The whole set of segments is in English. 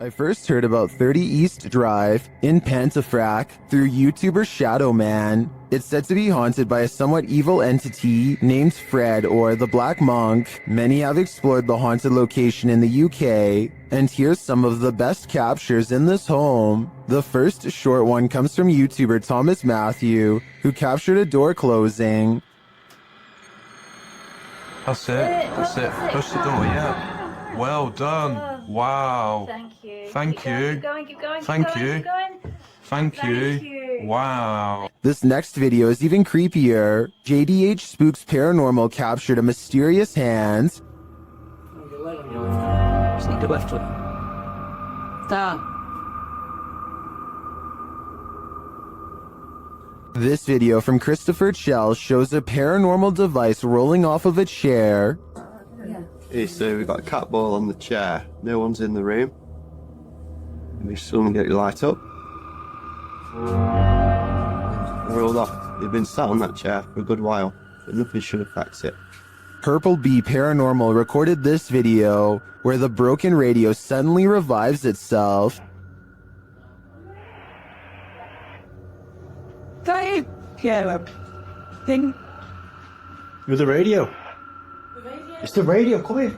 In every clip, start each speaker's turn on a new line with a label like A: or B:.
A: I first heard about 30 East Drive in Pontefract through YouTuber Shadowman. It's said to be haunted by a somewhat evil entity named Fred or the Black Monk. Many have explored the haunted location in the UK, and here's some of the best captures in this home. The first short one comes from YouTuber Thomas Matthew, who captured a door closing.
B: That's it. Push the door, yeah. Well done. Wow.
C: Thank you.
B: Thank you.
C: Keep going, keep going,
B: Thank
C: keep going,
B: you.
C: keep going.
B: Thank you. Wow.
A: This next video is even creepier. JDH Spooks Paranormal captured a mysterious hand.
D: Just need to left foot. Stop.
A: This video from Christopher Chell shows a paranormal device rolling off of a chair.
E: Hey, so we've got a cat ball on the chair. No one's in the room. Maybe someone get your light up. Rolled off. They've been sat on that chair for a good while, but nothing should affect it.
A: Purple Bee Paranormal recorded this video where the broken radio suddenly revives itself.
D: Dave! Yeah, thing.
F: You're the radio. It's the radio, come here.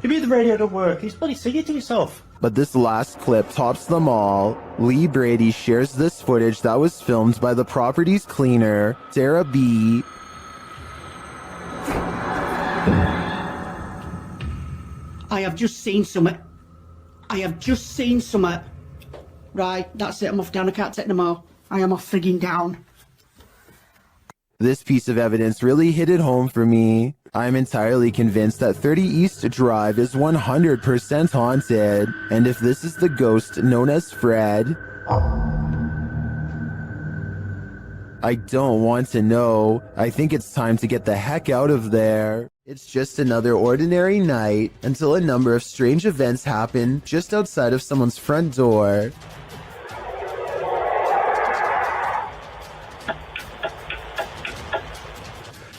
F: You mean the radio don't work? He's bloody singing to yourself.
A: But this last clip tops them all. Lee Brady shares this footage that was filmed by the property's cleaner, Sarah B.
G: I have just seen something. Right, that's it. I'm off down. I can't take no more. I am off frigging down.
A: This piece of evidence really hit it home for me. I'm entirely convinced that 30 East Drive is 100% haunted, and if this is the ghost known as Fred, I don't want to know. I think it's time to get the heck out of there. It's just another ordinary night until a number of strange events happen just outside of someone's front door.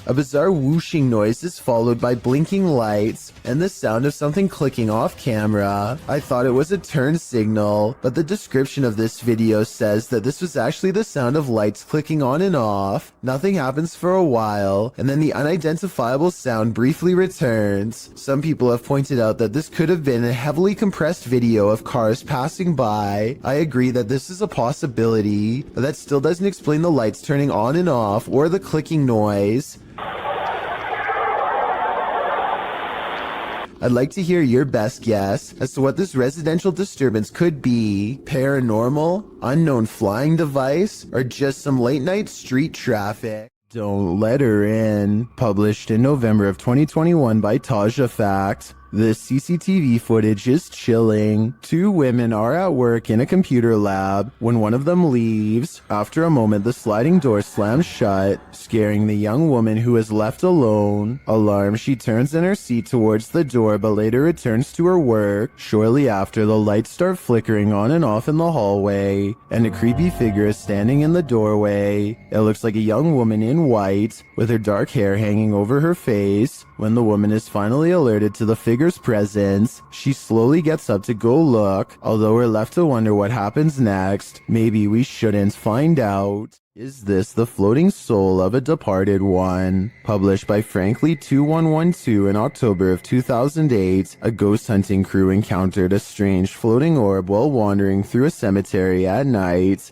A: A bizarre whooshing noise is followed by blinking lights and the sound of something clicking off camera. I thought it was a turn signal, but the description of this video says that this was actually the sound of lights clicking on and off. Nothing happens for a while, and then the unidentifiable sound briefly returns. Some people have pointed out that this could have been a heavily compressed video of cars passing by. I agree that this is a possibility, but that still doesn't explain the lights turning on and off or the clicking noise. I'd like to hear your best guess as to what this residential disturbance could be. Paranormal, unknown flying device, or just some late night street traffic. Don't Let Her In, published in November of 2021 by Taja Fact. This CCTV footage is chilling. Two women are at work in a computer lab when one of them leaves. After a moment, the sliding door slams shut, scaring the young woman who is left alone. Alarmed, she turns in her seat towards the door but later returns to her work. Shortly after, the lights start flickering on and off in the hallway, and a creepy figure is standing in the doorway. It looks like a young woman in white, with her dark hair hanging over her face. When the woman is finally alerted to the figure's presence, she slowly gets up to go look, although we're left to wonder what happens next. Maybe we shouldn't find out. Is this the floating soul of a departed one? Published by Frankly2112 in October of 2008, a ghost hunting crew encountered a strange floating orb while wandering through a cemetery at night.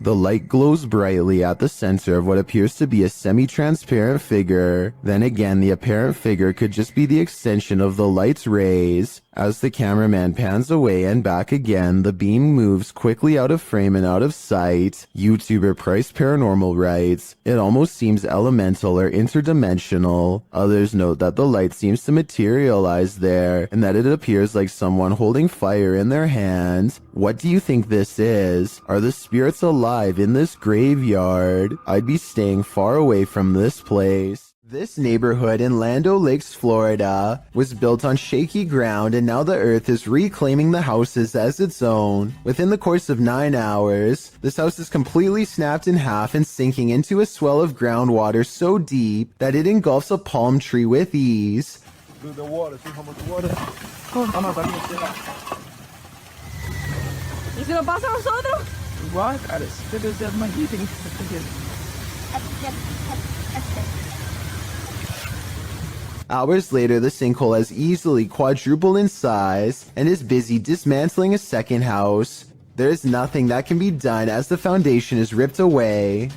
A: The light glows brightly at the center of what appears to be a semi-transparent figure. Then again, the apparent figure could just be the extension of the light's rays. As the cameraman pans away and back again, the beam moves quickly out of frame and out of sight. YouTuber Price Paranormal writes, "It almost seems elemental or interdimensional." Others note that the light seems to materialize there, and that it appears like someone holding fire in their hands. What do you think this is? Are the spirits alive in this graveyard? I'd be staying far away from this place. This neighborhood in Land O'Lakes, Florida, was built on shaky ground, and now the earth is reclaiming the houses as its own. Within the course of 9 hours, this house is completely snapped in half and sinking into a swell of groundwater so deep that it engulfs a palm tree with ease.
C: Look at the water. See how much water? Oh, no, también está.
D: ¿Y si nos pasa a nosotros?
C: Igual, cara, es magnífico.
A: Hours later, the sinkhole has easily quadrupled in size and is busy dismantling a second house. There is nothing that can be done as the foundation is ripped away.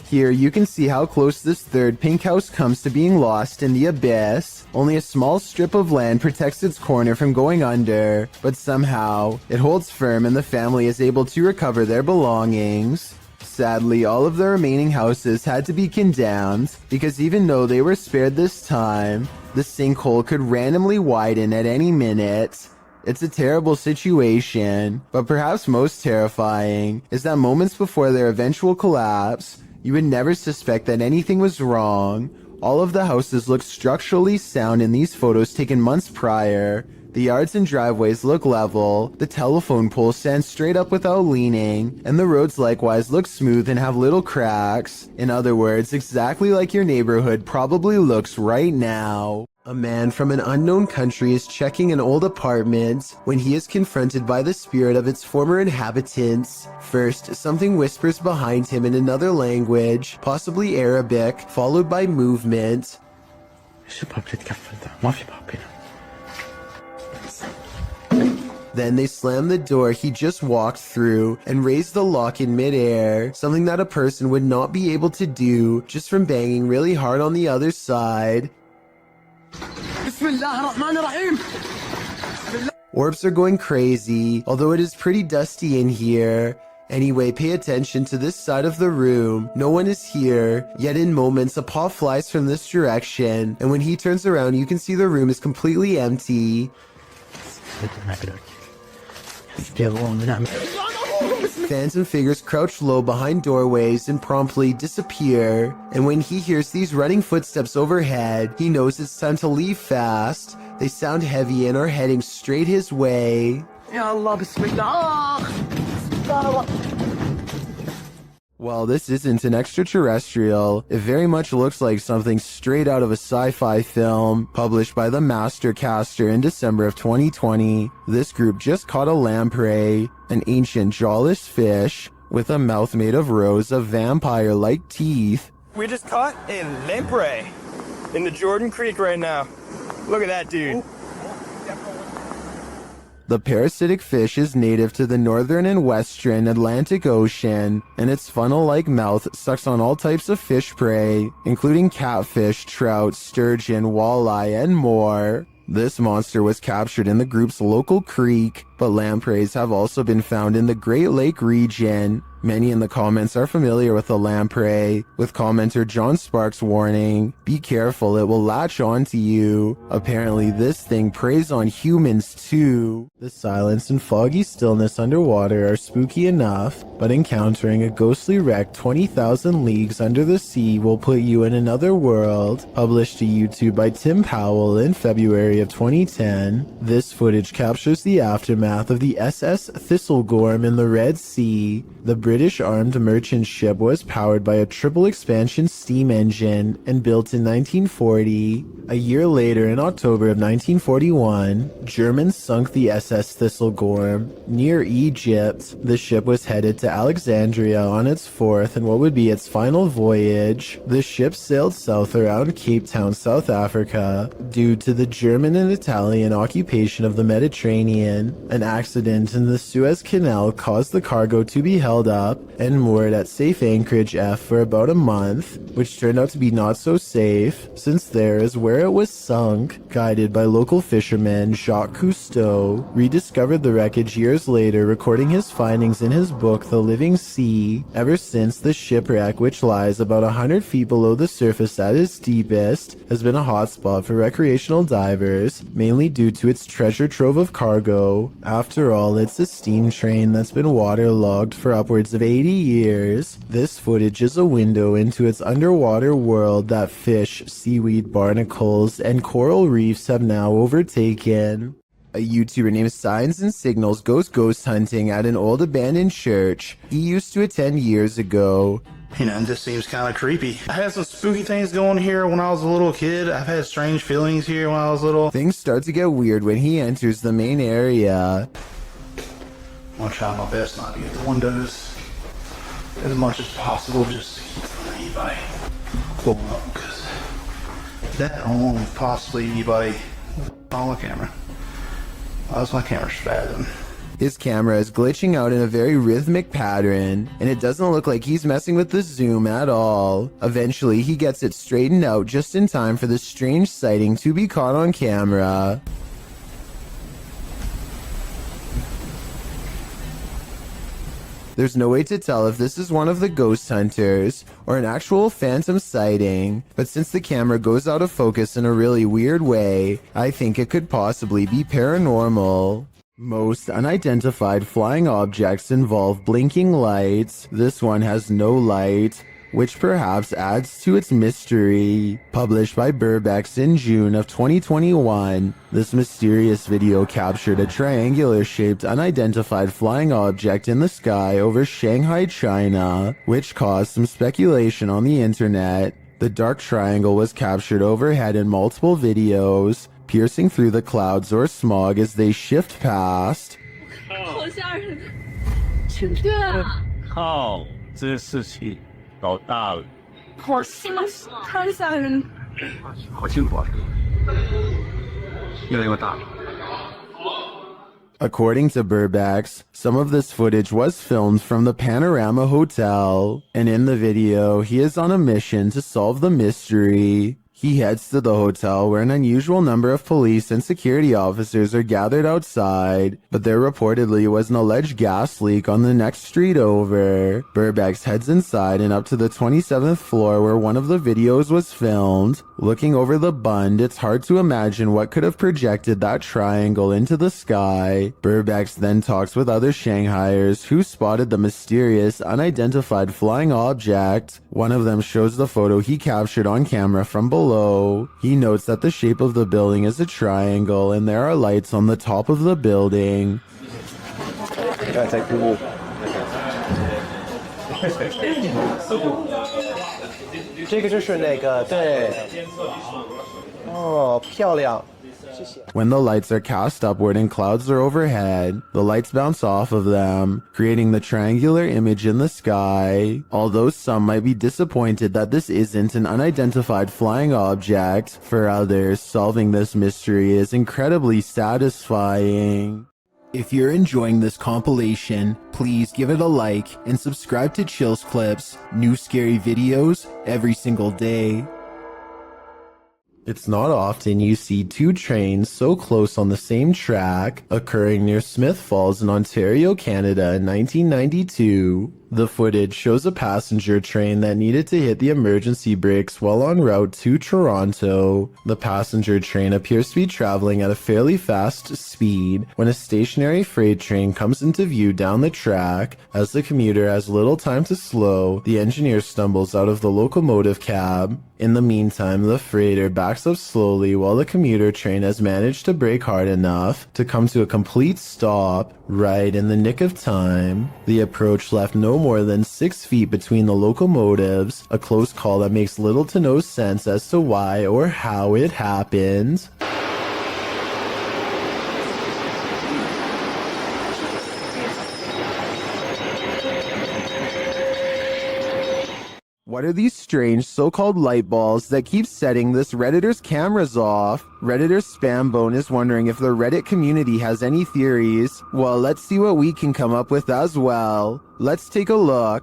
A: Here you can see how close this third pink house comes to being lost in the abyss. Only a small strip of land protects its corner from going under, but somehow it holds firm and the family is able to recover their belongings. Sadly, all of the remaining houses had to be condemned because even though they were spared this time, the sinkhole could randomly widen at any minute. It's a terrible situation, but perhaps most terrifying is that moments before their eventual collapse, you would never suspect that anything was wrong. All of the houses look structurally sound in these photos taken months prior. The yards and driveways look level, the telephone poles stand straight up without leaning, and the roads likewise look smooth and have little cracks. In other words, exactly like your neighborhood probably looks right now. A man from an unknown country is checking an old apartment when he is confronted by the spirit of its former inhabitants. First, something whispers behind him in another language, possibly Arabic, followed by movement. Then they slam the door he just walked through and raise the lock in midair, something that a person would not be able to do just from banging really hard on the other side. Orbs are going crazy, although it is pretty dusty in here. Anyway, pay attention to this side of the room. No one is here, yet in moments a paw flies from this direction, and when he turns around you can see the room is completely empty. Phantom figures crouch low behind doorways and promptly disappear, and when he hears these running footsteps overhead, he knows it's time to leave fast. They sound heavy and are heading straight his way. While this isn't an extraterrestrial, it very much looks like something straight out of a sci-fi film published by the Mastercaster in December of 2020. This group just caught a lamprey, an ancient jawless fish with a mouth made of rows of vampire-like teeth.
H: We just caught a lamprey in the Jordan Creek right now. Look at that dude.
A: The parasitic fish is native to the northern and western Atlantic Ocean, and its funnel-like mouth sucks on all types of fish prey, including catfish, trout, sturgeon, walleye, and more. This monster was captured in the group's local creek, but lampreys have also been found in the Great Lake region. Many in the comments are familiar with the lamprey, with commenter John Sparks warning, "Be careful, it will latch onto you." Apparently this thing preys on humans too. The silence and foggy stillness underwater are spooky enough, but encountering a ghostly wreck 20,000 leagues under the sea will put you in another world. Published to YouTube by Tim Powell in February of 2010, this footage captures the aftermath of the SS Thistlegorm in the Red Sea. The British armed merchant ship was powered by a triple expansion steam engine and built in 1940. A year later, in October of 1941, Germans sunk the SS Thistlegorm near Egypt. The ship was headed to Alexandria on its fourth and what would be its final voyage. The ship sailed south around Cape Town, South Africa. Due to the German and Italian occupation of the Mediterranean, an accident in the Suez Canal caused the cargo to be held up and moored at safe anchorage F for about a month, which turned out to be not so safe, since there is where it was sunk. Guided by local fisherman Jacques Cousteau, rediscovered the wreckage years later, recording his findings in his book The Living Sea. Ever since, the shipwreck, which lies about 100 feet below the surface at its deepest, has been a hotspot for recreational divers, mainly due to its treasure trove of cargo. After all, it's a steam train that's been waterlogged for upwards of 80 years. This footage is a window into its underwater world that fish, seaweed, barnacles, and coral reefs have now overtaken. A YouTuber named Signs and Signals goes ghost hunting at an old abandoned church he used to attend years ago.
F: You know, it just seems kind of creepy. I had some spooky things going here when I was a little kid. I've had strange feelings here when I was little.
A: Things start to get weird when he enters the main area.
F: I'm gonna try my best not to get the windows as much as possible, just to keep from anybody going up, because that alone, possibly anybody on the camera. That's my camera spazzing.
A: His camera is glitching out in a very rhythmic pattern, and it doesn't look like he's messing with the zoom at all. Eventually, he gets it straightened out just in time for this strange sighting to be caught on camera. There's no way to tell if this is one of the ghost hunters or an actual phantom sighting, but since the camera goes out of focus in a really weird way, I think it could possibly be paranormal. Most unidentified flying objects involve blinking lights. This one has no light, which perhaps adds to its mystery. Published by Burbex in June of 2021, this mysterious video captured a triangular-shaped unidentified flying object in the sky over Shanghai, China, which caused some speculation on the internet. The dark triangle was captured overhead in multiple videos, piercing through the clouds or smog as they shift past.
D: 好吓人！对啊，
I: 靠，这事情搞大了。
D: 好吓，太吓人了。
C: 好幸福啊！越来越大了。
A: According to Burbex, some of this footage was filmed from the Panorama Hotel, and in the video, he is on a mission to solve the mystery. He heads to the hotel where an unusual number of police and security officers are gathered outside, but there reportedly was an alleged gas leak on the next street over. Burbex heads inside and up to the 27th floor where one of the videos was filmed. Looking over the bund, it's hard to imagine what could have projected that triangle into the sky. Burbex then talks with other Shanghaiers who spotted the mysterious, unidentified flying object. One of them shows the photo he captured on camera from below. He notes that the shape of the building is a triangle and there are lights on the top of the building.
C: 这个就是那个对，哦，漂亮。
A: When the lights are cast upward and clouds are overhead, the lights bounce off of them, creating the triangular image in the sky. Although some might be disappointed that this isn't an unidentified flying object, for others, solving this mystery is incredibly satisfying. If you're enjoying this compilation, please give it a like and subscribe to Chills Clips, new scary videos every single day. It's not often you see two trains so close on the same track, occurring near Smith Falls in Ontario, Canada in 1992. The footage shows a passenger train that needed to hit the emergency brakes while en route to Toronto. The passenger train appears to be traveling at a fairly fast speed when a stationary freight train comes into view down the track. As the commuter has little time to slow, the engineer stumbles out of the locomotive cab. In the meantime, the freighter backs up slowly while the commuter train has managed to brake hard enough to come to a complete stop right in the nick of time. The approach left no more than 6 feet between the locomotives, a close call that makes little to no sense as to why or how it happened. What are these strange so-called light balls that keep setting this Redditor's cameras off? Redditor's Spambone is wondering if the Reddit community has any theories. Well, let's see what we can come up with as well. Let's take a look.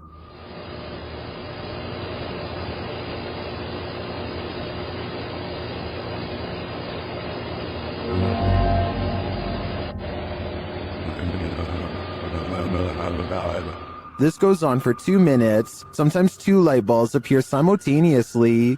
A: This goes on for 2 minutes. Sometimes 2 light balls appear simultaneously.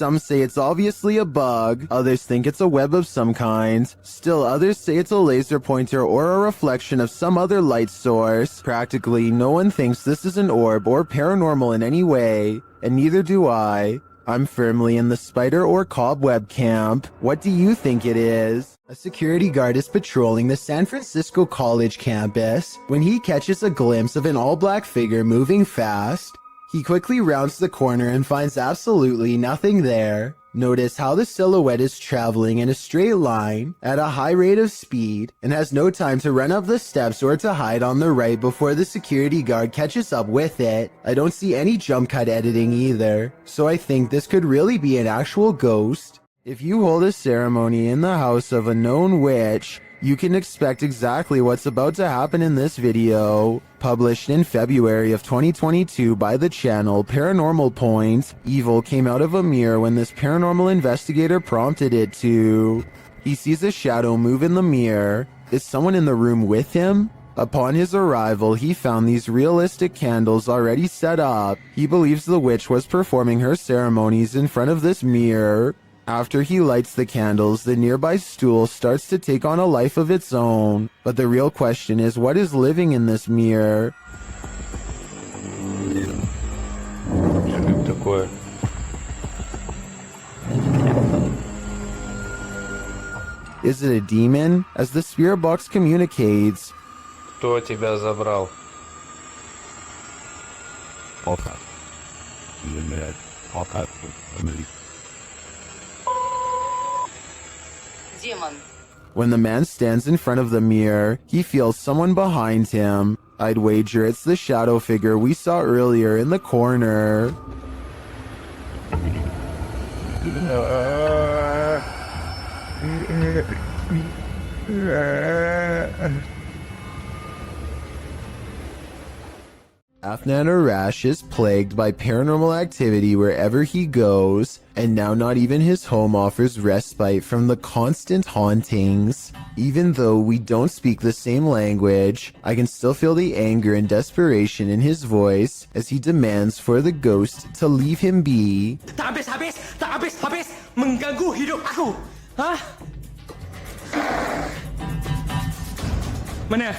A: Some say it's obviously a bug, others think it's a web of some kind. Still others say it's a laser pointer or a reflection of some other light source. Practically no one thinks this is an orb or paranormal in any way, and neither do I. I'm firmly in the spider or cobweb camp. What do you think it is? A security guard is patrolling the San Francisco College campus when he catches a glimpse of an all-black figure moving fast. He quickly rounds the corner and finds absolutely nothing there. Notice how the silhouette is traveling in a straight line at a high rate of speed and has no time to run up the steps or to hide on the right before the security guard catches up with it. I don't see any jump cut editing either, so I think this could really be an actual ghost. If you hold a ceremony in the house of a known witch, you can expect exactly what's about to happen in this video. Published in February of 2022 by the channel Paranormal Point, evil came out of a mirror when this paranormal investigator prompted it to. He sees a shadow move in the mirror. Is someone in the room with him? Upon his arrival, he found these realistic candles already set up. He believes the witch was performing her ceremonies in front of this mirror. After he lights the candles, the nearby stool starts to take on a life of its own. But the real question is, what is living in this mirror?
I: Такое.
A: Is it a demon? As the spirit box communicates,
I: Кто тебя забрал?
J: Демон.
A: when the man stands in front of the mirror, he feels someone behind him. I'd wager it's the shadow figure we saw earlier in the corner. Afnan Arash is plagued by paranormal activity wherever he goes, and now not even his home offers respite from the constant hauntings. Even though we don't speak the same language, I can still feel the anger and desperation in his voice as he demands for the ghost to leave him be.
H: Tak habis mengganggu hidup aku. Hah? Mana?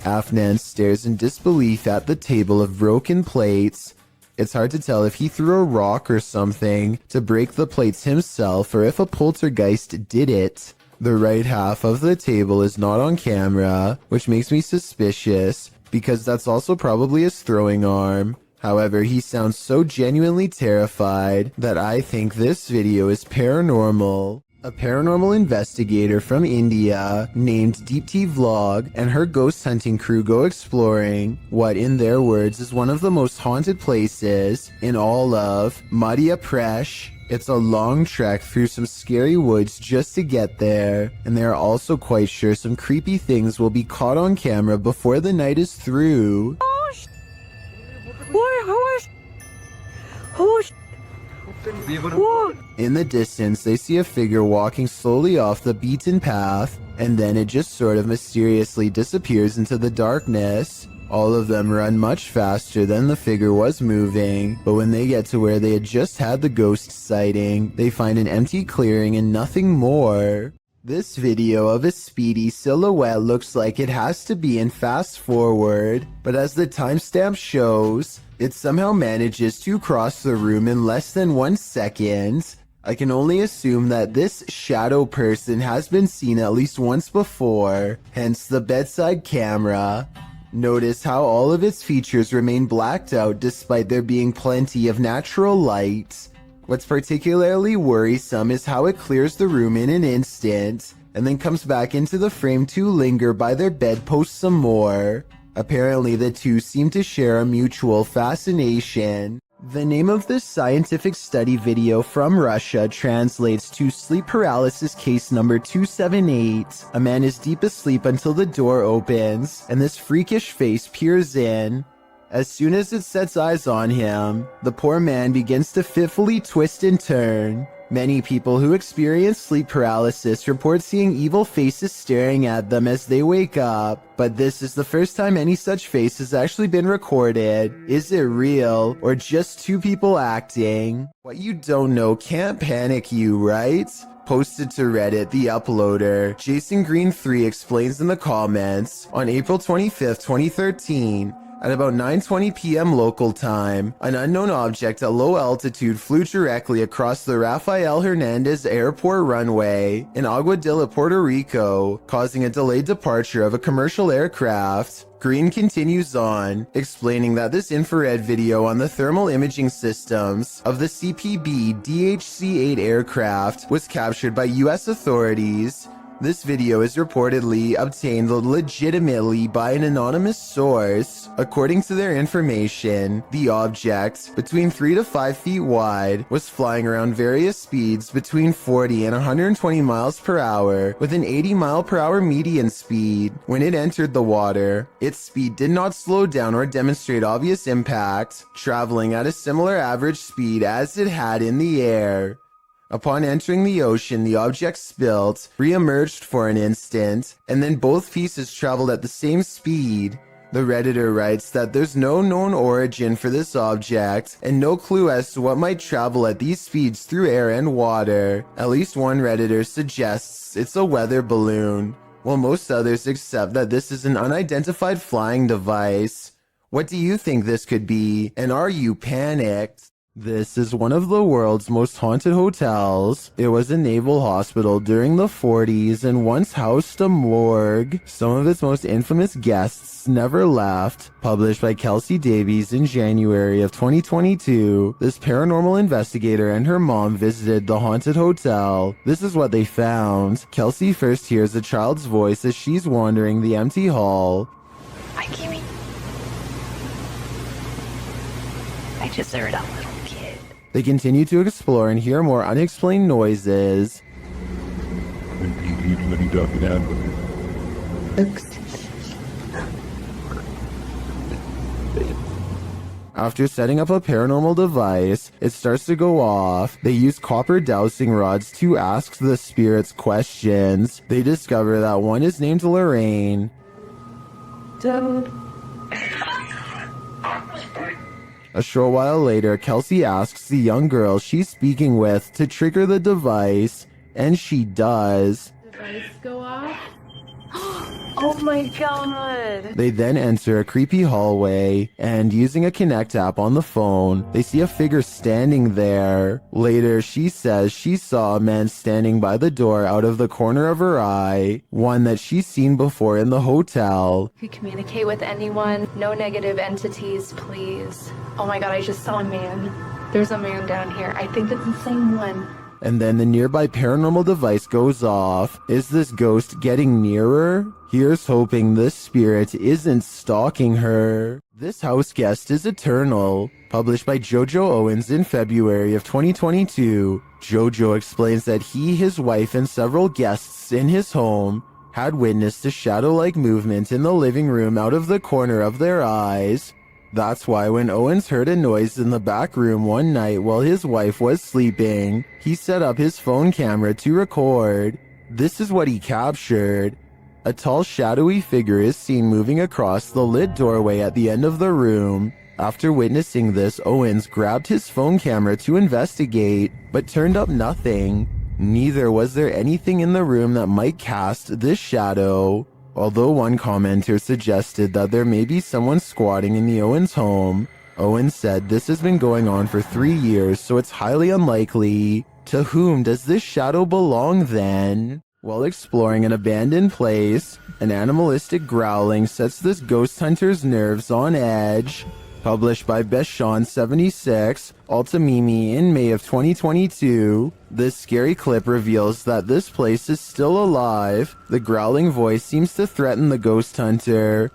A: Afnan stares in disbelief at the table of broken plates. It's hard to tell if he threw a rock or something to break the plates himself or if a poltergeist did it. The right half of the table is not on camera, which makes me suspicious because that's also probably his throwing arm. However, he sounds so genuinely terrified that I think this video is paranormal. A paranormal investigator from India named Deepti Vlog and her ghost hunting crew go exploring what, in their words, is one of the most haunted places in all of Madhya Pradesh. It's a long trek through some scary woods just to get there, and they are also quite sure some creepy things will be caught on camera before the night is through. In the distance, they see a figure walking slowly off the beaten path, and then it just sort of mysteriously disappears into the darkness. All of them run much faster than the figure was moving, but when they get to where they had just had the ghost sighting, they find an empty clearing and nothing more. This video of a speedy silhouette looks like it has to be in fast forward, but as the timestamp shows, it somehow manages to cross the room in less than 1 second. I can only assume that this shadow person has been seen at least once before, hence the bedside camera. Notice how all of its features remain blacked out despite there being plenty of natural light. What's particularly worrisome is how it clears the room in an instant, and then comes back into the frame to linger by their bedpost some more. Apparently the two seem to share a mutual fascination. The name of this scientific study video from Russia translates to sleep paralysis case number 278. A man is deep asleep until the door opens, and this freakish face peers in. As soon as it sets eyes on him, the poor man begins to fitfully twist and turn. Many people who experience sleep paralysis report seeing evil faces staring at them as they wake up, but this is the first time any such face has actually been recorded. Is it real, or just two people acting? What you don't know can't panic you, right? Posted to Reddit, the uploader, Jason Green 3 explains in the comments, on April 25th, 2013, at about 9:20 p.m. local time, an unknown object at low altitude flew directly across the Rafael Hernandez Airport runway in Aguadilla, Puerto Rico, causing a delayed departure of a commercial aircraft. Green continues on, explaining that this infrared video on the thermal imaging systems of the CPB DHC-8 aircraft was captured by U.S. authorities. This video is reportedly obtained legitimately by an anonymous source. According to their information, the object, between 3 to 5 feet wide, was flying around various speeds between 40 and 120 miles per hour with an 80 mile per hour median speed. When it entered the water, its speed did not slow down or demonstrate obvious impact, traveling at a similar average speed as it had in the air. Upon entering the ocean, the object spilt, re-emerged for an instant, and then both pieces traveled at the same speed. The Redditor writes that there's no known origin for this object, and no clue as to what might travel at these speeds through air and water. At least one Redditor suggests it's a weather balloon, while most others accept that this is an unidentified flying device. What do you think this could be, and are you panicked? This is one of the world's most haunted hotels. It was a naval hospital during the 40s and once housed a morgue. Some of its most infamous guests never left. Published by Kelsey Davies in January of 2022, this paranormal investigator and her mom visited the haunted hotel. This is what they found. Kelsey first hears a child's voice as she's wandering the empty hall.
D: Hi, Kimmy. I just heard a little kid.
A: They continue to explore and hear more unexplained noises. After setting up a paranormal device, it starts to go off. They use copper dowsing rods to ask the spirits questions. They discover that one is named Lorraine. A short while later, Kelsey asks the young girl she's speaking with to trigger the device, and she does.
D: Device go off? Oh my god.
A: They then enter a creepy hallway, and using a Connect app on the phone, they see a figure standing there. Later, she says she saw a man standing by the door out of the corner of her eye, one that she's seen before in the hotel.
D: You communicate with anyone. No negative entities, please. Oh my god, I just saw a man. There's a man down here. I think it's the same one.
A: And then the nearby paranormal device goes off. Is this ghost getting nearer? Here's hoping this spirit isn't stalking her. This house guest is eternal. Published by Jojo Owens in February of 2022, Jojo explains that he, his wife, and several guests in his home had witnessed a shadow-like movement in the living room out of the corner of their eyes. That's why when Owens heard a noise in the back room one night while his wife was sleeping, he set up his phone camera to record. This is what he captured. A tall, shadowy figure is seen moving across the lit doorway at the end of the room. After witnessing this, Owens grabbed his phone camera to investigate, but turned up nothing. Neither was there anything in the room that might cast this shadow. Although one commenter suggested that there may be someone squatting in the Owens home, Owens said this has been going on for 3 years, so it's highly unlikely. To whom does this shadow belong then? While exploring an abandoned place, an animalistic growling sets this ghost hunter's nerves on edge. Published by Beshawn76, Altamimi in May of 2022, this scary clip reveals that this place is still alive. The growling voice seems to threaten the ghost hunter.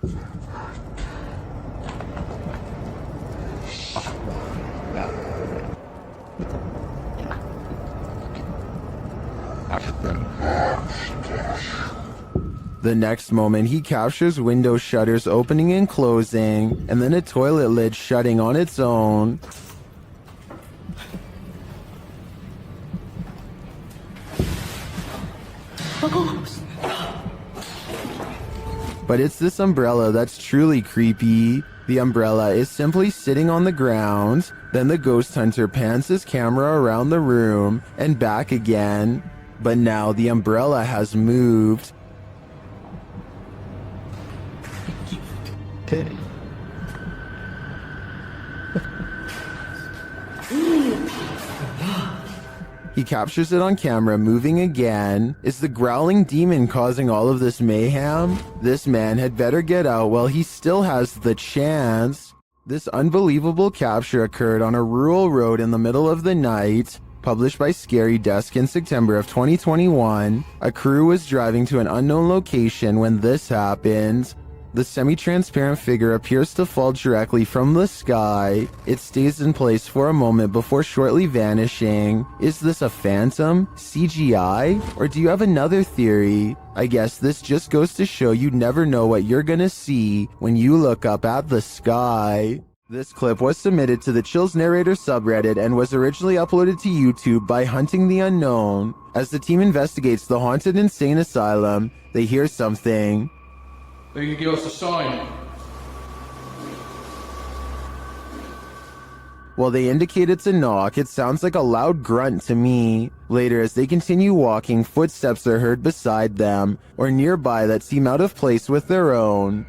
A: The next moment, he captures window shutters opening and closing, and then a toilet lid shutting on its own. But it's this umbrella that's truly creepy. The umbrella is simply sitting on the ground. Then the ghost hunter pans his camera around the room and back again. But now the umbrella has moved. He captures it on camera moving again. Is the growling demon causing all of this mayhem? This man had better get out while he still has the chance. This unbelievable capture occurred on a rural road in the middle of the night. Published by Scary Desk in September of 2021. A crew was driving to an unknown location when this happened. The semi-transparent figure appears to fall directly from the sky. It stays in place for a moment before shortly vanishing. Is this a phantom, CGI, or do you have another theory? I guess this just goes to show you never know what you're gonna see when you look up at the sky. This clip was submitted to the Chills Narrator subreddit and was originally uploaded to YouTube by Hunting the Unknown. As the team investigates the haunted insane asylum, they hear something.
C: They can give us a sign.
A: While they indicate it's a knock, it sounds like a loud grunt to me. Later, as they continue walking, footsteps are heard beside them, or nearby that seem out of place with their own.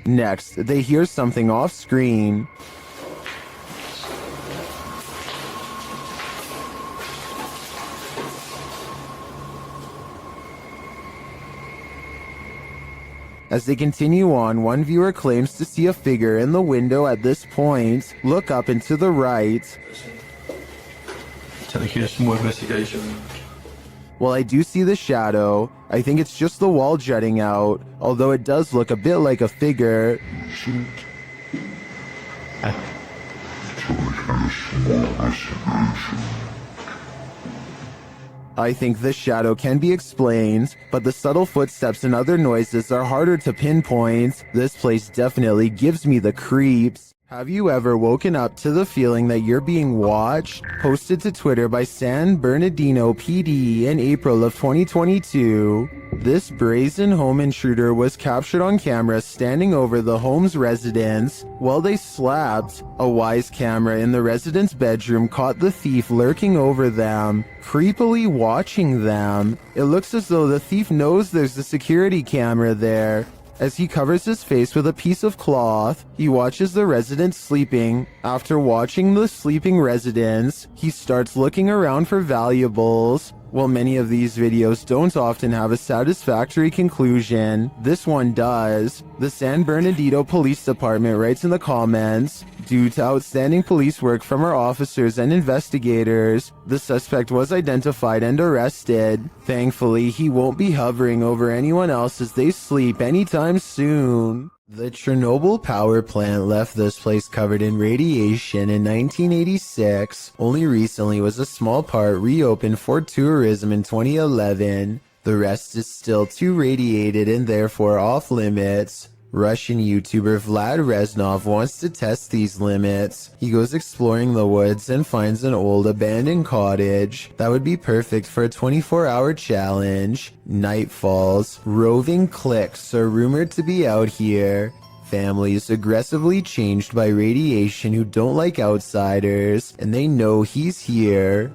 A: Next, they hear something off screen. As they continue on, one viewer claims to see a figure in the window at this point. Look up and to the right.
E: Technically, some more investigation.
A: While I do see the shadow, I think it's just the wall jutting out, although it does look a bit like a figure. I think this shadow can be explained, but the subtle footsteps and other noises are harder to pinpoint. This place definitely gives me the creeps. Have you ever woken up to the feeling that you're being watched? Posted to Twitter by San Bernardino PD in April of 2022. This brazen home intruder was captured on camera standing over the home's residents while they slept. A wise camera in the resident's bedroom caught the thief lurking over them, creepily watching them. It looks as though the thief knows there's a security camera there. As he covers his face with a piece of cloth, he watches the residents sleeping. After watching the sleeping residents, he starts looking around for valuables. While many of these videos don't often have a satisfactory conclusion, this one does. The San Bernardino Police Department writes in the comments, "Due to outstanding police work from our officers and investigators, the suspect was identified and arrested. Thankfully, he won't be hovering over anyone else as they sleep anytime soon." The Chernobyl power plant left this place covered in radiation in 1986. Only recently was a small part reopened for tourism in 2011. The rest is still too radiated and therefore off limits. Russian YouTuber Vlad Reznov wants to test these limits. He goes exploring the woods and finds an old abandoned cottage. That would be perfect for a 24-hour challenge. Night falls. Roving cliques are rumored to be out here. Families aggressively changed by radiation who don't like outsiders, and they know he's here.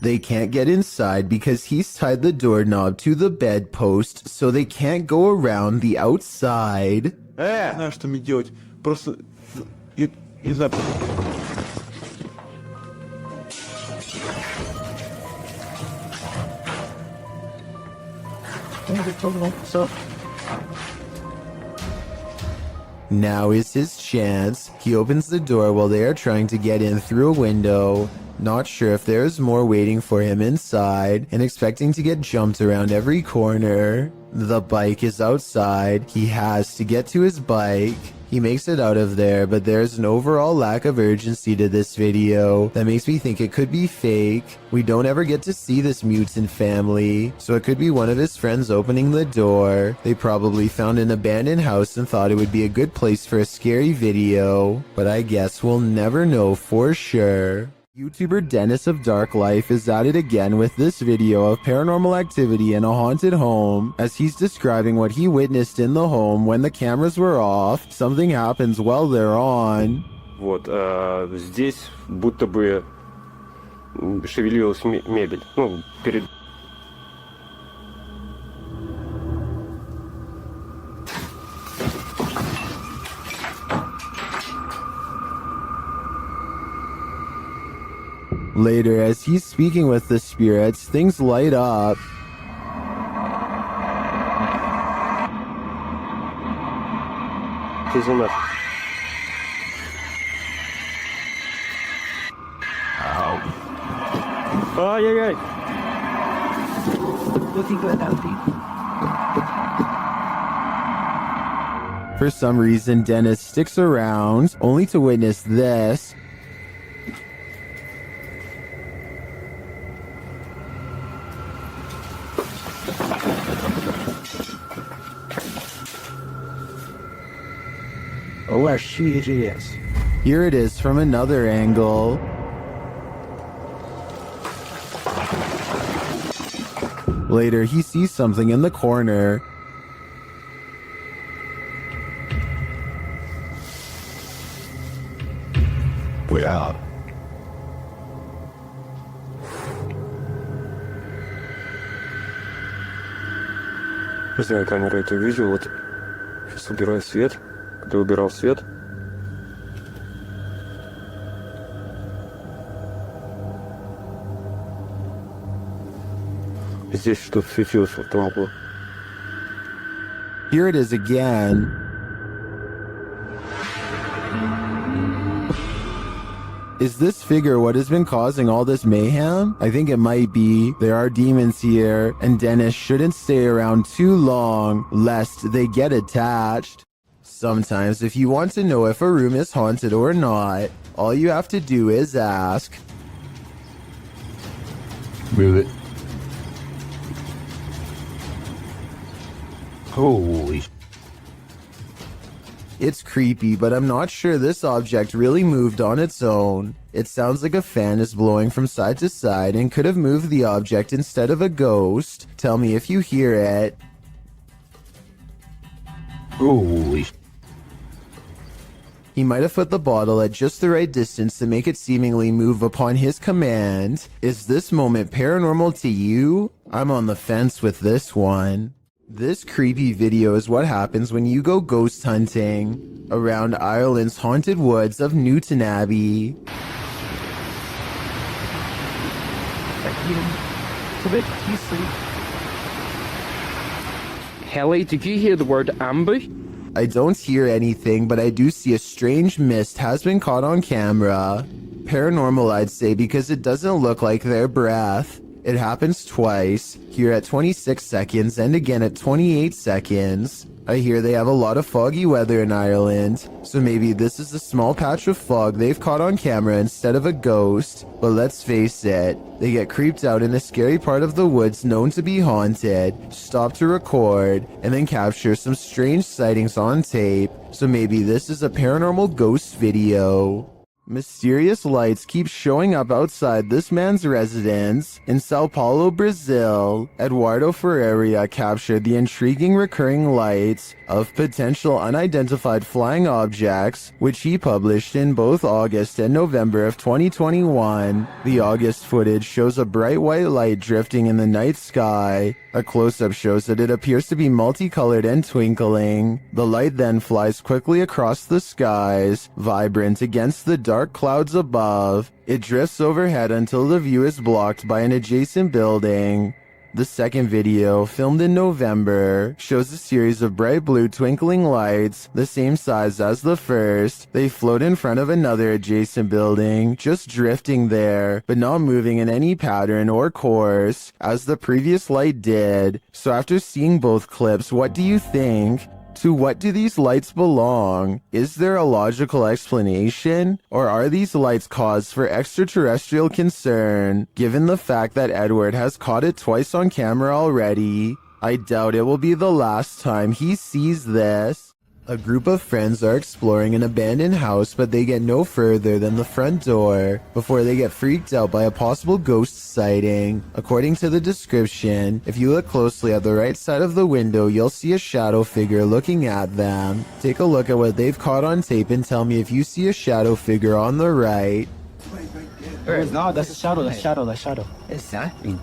A: They can't get inside because he's tied the doorknob to the bedpost, so they can't go around the outside.
C: Знаешь, что мне делать? Просто... Не знаю...
A: Now is his chance. He opens the door while they are trying to get in through a window. not sure if there's more waiting for him inside and expecting to get jumped around every corner. The bike is outside. He has to get to his bike. He makes it out of there, but there's an overall lack of urgency to this video that makes me think it could be fake. We don't ever get to see this mutant family, so it could be one of his friends opening the door. They probably found an abandoned house and thought it would be a good place for a scary video, but I guess we'll never know for sure. YouTuber Dennis of Dark Life is at it again with this video of paranormal activity in a haunted home, as he's describing what he witnessed in the home when the cameras were off. Something happens while they're on.
J: Вот, здесь будто бы шевелилась мебель. Ну, перед...
A: Later, as he's speaking with the spirits, things light up.
J: Ай-яй-яй!
A: For some reason, Dennis sticks around, only to witness this.
C: Oh, she is.
A: Here it is from another angle. Later, he sees something in the corner.
C: We're out.
J: Не знаю, камера это увидел. Вот сейчас убираю свет. Когда убирал свет, здесь что-то светилось в том углу.
A: Here it is again. Is this figure what has been causing all this mayhem? I think it might be. There are demons here, and Dennis shouldn't stay around too long, lest they get attached. Sometimes, if you want to know if a room is haunted or not, all you have to do is ask.
C: Move it. Holy.
A: It's creepy, but I'm not sure this object really moved on its own. It sounds like a fan is blowing from side to side and could have moved the object instead of a ghost. Tell me if you hear it.
C: Holy.
A: He might have put the bottle at just the right distance to make it seemingly move upon his command. Is this moment paranormal to you? I'm on the fence with this one. This creepy video is what happens when you go ghost hunting around Ireland's haunted woods of Newton Abbey.
K: Helly, did you hear the word ambush?
A: I don't hear anything, but I do see a strange mist has been caught on camera. Paranormal, I'd say, because it doesn't look like their breath. It happens twice, here at 26 seconds and again at 28 seconds. I hear they have a lot of foggy weather in Ireland, so maybe this is a small patch of fog they've caught on camera instead of a ghost. But let's face it, they get creeped out in a scary part of the woods known to be haunted, stop to record, and then capture some strange sightings on tape, so maybe this is a paranormal ghost video. Mysterious lights keep showing up outside this man's residence in Sao Paulo, Brazil. Eduardo Ferreira captured the intriguing recurring lights of potential unidentified flying objects, which he published in both August and November of 2021. The August footage shows a bright white light drifting in the night sky. A close-up shows that it appears to be multicolored and twinkling. The light then flies quickly across the skies, vibrant against the dark clouds above. It drifts overhead until the view is blocked by an adjacent building. The second video, filmed in November, shows a series of bright blue twinkling lights, the same size as the first. They float in front of another adjacent building, just drifting there, but not moving in any pattern or course, as the previous light did. So after seeing both clips, what do you think? To what do these lights belong? Is there a logical explanation? Or are these lights cause for extraterrestrial concern, given the fact that Edward has caught it twice on camera already? I doubt it will be the last time he sees this. A group of friends are exploring an abandoned house, but they get no further than the front door before they get freaked out by a possible ghost sighting. According to the description, if you look closely at the right side of the window, you'll see a shadow figure looking at them. Take a look at what they've caught on tape and tell me if you see a shadow figure on the right.
C: No, that's a shadow, that's shadow, that's shadow.
F: Exactly.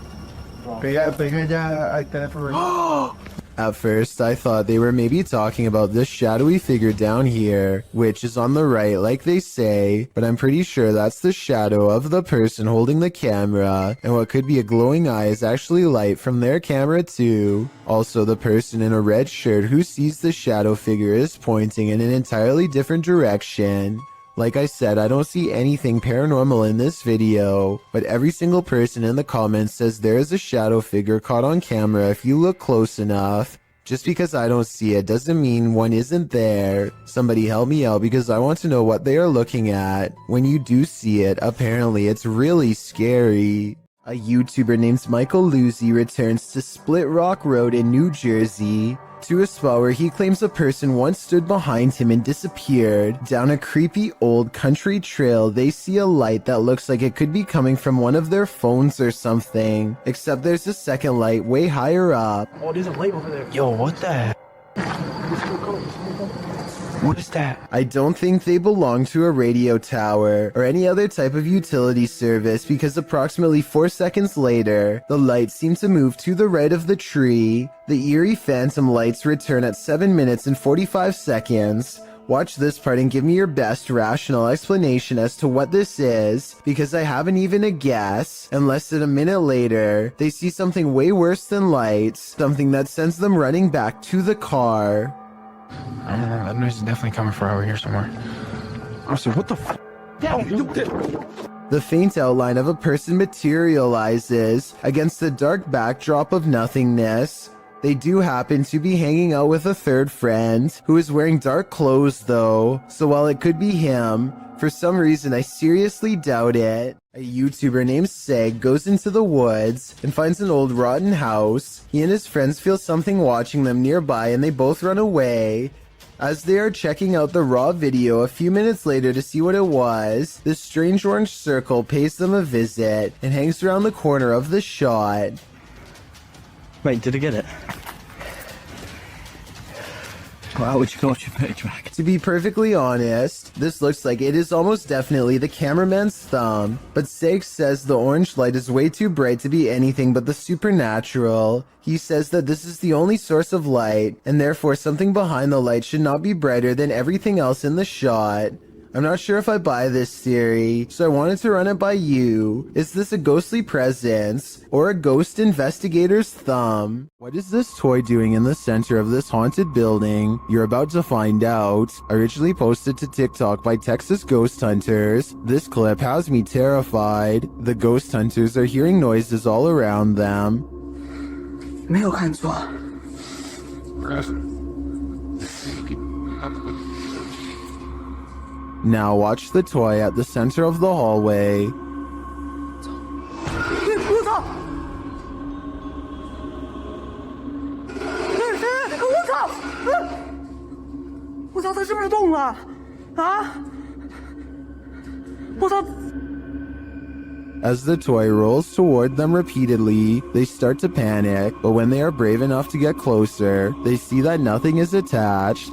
A: At first, I thought they were maybe talking about this shadowy figure down here, which is on the right like they say, but I'm pretty sure that's the shadow of the person holding the camera, and what could be a glowing eye is actually light from their camera too. Also, the person in a red shirt who sees the shadow figure is pointing in an entirely different direction. Like I said, I don't see anything paranormal in this video, but every single person in the comments says there is a shadow figure caught on camera if you look close enough. Just because I don't see it doesn't mean one isn't there. Somebody help me out because I want to know what they are looking at. When you do see it, apparently it's really scary. A YouTuber named Michael Luzzi returns to Split Rock Road in New Jersey, to a spot where he claims a person once stood behind him and disappeared. Down a creepy old country trail, they see a light that looks like it could be coming from one of their phones or something. Except there's a second light way higher up.
C: Oh, there's a light over there.
F: Yo, what the heck? What is that?
A: I don't think they belong to a radio tower or any other type of utility service because approximately 4 seconds later, the lights seem to move to the right of the tree. The eerie phantom lights return at 7 minutes and 45 seconds. Watch this part and give me your best rational explanation as to what this is, because I haven't even a guess. And less than a minute later, they see something way worse than lights, something that sends them running back to the car.
C: I don't know, that noise is definitely coming from over here somewhere. Honestly, what the f?
A: The faint outline of a person materializes against the dark backdrop of nothingness. They do happen to be hanging out with a third friend, who is wearing dark clothes though, so while it could be him, for some reason I seriously doubt it. A YouTuber named Seg goes into the woods and finds an old rotten house. He and his friends feel something watching them nearby and they both run away. As they are checking out the raw video a few minutes later to see what it was, this strange orange circle pays them a visit and hangs around the corner of the shot.
C: Wait, did I get it? Wow, would you go watch your page back?
A: To be perfectly honest, this looks like it is almost definitely the cameraman's thumb, but Seg says the orange light is way too bright to be anything but the supernatural. He says that this is the only source of light, and therefore something behind the light should not be brighter than everything else in the shot. I'm not sure if I buy this theory, so I wanted to run it by you. Is this a ghostly presence or a ghost investigator's thumb? What is this toy doing in the center of this haunted building? You're about to find out. Originally posted to TikTok by Texas ghost hunters, this clip has me terrified. The ghost hunters are hearing noises all around them.
G: 没有看错。
A: Now watch the toy at the center of the hallway.
G: 我操！我操！我操，它是不是动了？啊！我操！
A: As the toy rolls toward them repeatedly, they start to panic, but when they are brave enough to get closer, they see that nothing is attached.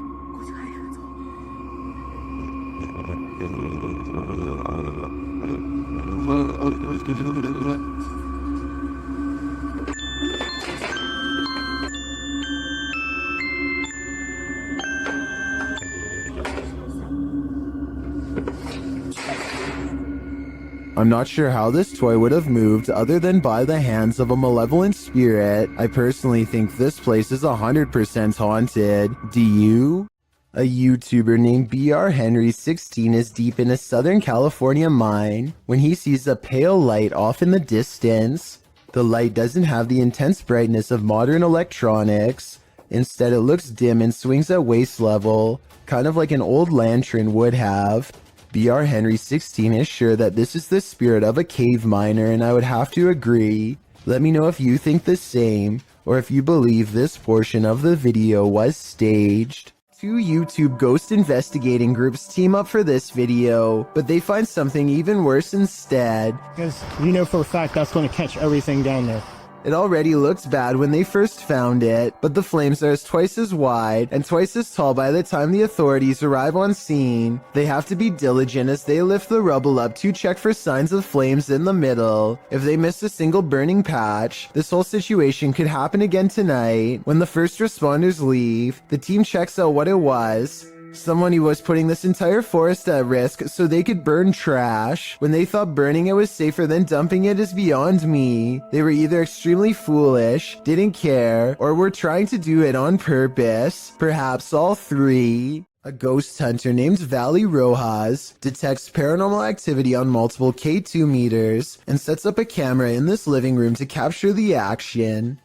A: I'm not sure how this toy would have moved other than by the hands of a malevolent spirit. I personally think this place is 100% haunted. Do you? A YouTuber named BR Henry16 is deep in a Southern California mine when he sees a pale light off in the distance. The light doesn't have the intense brightness of modern electronics. Instead, it looks dim and swings at waist level, kind of like an old lantern would have. BR Henry16 is sure that this is the spirit of a cave miner, and I would have to agree. Let me know if you think the same, or if you believe this portion of the video was staged. Two YouTube ghost investigating groups team up for this video, but they find something even worse instead.
H: Because you know for a fact that's going to catch everything down there.
A: It already looked bad when they first found it, but the flames are twice as wide and twice as tall by the time the authorities arrive on scene. They have to be diligent as they lift the rubble up to check for signs of flames in the middle. If they miss a single burning patch, this whole situation could happen again tonight. When the first responders leave, the team checks out what it was. Someone who was putting this entire forest at risk so they could burn trash. When they thought burning it was safer than dumping it is beyond me. They were either extremely foolish, didn't care, or were trying to do it on purpose. Perhaps all three. A ghost hunter named Valley Rojas detects paranormal activity on multiple K2 meters and sets up a camera in this living room to capture the action.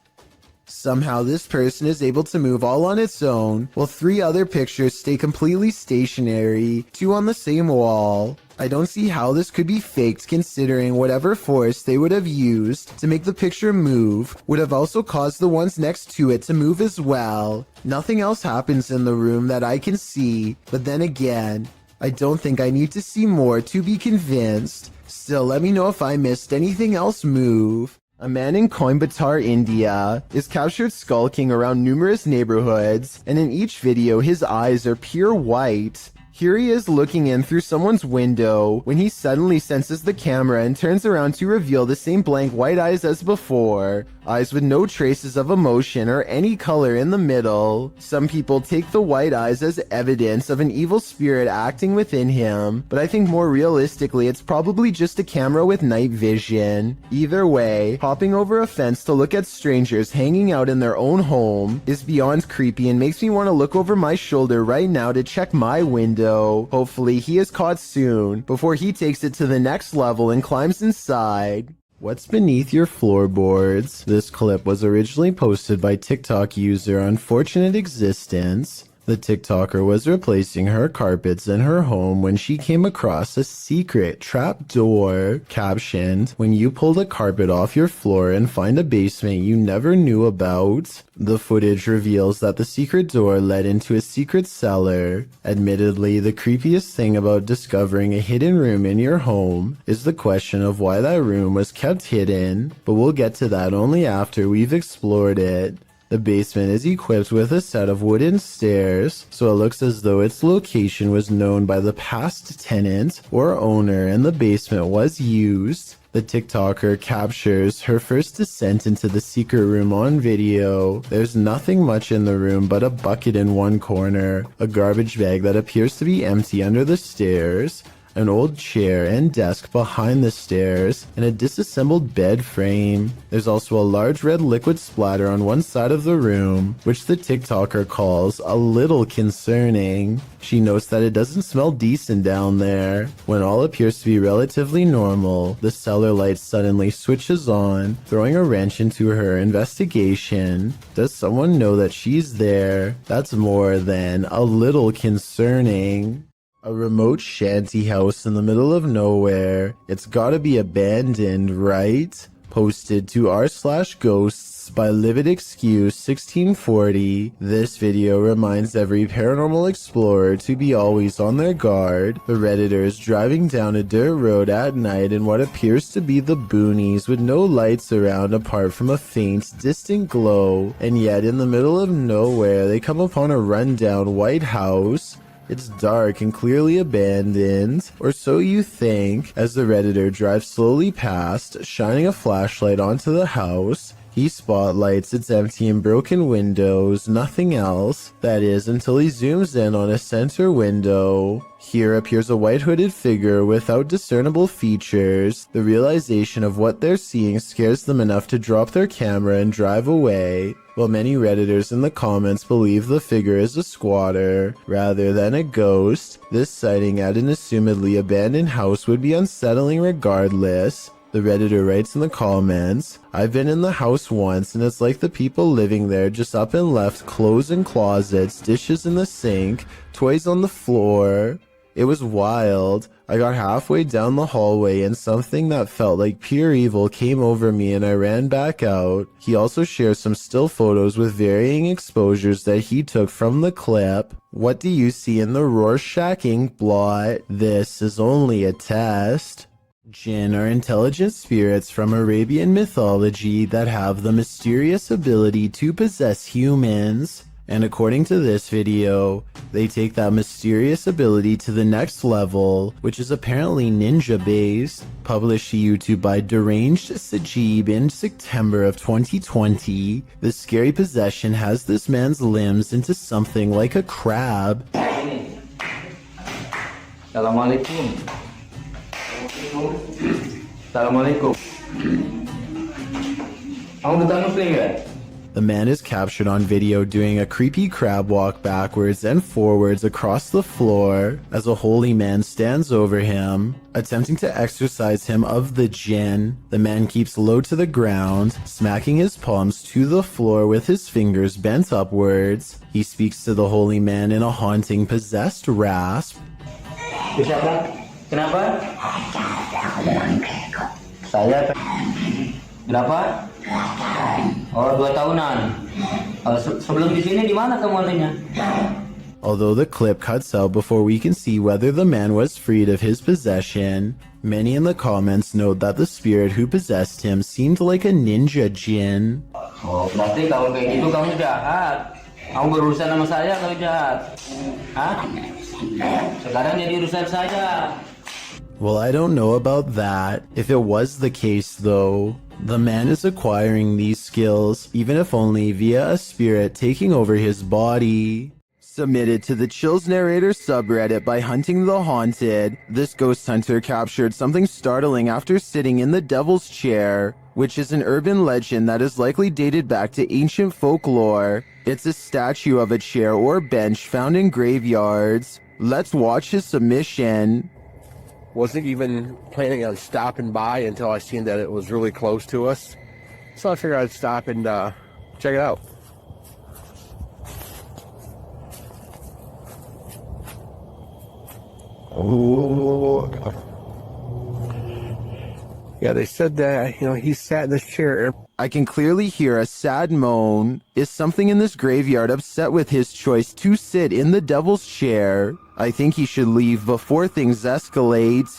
A: Somehow this person is able to move all on its own, while 3 other pictures stay completely stationary, 2 on the same wall. I don't see how this could be faked considering whatever force they would have used to make the picture move would have also caused the ones next to it to move as well. Nothing else happens in the room that I can see, but then again, I don't think I need to see more to be convinced. Still, let me know if I missed anything else move. A man in Coimbatore, India, is captured skulking around numerous neighborhoods, and in each video his eyes are pure white. Here he is looking in through someone's window when he suddenly senses the camera and turns around to reveal the same blank white eyes as before. Eyes with no traces of emotion or any color in the middle. Some people take the white eyes as evidence of an evil spirit acting within him, but I think more realistically it's probably just a camera with night vision. Either way, hopping over a fence to look at strangers hanging out in their own home is beyond creepy and makes me want to look over my shoulder right now to check my window. Hopefully he is caught soon before he takes it to the next level and climbs inside. What's beneath your floorboards? This clip was originally posted by TikTok user Unfortunate Existence. The TikToker was replacing her carpets in her home when she came across a secret trap door captioned, "When you pull the carpet off your floor and find a basement you never knew about." The footage reveals that the secret door led into a secret cellar. Admittedly, the creepiest thing about discovering a hidden room in your home is the question of why that room was kept hidden, but we'll get to that only after we've explored it. The basement is equipped with a set of wooden stairs, so it looks as though its location was known by the past tenant or owner and the basement was used. The TikToker captures her first descent into the secret room on video. There's nothing much in the room but a bucket in one corner, a garbage bag that appears to be empty under the stairs, an old chair and desk behind the stairs, and a disassembled bed frame. There's also a large red liquid splatter on one side of the room, which the TikToker calls a little concerning. She notes that it doesn't smell decent down there. When all appears to be relatively normal, the cellar light suddenly switches on, throwing a wrench into her investigation. Does someone know that she's there? That's more than a little concerning. A remote shanty house in the middle of nowhere. It's gotta be abandoned, right? Posted to r/ghosts by Livid Excuse 1640. This video reminds every paranormal explorer to be always on their guard. The Redditor is driving down a dirt road at night in what appears to be the boonies with no lights around apart from a faint, distant glow. And yet in the middle of nowhere they come upon a rundown white house. It's dark and clearly abandoned, or so you think, as the Redditor drives slowly past, shining a flashlight onto the house. He spotlights its empty and broken windows, nothing else. That is, until he zooms in on a center window. Here appears a white hooded figure without discernible features. The realization of what they're seeing scares them enough to drop their camera and drive away. While many Redditors in the comments believe the figure is a squatter rather than a ghost, this sighting at an assumedly abandoned house would be unsettling regardless. The Redditor writes in the comments, I've been in the house once and it's like the people living there just up and left clothes in closets, dishes in the sink, toys on the floor. It was wild. I got halfway down the hallway and something that felt like pure evil came over me and I ran back out. He also shares some still photos with varying exposures that he took from the clip. What do you see in the Rorschach ink blot? This is only a test. Jinn are intelligent spirits from Arabian mythology that have the mysterious ability to possess humans. And according to this video, they take that mysterious ability to the next level, which is apparently ninja based. Published to YouTube by Deranged Sajib in September of 2020, the scary possession has this man's limbs into something like a crab.
L: Assalamualaikum. Assalamualaikum. Kamu bukan Muslim ya?
A: The man is captured on video doing a creepy crab walk backwards and forwards across the floor as a holy man stands over him, attempting to exorcise him of the jinn. The man keeps low to the ground, smacking his palms to the floor with his fingers bent upwards. He speaks to the holy man in a haunting, possessed rasp.
L: Kenapa? Saya. Berapa? Oh, 2 tahunan. Sebelum di sini di mana kamu adanya?
A: Although the clip cuts out before we can see whether the man was freed of his possession, many in the comments note that the spirit who possessed him seemed like a ninja jinn.
L: Oh, berarti kalau kayak gitu kamu jahat. Kamu berurusan sama saya kalau jahat. Hah? Sekarang jadi urusan saya.
A: Well, I don't know about that. If it was the case, though, the man is acquiring these skills, even if only via a spirit taking over his body. Submitted to the Chills Narrator subreddit by Hunting the Haunted, this ghost hunter captured something startling after sitting in the Devil's Chair, which is an urban legend that is likely dated back to ancient folklore. It's a statue of a chair or bench found in graveyards. Let's watch his submission.
M: Wasn't even planning on stopping by until I seen that it was really close to us. So I figured I'd stop and check it out. Oh. Yeah, they said that, he sat in this chair.
A: I can clearly hear a sad moan. Is something in this graveyard upset with his choice to sit in the Devil's Chair? I think he should leave before things escalate.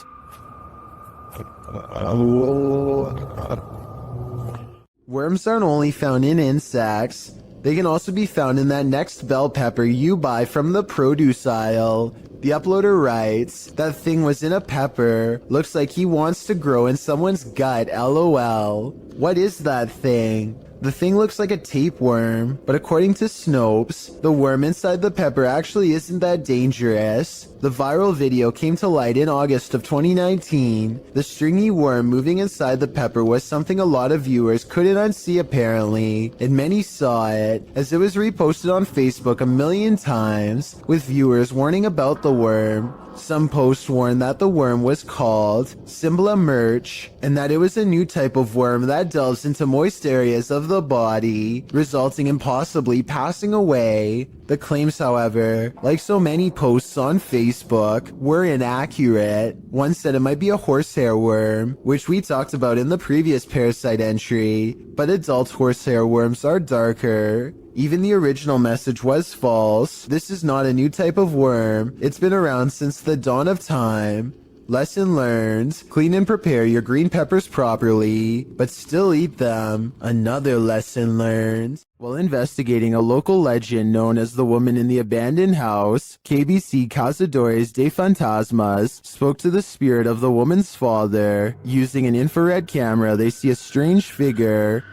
A: Worms aren't only found in insects. They can also be found in that next bell pepper you buy from the produce aisle. The uploader writes, that thing was in a pepper. Looks like he wants to grow in someone's gut, lol. What is that thing? The thing looks like a tapeworm, but according to Snopes, the worm inside the pepper actually isn't that dangerous. The viral video came to light in August of 2019. The stringy worm moving inside the pepper was something a lot of viewers couldn't unsee apparently, and many saw it, as it was reposted on Facebook a million times, with viewers warning about the worm. Some posts warned that the worm was called Symbla Merch, and that it was a new type of worm that delves into moist areas of the body, resulting in possibly passing away. The claims, however, like so many posts on Facebook, were inaccurate. One said it might be a horsehair worm, which we talked about in the previous parasite entry, but adult horsehair worms are darker. Even the original message was false. This is not a new type of worm. It's been around since the dawn of time. Lesson learned. Clean and prepare your green peppers properly, but still eat them. Another lesson learned. While investigating a local legend known as the woman in the abandoned house, KBC Cazadores de Fantasmas spoke to the spirit of the woman's father. Using an infrared camera, they see a strange figure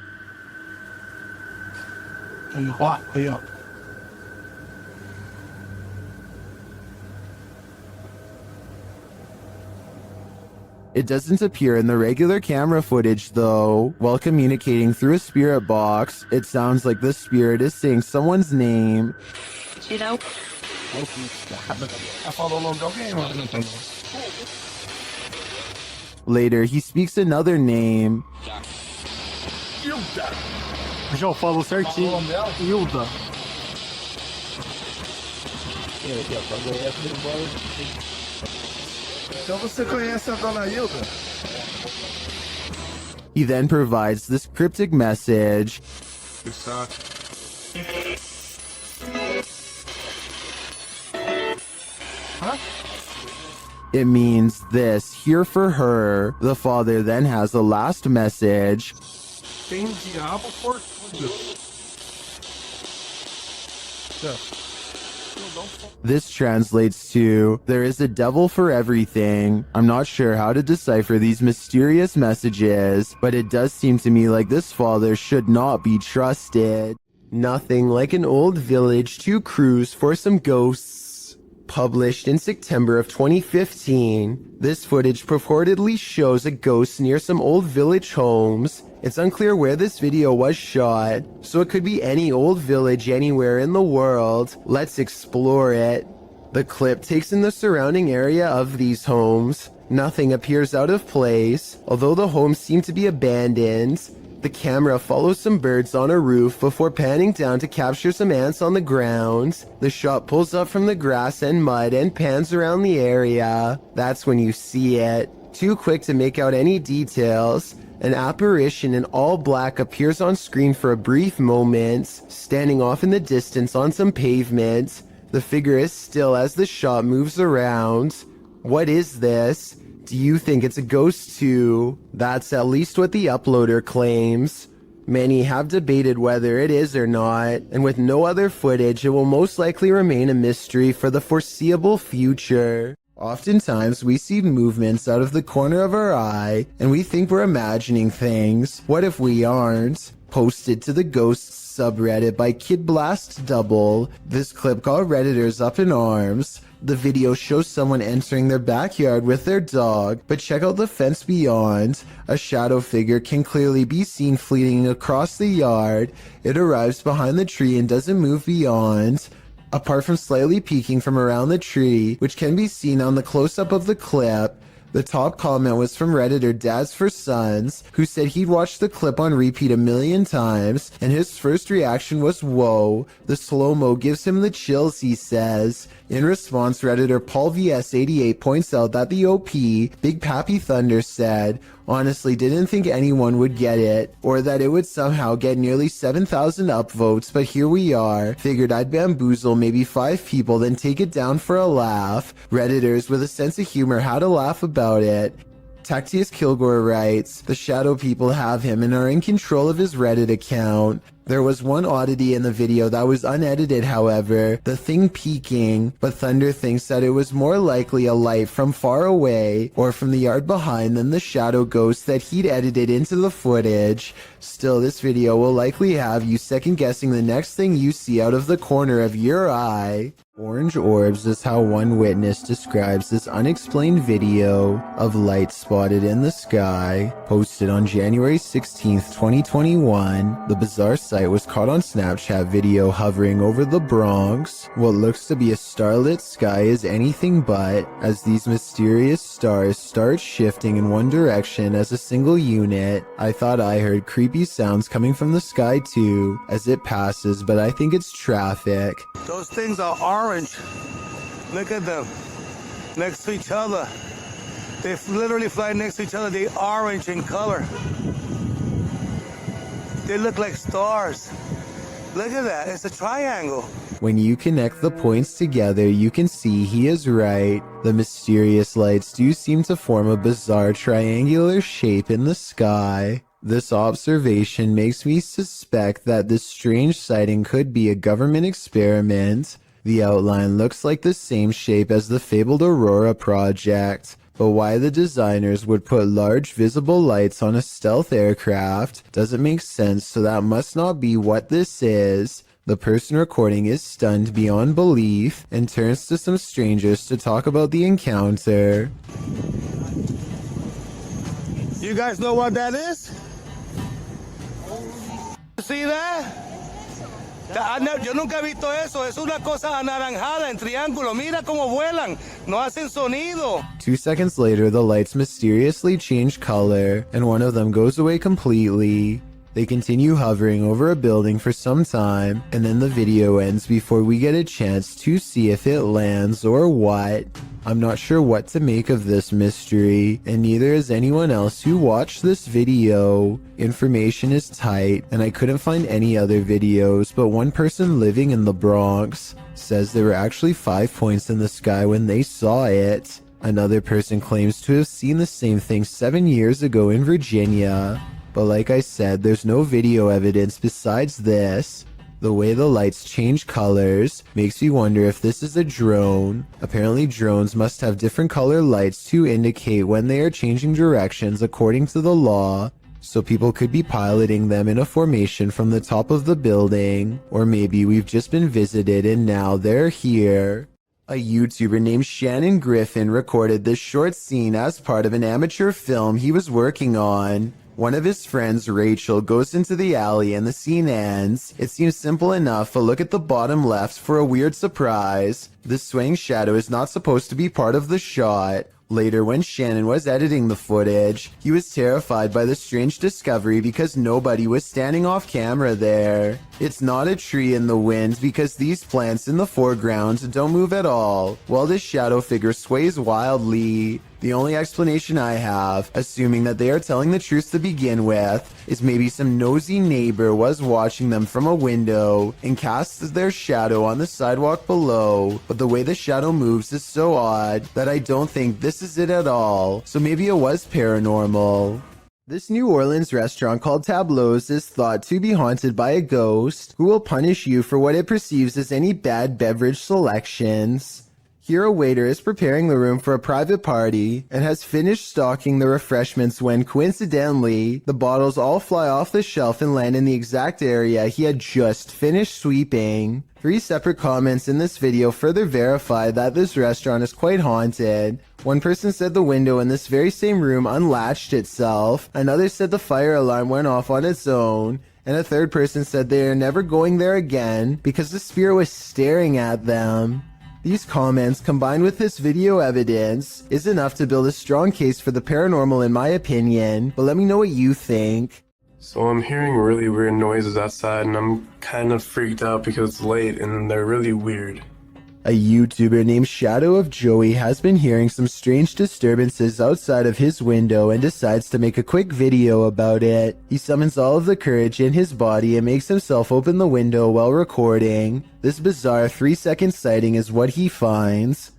A: It doesn't appear in the regular camera footage though. While communicating through a spirit box, it sounds like the spirit is saying someone's name. Later, he speaks another name.
I: Já falou certinho. Hilda.
F: Então você conhece a dona Hilda?
A: He then provides this cryptic message. It means this, here for her. The father then has the last message.
B: Tem diabo por tudo.
A: This translates to, there is a devil for everything. I'm not sure how to decipher these mysterious messages, but it does seem to me like this father should not be trusted. Nothing like an old village to cruise for some ghosts. Published in September of 2015, this footage purportedly shows a ghost near some old village homes. It's unclear where this video was shot, so it could be any old village anywhere in the world. Let's explore it. The clip takes in the surrounding area of these homes. Nothing appears out of place, although the homes seem to be abandoned. The camera follows some birds on a roof before panning down to capture some ants on the ground. The shot pulls up from the grass and mud and pans around the area. That's when you see it. Too quick to make out any details. An apparition in all black appears on screen for a brief moment, standing off in the distance on some pavement. The figure is still as the shot moves around. What is this? Do you think it's a ghost too? That's at least what the uploader claims. Many have debated whether it is or not, and with no other footage, it will most likely remain a mystery for the foreseeable future. Oftentimes, we see movements out of the corner of our eye, and we think we're imagining things. What if we aren't? Posted to the Ghosts subreddit by Kid Blast Double, this clip got Redditors up in arms. The video shows someone entering their backyard with their dog, but check out the fence beyond. A shadow figure can clearly be seen fleeting across the yard. It arrives behind the tree and doesn't move beyond. Apart from slightly peeking from around the tree, which can be seen on the close-up of the clip, the top comment was from Redditor Dads for Sons, who said he'd watched the clip on repeat 1,000,000 times, and his first reaction was, whoa, the slow-mo gives him the chills, he says. In response, Redditor Paul VS88 points out that the OP, Big Pappy Thunder, said, honestly didn't think anyone would get it, or that it would somehow get nearly 7,000 upvotes, but here we are. Figured I'd bamboozle maybe 5 people, then take it down for a laugh. Redditors with a sense of humor had a laugh about it. Tactius Kilgore writes, the shadow people have him and are in control of his Reddit account. There was one oddity in the video that was unedited, however, the thing peeking, but Thunder thinks that it was more likely a light from far away or from the yard behind than the shadow ghost that he'd edited into the footage. Still, this video will likely have you second guessing the next thing you see out of the corner of your eye. Orange orbs is how one witness describes this unexplained video of light spotted in the sky. Posted on January 16th, 2021, the bizarre sight was caught on Snapchat video hovering over the Bronx. What looks to be a starlit sky is anything but, as these mysterious stars start shifting in one direction as a single unit. I thought I heard creepy sounds coming from the sky too, as it passes, but I think it's traffic.
N: Those things are orange. Look at them. Next to each other. They literally fly next to each other. They're orange in color. They look like stars. Look at that. It's a triangle.
A: When you connect the points together, you can see he is right. The mysterious lights do seem to form a bizarre triangular shape in the sky. This observation makes me suspect that this strange sighting could be a government experiment. The outline looks like the same shape as the fabled Aurora project. But why the designers would put large visible lights on a stealth aircraft doesn't make sense, so that must not be what this is. The person recording is stunned beyond belief and turns to some strangers to talk about the encounter.
N: You guys know what that is? See that? Yo nunca he visto eso. Es una cosa anaranjada en triángulo. Mira cómo vuelan. No hacen sonido.
A: 2 seconds later, the lights mysteriously change color, and one of them goes away completely. They continue hovering over a building for some time, and then the video ends before we get a chance to see if it lands or what. I'm not sure what to make of this mystery, and neither is anyone else who watched this video. Information is tight, and I couldn't find any other videos, but one person living in the Bronx says there were actually 5 points in the sky when they saw it. Another person claims to have seen the same thing 7 years ago in Virginia. But like I said, there's no video evidence besides this. The way the lights change colors makes me wonder if this is a drone. Apparently drones must have different color lights to indicate when they are changing directions according to the law. So people could be piloting them in a formation from the top of the building. Or maybe we've just been visited and now they're here. A YouTuber named Shannon Griffin recorded this short scene as part of an amateur film he was working on. One of his friends, Rachel, goes into the alley and the scene ends. It seems simple enough, but look at the bottom left for a weird surprise. This swaying shadow is not supposed to be part of the shot. Later, when Shannon was editing the footage, he was terrified by the strange discovery because nobody was standing off camera there. It's not a tree in the wind because these plants in the foreground don't move at all, while this shadow figure sways wildly. The only explanation I have, assuming that they are telling the truth to begin with, is maybe some nosy neighbor was watching them from a window and cast their shadow on the sidewalk below, but the way the shadow moves is so odd that I don't think this is it at all, so maybe it was paranormal. This New Orleans restaurant called Tableau's is thought to be haunted by a ghost who will punish you for what it perceives as any bad beverage selections. Here a waiter is preparing the room for a private party and has finished stocking the refreshments when, coincidentally, the bottles all fly off the shelf and land in the exact area he had just finished sweeping. 3 separate comments in this video further verify that this restaurant is quite haunted. One person said the window in this very same room unlatched itself, another said the fire alarm went off on its own, and a third person said they are never going there again because the spirit was staring at them. These comments, combined with this video evidence, is enough to build a strong case for the paranormal in my opinion, but let me know what you think.
O: So I'm hearing really weird noises outside and I'm kind of freaked out because it's late and they're really weird.
A: A YouTuber named Shadow of Joey has been hearing some strange disturbances outside of his window and decides to make a quick video about it. He summons all of the courage in his body and makes himself open the window while recording. This bizarre 3-second sighting is what he finds.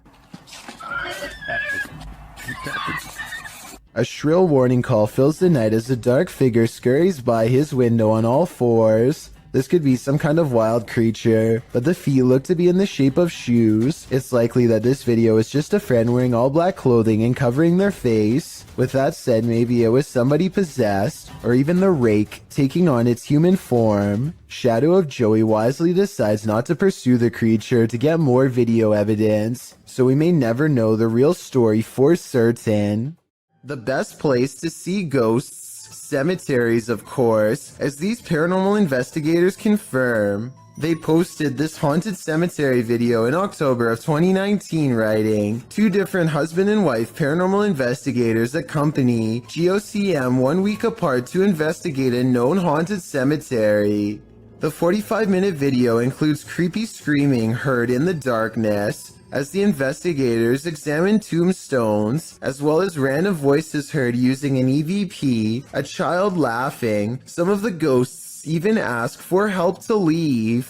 A: A shrill warning call fills the night as a dark figure scurries by his window on all fours. This could be some kind of wild creature, but the feet look to be in the shape of shoes. It's likely that this video is just a friend wearing all black clothing and covering their face. With that said, maybe it was somebody possessed, or even the rake taking on its human form. Shadow of Joey wisely decides not to pursue the creature to get more video evidence, so we may never know the real story for certain. The best place to see ghosts, cemeteries of course, as these paranormal investigators confirm. They posted this haunted cemetery video in October of 2019 writing, 2 different husband and wife paranormal investigators accompany GOCM 1 week apart to investigate a known haunted cemetery. The 45-minute video includes creepy screaming heard in the darkness as the investigators examine tombstones, as well as random voices heard using an EVP, a child laughing. Some of the ghosts even ask for help to leave.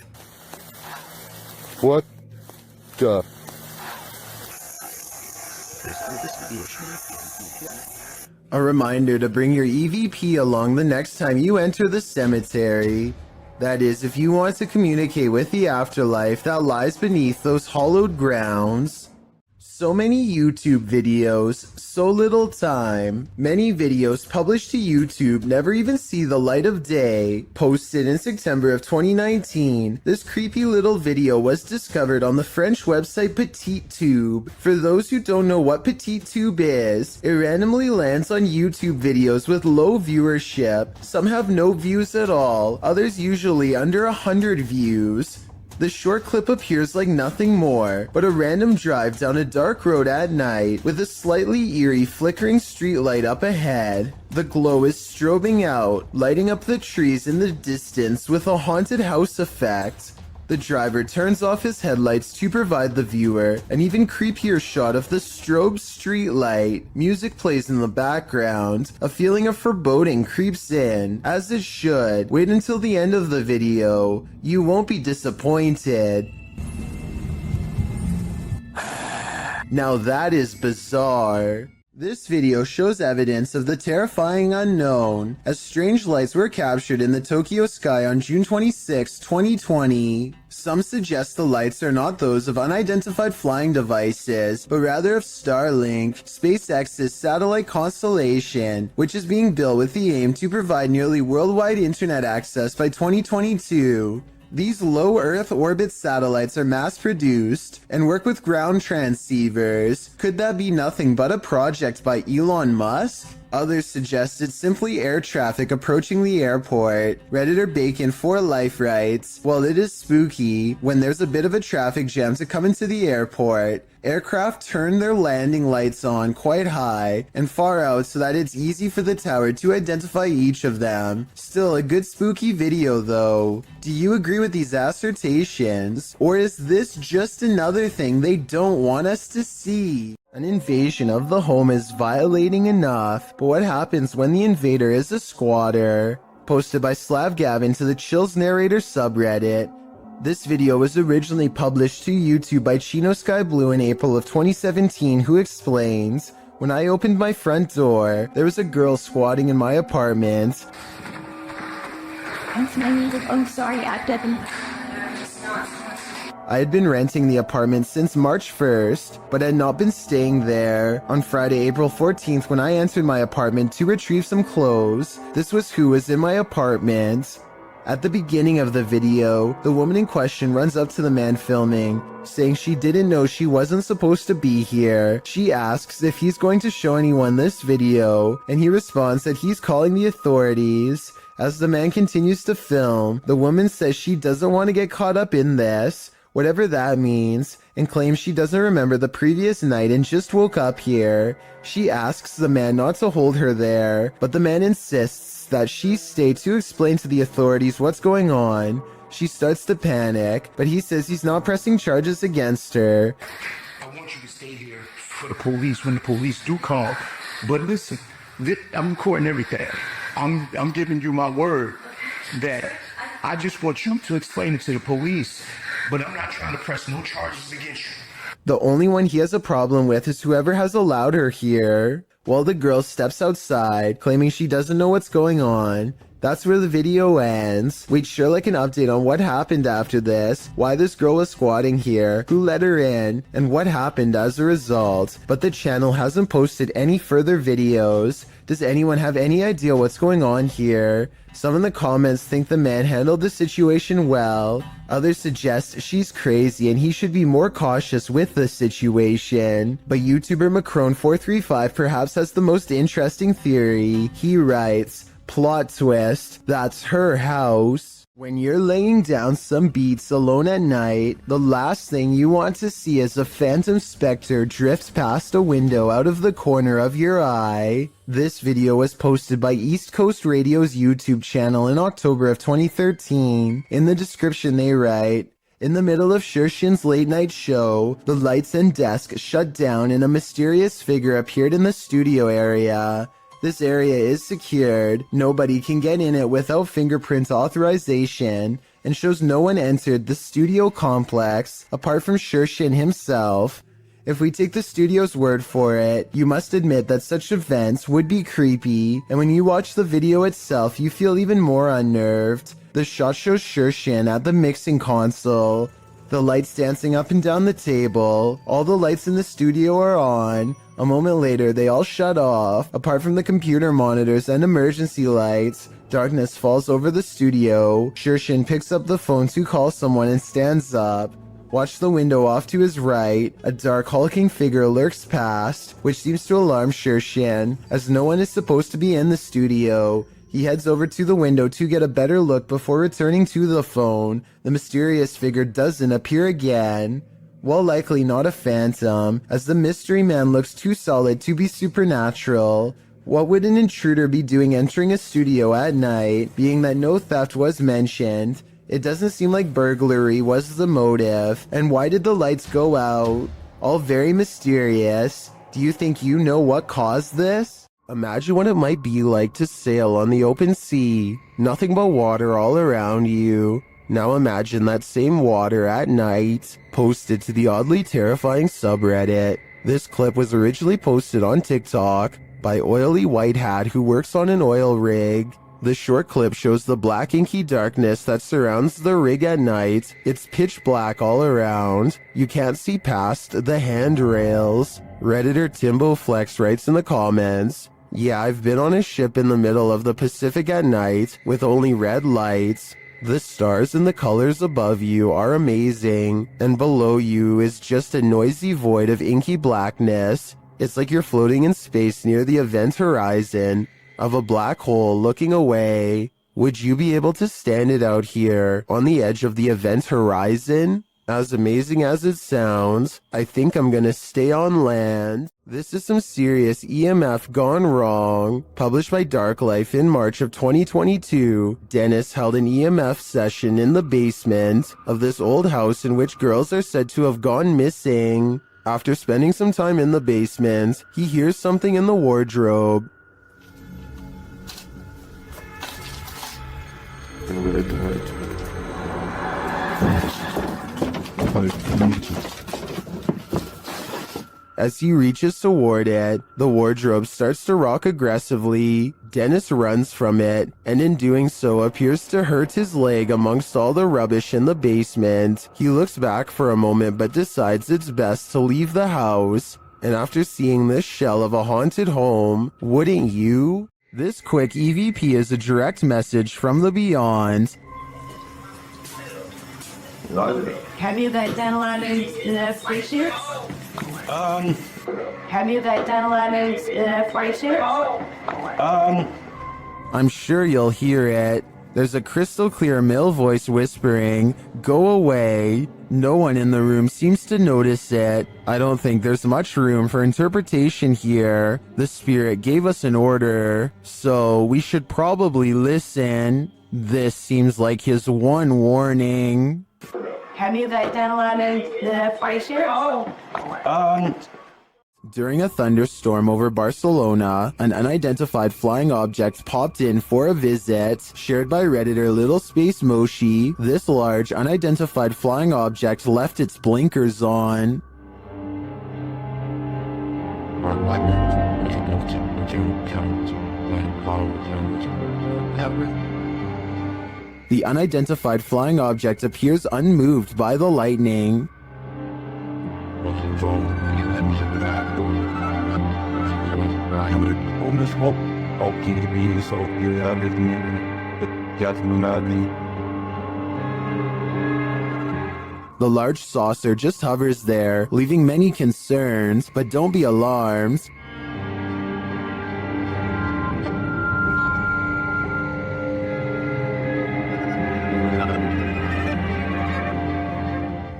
J: What the?
A: A reminder to bring your EVP along the next time you enter the cemetery. That is, if you want to communicate with the afterlife that lies beneath those hollowed grounds. So many YouTube videos, so little time. Many videos published to YouTube never even see the light of day. Posted in September of 2019, this creepy little video was discovered on the French website PetitTube. For those who don't know what PetitTube is, it randomly lands on YouTube videos with low viewership. Some have no views at all, others usually under 100 views. The short clip appears like nothing more but a random drive down a dark road at night with a slightly eerie flickering streetlight up ahead. The glow is strobing out, lighting up the trees in the distance with a haunted house effect. The driver turns off his headlights to provide the viewer an even creepier shot of the strobe streetlight. Music plays in the background. A feeling of foreboding creeps in, as it should. Wait until the end of the video. You won't be disappointed. Now that is bizarre. This video shows evidence of the terrifying unknown, as strange lights were captured in the Tokyo sky on June 26, 2020. Some suggest the lights are not those of unidentified flying devices, but rather of Starlink, SpaceX's satellite constellation, which is being built with the aim to provide nearly worldwide internet access by 2022. These low Earth orbit satellites are mass-produced and work with ground transceivers. Could that be nothing but a project by Elon Musk? Others suggest it's simply air traffic approaching the airport. Redditor Bacon for Life writes, "While it is spooky when there's a bit of a traffic jam to come into the airport, aircraft turn their landing lights on quite high and far out so that it's easy for the tower to identify each of them. Still a good spooky video though. Do you agree with these assertions? Or is this just another thing they don't want us to see?" An invasion of the home is violating enough, but what happens when the invader is a squatter? Posted by Slav Gavin to the Chills Narrator subreddit. This video was originally published to YouTube by Chino Sky Blue in April of 2017, who explains, "When I opened my front door, there was a girl squatting in my apartment.
P: I'm sorry, I didn't.
A: I had been renting the apartment since March 1st, but had not been staying there. On Friday, April 14th, when I entered my apartment to retrieve some clothes, this was who was in my apartment." At the beginning of the video, the woman in question runs up to the man filming, saying she didn't know she wasn't supposed to be here. She asks if he's going to show anyone this video, and he responds that he's calling the authorities. As the man continues to film, the woman says she doesn't want to get caught up in this, whatever that means, and claims she doesn't remember the previous night and just woke up here. She asks the man not to hold her there, but the man insists that she stay to explain to the authorities what's going on. She starts to panic, but he says he's not pressing charges against her.
F: I want you to stay here for the police when the police do call. But listen, I'm recording everything. I'm giving you my word that I just want you to explain it to the police. But I'm not trying to press no charges against you.
A: The only one he has a problem with is whoever has allowed her here. While the girl steps outside, claiming she doesn't know what's going on. That's where the video ends. We'd sure like an update on what happened after this, why this girl was squatting here, who let her in, and what happened as a result. But the channel hasn't posted any further videos. Does anyone have any idea what's going on here? Some in the comments think the man handled the situation well. Others suggest she's crazy and he should be more cautious with the situation. But YouTuber Macron435 perhaps has the most interesting theory. He writes, "Plot twist, that's her house." When you're laying down some beats alone at night, the last thing you want to see is a phantom specter drift past a window out of the corner of your eye. This video was posted by East Coast Radio's YouTube channel in October of 2013. In the description they write, "In the middle of Shershin's late night show, the lights and desk shut down and a mysterious figure appeared in the studio area. This area is secured, nobody can get in it without fingerprint authorization, and shows no one entered the studio complex apart from Shershin himself. If we take the studio's word for it, you must admit that such events would be creepy, and when you watch the video itself you feel even more unnerved. The shot shows Shershin at the mixing console. The lights dancing up and down the table. All the lights in the studio are on. A moment later, they all shut off. Apart from the computer monitors and emergency lights, darkness falls over the studio. Shershin picks up the phone to call someone and stands up. Watch the window off to his right. A dark hulking figure lurks past, which seems to alarm Shershin, as no one is supposed to be in the studio. He heads over to the window to get a better look before returning to the phone. The mysterious figure doesn't appear again. Well, likely not a phantom, as the mystery man looks too solid to be supernatural. What would an intruder be doing entering a studio at night, being that no theft was mentioned? It doesn't seem like burglary was the motive. And why did the lights go out? All very mysterious. Do you think you know what caused this? Imagine what it might be like to sail on the open sea. Nothing but water all around you. Now imagine that same water at night, posted to the oddly terrifying subreddit. This clip was originally posted on TikTok by Oily White Hat, who works on an oil rig. The short clip shows the black inky darkness that surrounds the rig at night. It's pitch black all around. You can't see past the handrails. Redditor Timbo Flex writes in the comments, "Yeah, I've been on a ship in the middle of the Pacific at night with only red lights. The stars and the colors above you are amazing, and below you is just a noisy void of inky blackness. It's like you're floating in space near the event horizon of a black hole looking away. Would you be able to stand it out here on the edge of the event horizon? As amazing as it sounds, I think I'm gonna stay on land." This is some serious EMF gone wrong. Published by Dark Life in March of 2022, Dennis held an EMF session in the basement of this old house in which girls are said to have gone missing. After spending some time in the basement, he hears something in the wardrobe. As he reaches toward it, the wardrobe starts to rock aggressively. Dennis runs from it, and in doing so appears to hurt his leg amongst all the rubbish in the basement. He looks back for a moment but decides it's best to leave the house. And after seeing this shell of a haunted home, wouldn't you? This quick EVP is a direct message from the beyond.
P: Have you got dental items in that spaceship? Have you got dental items in that spaceship?
A: I'm sure you'll hear it. There's a crystal clear male voice whispering, "Go away." No one in the room seems to notice it. I don't think there's much room for interpretation here. The spirit gave us an order, so we should probably listen. This seems like his one warning.
P: Have you got dental items in that spaceship?
A: During a thunderstorm over Barcelona, an unidentified flying object popped in for a visit. Shared by Redditor Little Space Moshi, this large unidentified flying object left its blinkers on. The unidentified flying object appears unmoved by the lightning. The large saucer just hovers there, leaving many concerns, but don't be alarmed.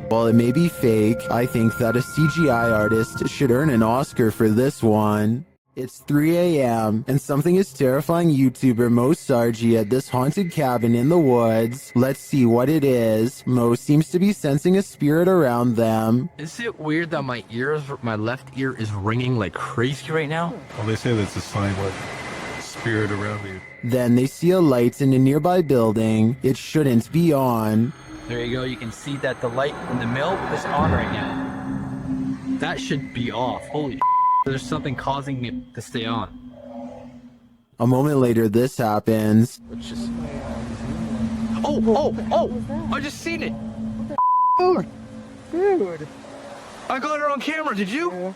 A: While it may be fake, I think that a CGI artist should earn an Oscar for this one. It's 3 a.m. and something is terrifying YouTuber Mo Sargi at this haunted cabin in the woods. Let's see what it is. Mo seems to be sensing a spirit around them.
K: Is it weird that my left ear is ringing like crazy right now?
B: Well, they say that's a sign of spirit around you.
A: Then they see a light in a nearby building. It shouldn't be on.
K: There you go. You can see that the light in the mill is on right now. That should be off. Holy shit. There's something causing me to stay on.
A: A moment later, this happens.
K: Oh! I just seen it!
H: Dude. I got her on camera, did you?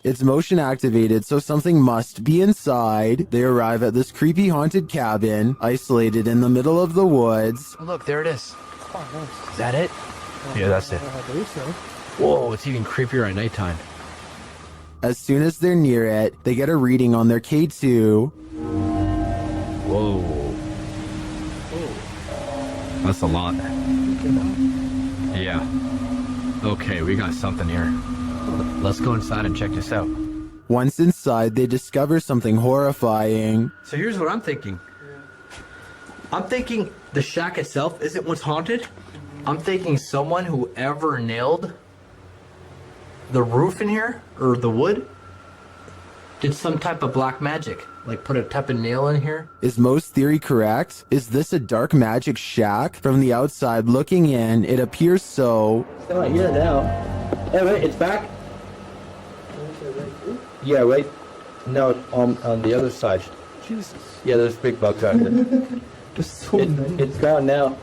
A: It's motion activated, so something must be inside. They arrive at this creepy haunted cabin, isolated in the middle of the woods.
K: Oh, look, there it is. Is that it? Yeah, that's it. Whoa, it's even creepier at nighttime.
A: As soon as they're near it, they get a reading on their K2.
K: Whoa. That's a lot. Yeah. Okay, we got something here. Let's go inside and check this out.
A: Once inside, they discover something horrifying.
K: So here's what I'm thinking. I'm thinking the shack itself isn't what's haunted. I'm thinking someone who ever nailed the roof in here, or the wood, did some type of black magic. Like put a type of nail in here.
A: Is Mo's theory correct? Is this a dark magic shack? From the outside looking in, it appears so.
K: It's not here now. Hey, wait, it's back? Yeah, right. No, on the other side. Jesus. Yeah, there's big bugs out there. It's gone now.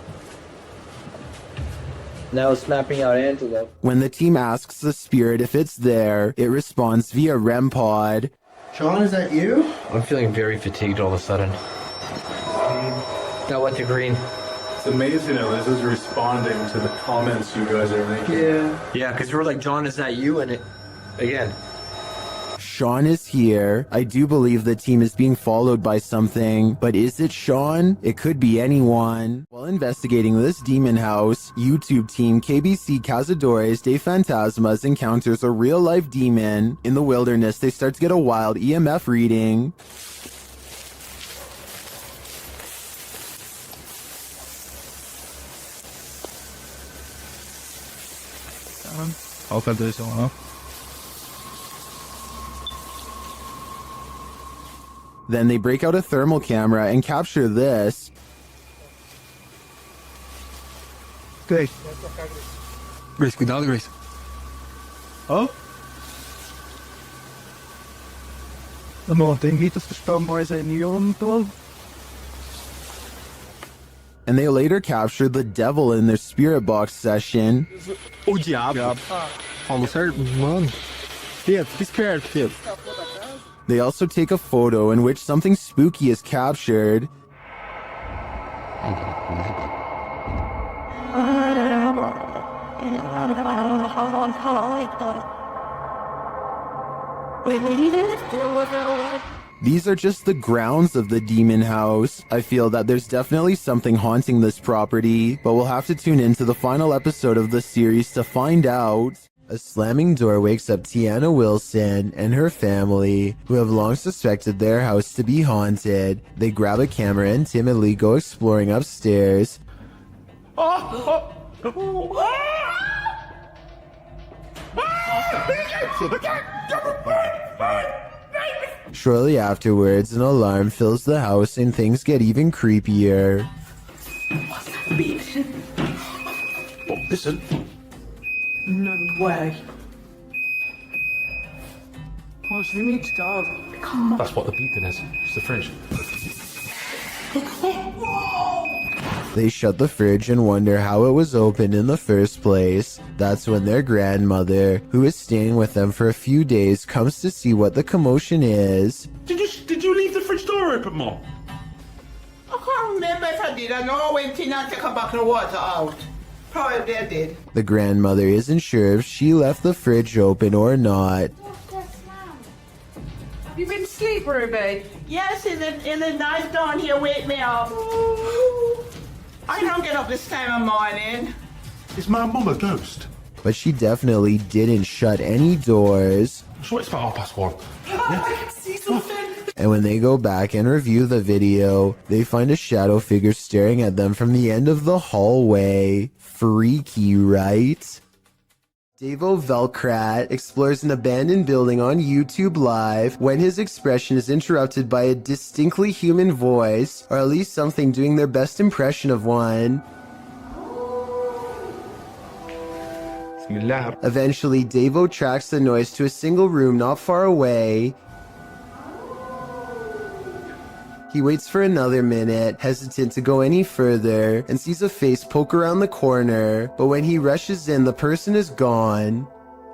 K: Now it's snapping out antelope.
A: When the team asks the spirit if it's there, it responds via REM pod.
F: Sean, is that you?
K: I'm feeling very fatigued all of a sudden. Now what to green?
C: It's amazing how this is responding to the comments you guys are making.
K: Yeah, because we were like, John, is that you? And it, again.
A: Sean is here. I do believe the team is being followed by something, but is it Sean? It could be anyone. While investigating this demon house, YouTube team KBC Cazadores de Fantasmas encounters a real-life demon. In the wilderness, they start to get a wild EMF reading.
C: Open this one up.
A: Then they break out a thermal camera and capture this.
F: Grace.
C: Grace, cuidado, Grace.
F: Oh? De måten hit och spömmar sig neon då.
A: And they later capture the devil in their spirit box session.
C: O diabo. Falou certo? Mano. Pedro, fica esperto, Pedro.
A: They also take a photo in which something spooky is captured. These are just the grounds of the demon house. I feel that there's definitely something haunting this property, but we'll have to tune into the final episode of the series to find out. A slamming door wakes up Tiana Wilson and her family, who have long suspected their house to be haunted. They grab a camera and timidly go exploring upstairs. Shortly afterwards, an alarm fills the house and things get even creepier.
C: Oh, listen.
G: No way. What's the meat dog?
C: That's what the beeping is. It's the fridge.
A: They shut the fridge and wonder how it was opened in the first place. That's when their grandmother, who is staying with them for a few days, comes to see what the commotion is.
C: Did you leave the fridge door open, Mom?
G: I can't remember if I did. I know I went in and took back the water out. Probably I did.
A: The grandmother isn't sure if she left the fridge open or not.
G: Have you been asleep, Ruby? Yes, in the night down here wake me up. I don't get up this time of morning.
C: Is my mum a ghost?
A: But she definitely didn't shut any doors.
C: I'm sure it's about 1:30.
G: I can see something.
A: And when they go back and review the video, they find a shadow figure staring at them from the end of the hallway. Freaky, right? Davo Velkrat explores an abandoned building on YouTube Live when his expression is interrupted by a distinctly human voice, or at least something doing their best impression of one. Eventually, Davo tracks the noise to a single room not far away. He waits for another minute, hesitant to go any further, and sees a face poke around the corner, but when he rushes in, the person is gone.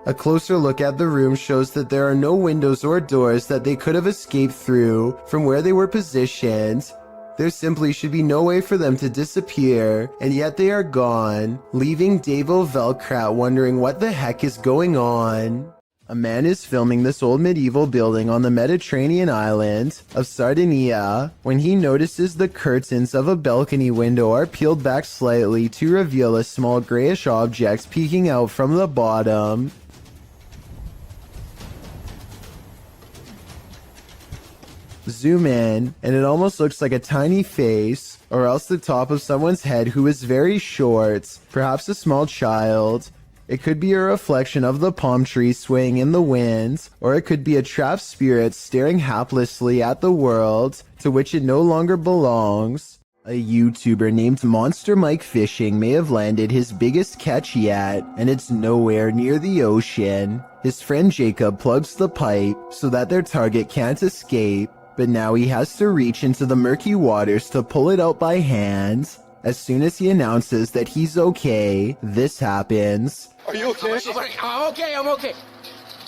A: A closer look at the room shows that there are no windows or doors that they could have escaped through from where they were positioned. There simply should be no way for them to disappear, and yet they are gone, leaving Davo Velkrat wondering what the heck is going on. A man is filming this old medieval building on the Mediterranean island of Sardinia when he notices the curtains of a balcony window are peeled back slightly to reveal a small grayish object peeking out from the bottom. Zoom in, and it almost looks like a tiny face, or else the top of someone's head who is very short, perhaps a small child. It could be a reflection of the palm tree swaying in the wind, or it could be a trapped spirit staring haplessly at the world to which it no longer belongs. A YouTuber named Monster Mike Fishing may have landed his biggest catch yet, and it's nowhere near the ocean. His friend Jacob plugs the pipe so that their target can't escape, but now he has to reach into the murky waters to pull it out by hand. As soon as he announces that he's okay, this happens.
H: Are you okay? I'm okay.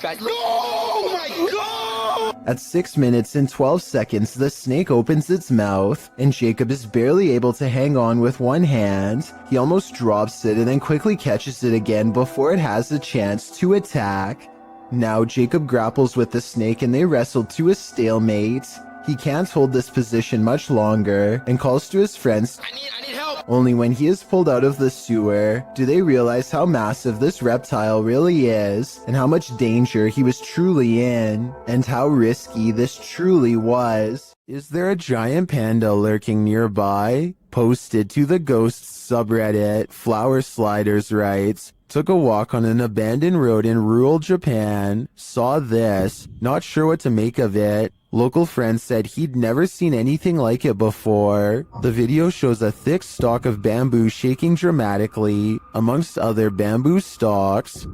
H: Guys, oh my god!
A: At 6 minutes and 12 seconds, the snake opens its mouth, and Jacob is barely able to hang on with one hand. He almost drops it and then quickly catches it again before it has a chance to attack. Now Jacob grapples with the snake and they wrestle to a stalemate. He can't hold this position much longer and calls to his friends. I need help! Only when he is pulled out of the sewer do they realize how massive this reptile really is and how much danger he was truly in and how risky this truly was. Is there a giant panda lurking nearby? Posted to the Ghosts subreddit, Flower Sliders writes, took a walk on an abandoned road in rural Japan, saw this, not sure what to make of it. Local friends said he'd never seen anything like it before. The video shows a thick stalk of bamboo shaking dramatically, amongst other bamboo stalks.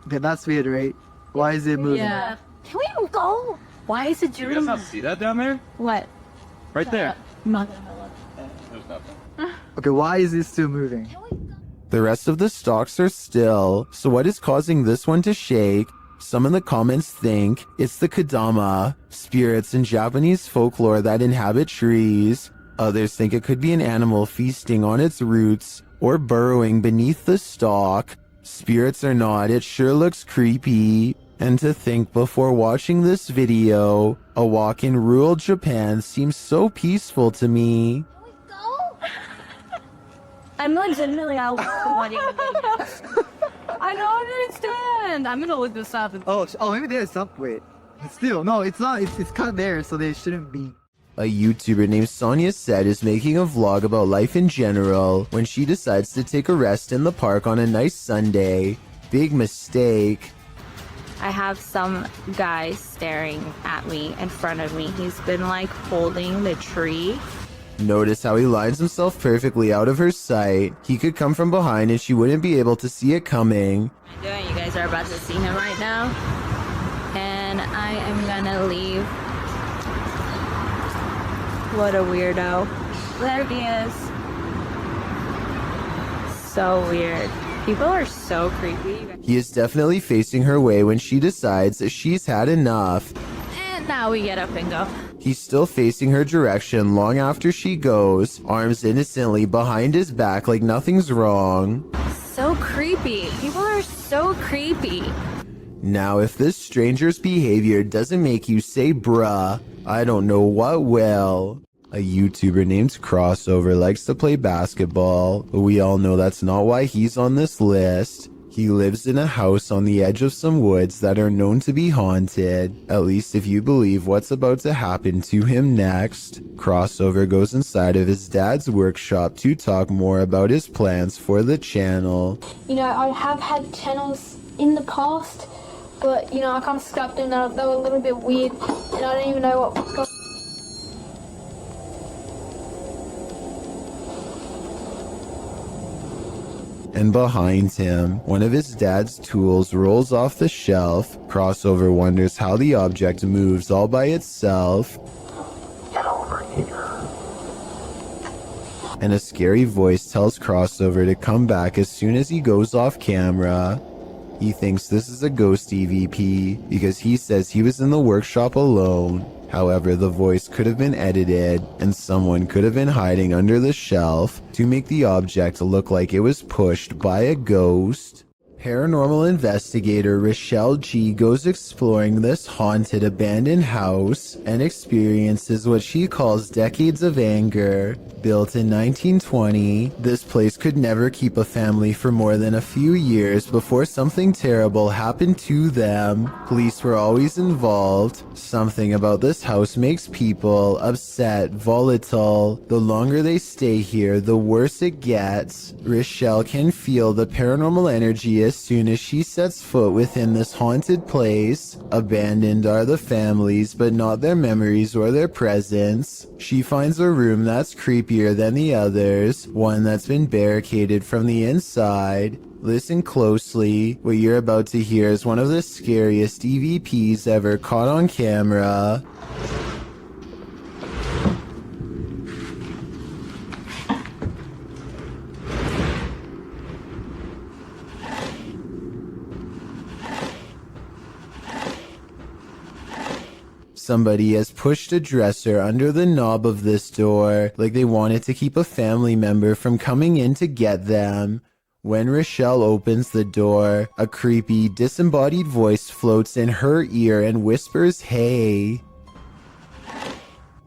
Q: Okay, that's weird, right? Why is it moving?
D: Yeah. Can we go? Why is it doing
I: You guys not see that down there?
D: What?
I: Right there.
D: Not
I: There's nothing.
Q: Okay, why is this still moving?
A: The rest of the stalks are still, so what is causing this one to shake? Some in the comments think it's the Kadama, spirits in Japanese folklore that inhabit trees. Others think it could be an animal feasting on its roots or burrowing beneath the stalk. Spirits or not, it sure looks creepy. And to think before watching this video, a walk in rural Japan seems so peaceful to me.
D: I'm legitimately out wanting to I don't understand. I'm gonna look this up.
Q: Oh, maybe there's some. Wait, still, no, it's not. It's cut there, so they shouldn't be.
A: A YouTuber named Sonia Said is making a vlog about life in general when she decides to take a rest in the park on a nice Sunday. Big mistake.
R: I have some guy staring at me in front of me. He's been like holding the tree.
A: Notice how he lines himself perfectly out of her sight. He could come from behind and she wouldn't be able to see it coming.
R: You guys are about to see him right now. And I am gonna leave. What a weirdo. There he is. So weird. People are so creepy.
A: He is definitely facing her way when she decides that she's had enough.
R: And now we get up and go.
A: He's still facing her direction long after she goes, arms innocently behind his back like nothing's wrong.
R: So creepy. People are so creepy.
A: Now, if this stranger's behavior doesn't make you say bruh, I don't know what will. A YouTuber named Crossover likes to play basketball, but we all know that's not why he's on this list. He lives in a house on the edge of some woods that are known to be haunted, at least if you believe what's about to happen to him next. Crossover goes inside of his dad's workshop to talk more about his plans for the channel.
S: You know, I have had channels in the past, but you know, I kind of scrapped them. They were a little bit weird, and I don't even know what.
A: And behind him, one of his dad's tools rolls off the shelf. Crossover wonders how the object moves all by itself.
T: Hello,
A: and a scary voice tells Crossover to come back as soon as he goes off camera. He thinks this is a ghost EVP because he says he was in the workshop alone. However, the voice could have been edited and someone could have been hiding under the shelf to make the object look like it was pushed by a ghost. Paranormal investigator Rochelle G goes exploring this haunted abandoned house and experiences what she calls decades of anger. Built in 1920, this place could never keep a family for more than a few years before something terrible happened to them. Police were always involved. Something about this house makes people upset, volatile. The longer they stay here, the worse it gets. Rochelle can feel the paranormal energy as soon as she sets foot within this haunted place. Abandoned are the families, but not their memories or their presence. She finds a room that's creepier than the others, one that's been barricaded from the inside. Listen closely. What you're about to hear is one of the scariest EVPs ever caught on camera. Somebody has pushed a dresser under the knob of this door, like they wanted to keep a family member from coming in to get them. When Rochelle opens the door, a creepy, disembodied voice floats in her ear and whispers, "Hey."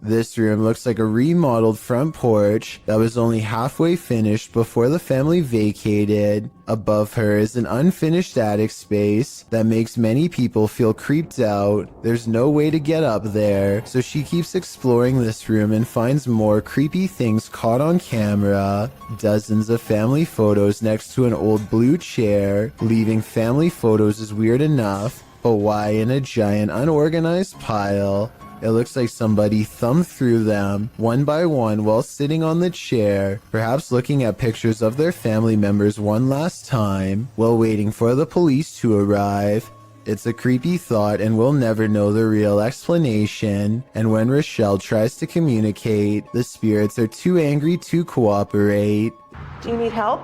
A: This room looks like a remodeled front porch that was only halfway finished before the family vacated. Above her is an unfinished attic space that makes many people feel creeped out. There's no way to get up there, so she keeps exploring this room and finds more creepy things caught on camera. Dozens of family photos next to an old blue chair. Leaving family photos is weird enough, but why in a giant unorganized pile? It looks like somebody thumbed through them one by one while sitting on the chair, perhaps looking at pictures of their family members one last time while waiting for the police to arrive. It's a creepy thought and we'll never know the real explanation. And when Rochelle tries to communicate, the spirits are too angry to cooperate.
G: Do you need help?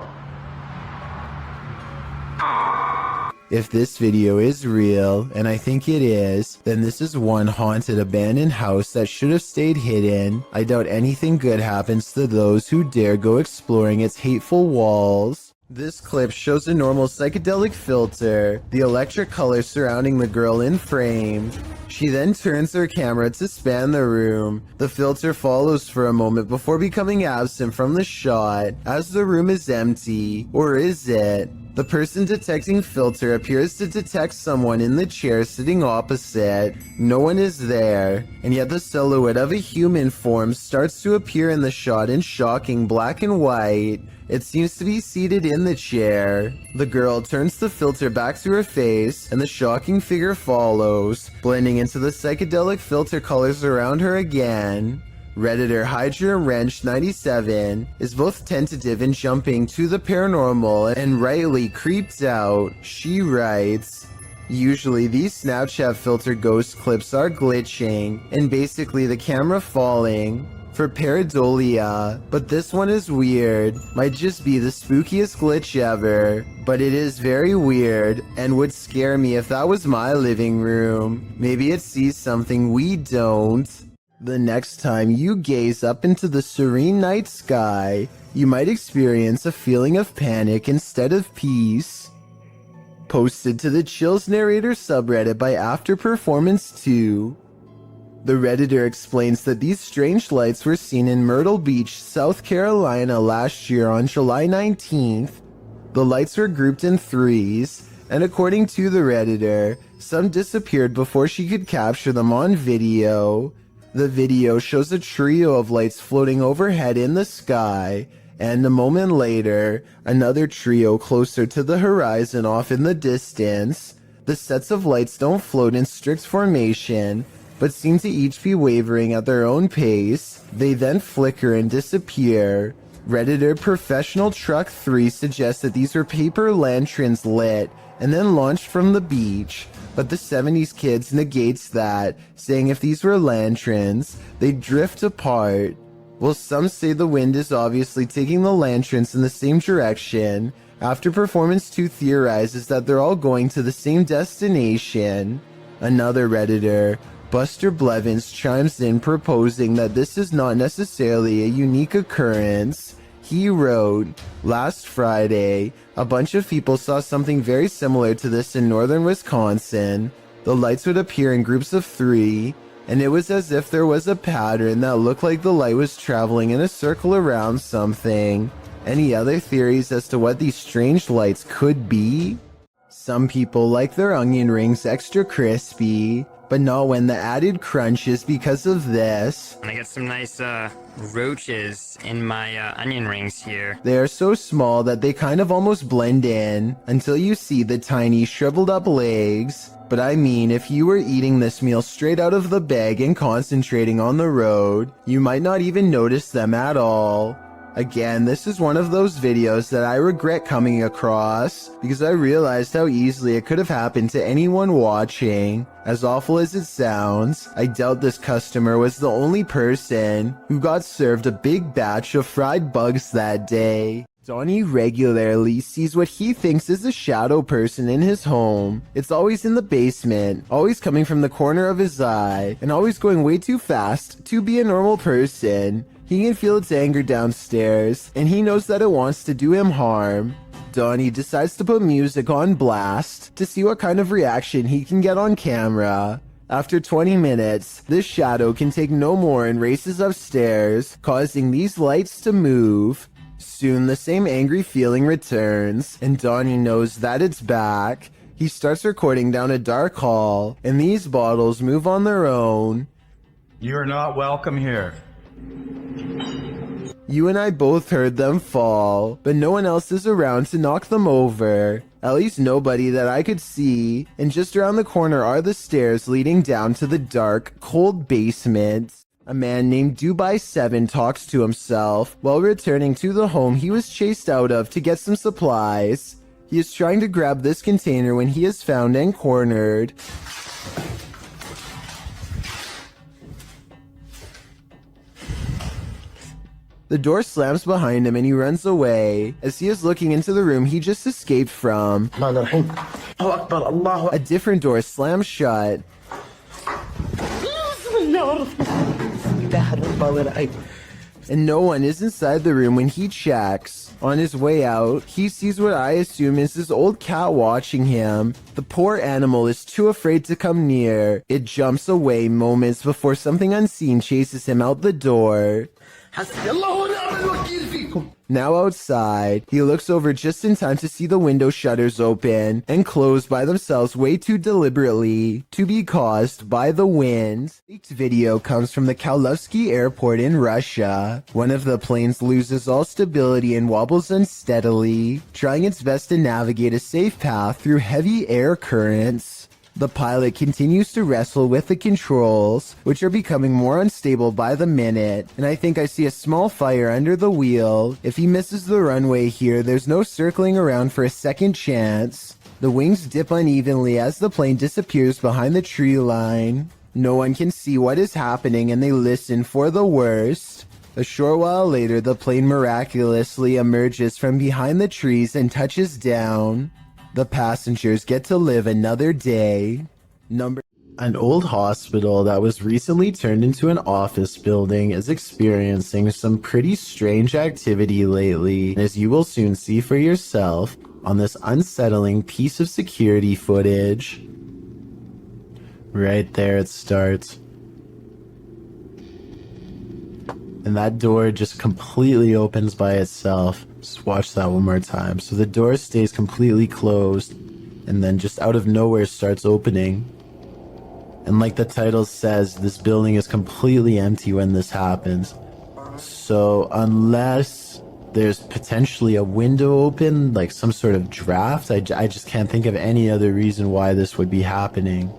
A: If this video is real, and I think it is, then this is one haunted abandoned house that should have stayed hidden. I doubt anything good happens to those who dare go exploring its hateful walls. This clip shows a normal psychedelic filter, the electric color surrounding the girl in frame. She then turns her camera to span the room. The filter follows for a moment before becoming absent from the shot, as the room is empty. Or is it? The person detecting filter appears to detect someone in the chair sitting opposite. No one is there, and yet the silhouette of a human form starts to appear in the shot in shocking black and white. It seems to be seated in the chair. The girl turns the filter back to her face, and the shocking figure follows, blending into the psychedelic filter colors around her again. Redditor Hydra Wrench 97 is both tentative in jumping to the paranormal and rightly creeped out. She writes, "Usually these Snapchat filter ghost clips are glitching and basically the camera falling for pareidolia, but this one is weird. Might just be the spookiest glitch ever, but it is very weird and would scare me if that was my living room. Maybe it sees something we don't." The next time you gaze up into the serene night sky, you might experience a feeling of panic instead of peace. Posted to the Chills Narrator subreddit by After Performance 2. The Redditor explains that these strange lights were seen in Myrtle Beach, South Carolina last year on July 19th. The lights were grouped in threes, and according to the Redditor, some disappeared before she could capture them on video. The video shows a trio of lights floating overhead in the sky, and a moment later, another trio closer to the horizon off in the distance. The sets of lights don't float in strict formation, but seem to each be wavering at their own pace. They then flicker and disappear. Redditor Professional Truck 3 suggests that these were paper lanterns lit and then launched from the beach, but the 70s Kids negates that, saying if these were lanterns, they'd drift apart. Well, some say the wind is obviously taking the lanterns in the same direction. After Performance 2 theorizes that they're all going to the same destination. Another Redditor, Buster Blevins, chimes in proposing that this is not necessarily a unique occurrence. He wrote, "Last Friday, a bunch of people saw something very similar to this in northern Wisconsin. The lights would appear in groups of 3, and it was as if there was a pattern that looked like the light was traveling in a circle around something." Any other theories as to what these strange lights could be? Some people like their onion rings extra crispy, but not when the added crunch is because of this.
T: And I got some nice roaches in my onion rings here.
A: They are so small that they kind of almost blend in until you see the tiny shriveled up legs. But I mean, if you were eating this meal straight out of the bag and concentrating on the road, you might not even notice them at all. Again, this is one of those videos that I regret coming across because I realized how easily it could have happened to anyone watching. As awful as it sounds, I doubt this customer was the only person who got served a big batch of fried bugs that day. Donnie regularly sees what he thinks is a shadow person in his home. It's always in the basement, always coming from the corner of his eye, and always going way too fast to be a normal person. He can feel its anger downstairs, and he knows that it wants to do him harm. Donnie decides to put music on blast to see what kind of reaction he can get on camera. After 20 minutes, this shadow can take no more and races upstairs, causing these lights to move. Soon the same angry feeling returns, and Donnie knows that it's back. He starts recording down a dark hall, and these bottles move on their own.
U: You're not welcome here.
A: You and I both heard them fall, but no one else is around to knock them over. At least nobody that I could see, and just around the corner are the stairs leading down to the dark, cold basement. A man named Dubai 7 talks to himself while returning to the home he was chased out of to get some supplies. He is trying to grab this container when he is found and cornered. The door slams behind him and he runs away. As he is looking into the room he just escaped from, a different door slams shut. And no one is inside the room when he checks. On his way out, he sees what I assume is his old cat watching him. The poor animal is too afraid to come near. It jumps away moments before something unseen chases him out the door. Now outside, he looks over just in time to see the window shutters open and close by themselves way too deliberately to be caused by the wind. Leaked video comes from the Kaluzhsky airport in Russia. One of the planes loses all stability and wobbles unsteadily, trying its best to navigate a safe path through heavy air currents. The pilot continues to wrestle with the controls, which are becoming more unstable by the minute, and I think I see a small fire under the wheel. If he misses the runway here, there's no circling around for a second chance. The wings dip unevenly as the plane disappears behind the tree line. No one can see what is happening and they listen for the worst. A short while later, the plane miraculously emerges from behind the trees and touches down. The passengers get to live another day. An old hospital that was recently turned into an office building is experiencing some pretty strange activity lately, as you will soon see for yourself on this unsettling piece of security footage. Right there it starts. And that door just completely opens by itself. Just watch that one more time. So the door stays completely closed and then just out of nowhere starts opening. And like the title says, this building is completely empty when this happens. So unless there's potentially a window open, like some sort of draft, I just can't think of any other reason why this would be happening.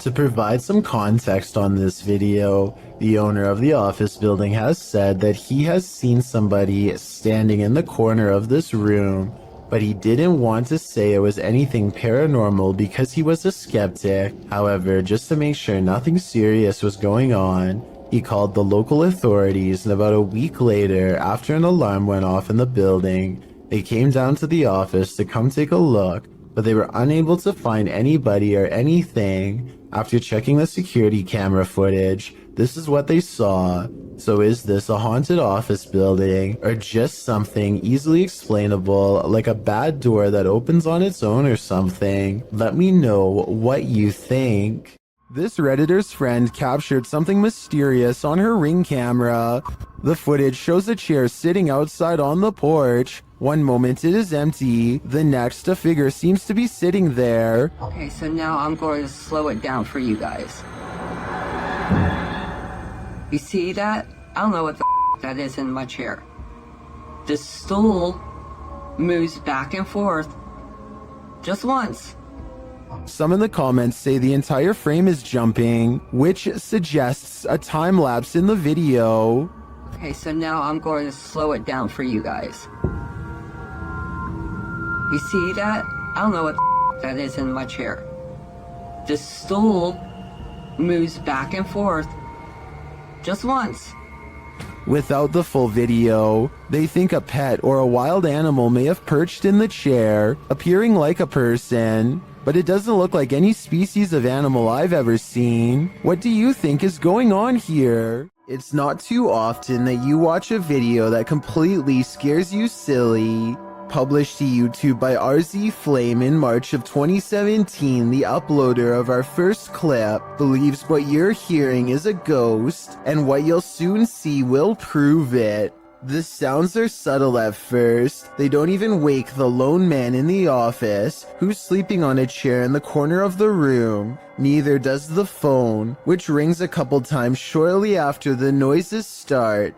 A: To provide some context on this video, the owner of the office building has said that he has seen somebody standing in the corner of this room, but he didn't want to say it was anything paranormal because he was a skeptic. However, just to make sure nothing serious was going on, He called the local authorities, and about a week later, after an alarm went off in the building, they came down to the office to come take a look, but they were unable to find anybody or anything. After checking the security camera footage, this is what they saw. So is this a haunted office building, or just something easily explainable, like a bad door that opens on its own or something? Let me know what you think. This Redditor's friend captured something mysterious on her Ring camera. The footage shows a chair sitting outside on the porch. One moment it is empty, the next a figure seems to be sitting there.
E: Okay, so now I'm going to slow it down for you guys. You see that? I don't know what the that is in my chair. The stool moves back and forth just once.
A: Some in the comments say the entire frame is jumping, which suggests a time lapse in the video.
E: Okay, so now I'm going to slow it down for you guys. You see that? I don't know what that is in my chair. The stool moves back and forth just once.
A: Without the full video, they think a pet or a wild animal may have perched in the chair, appearing like a person, but it doesn't look like any species of animal I've ever seen. What do you think is going on here? It's not too often that you watch a video that completely scares you silly. Published to YouTube by RZ Flame in March of 2017, the uploader of our first clip believes what you're hearing is a ghost, and what you'll soon see will prove it. The sounds are subtle at first. They don't even wake the lone man in the office, who's sleeping on a chair in the corner of the room. Neither does the phone, which rings a couple times shortly after the noises start.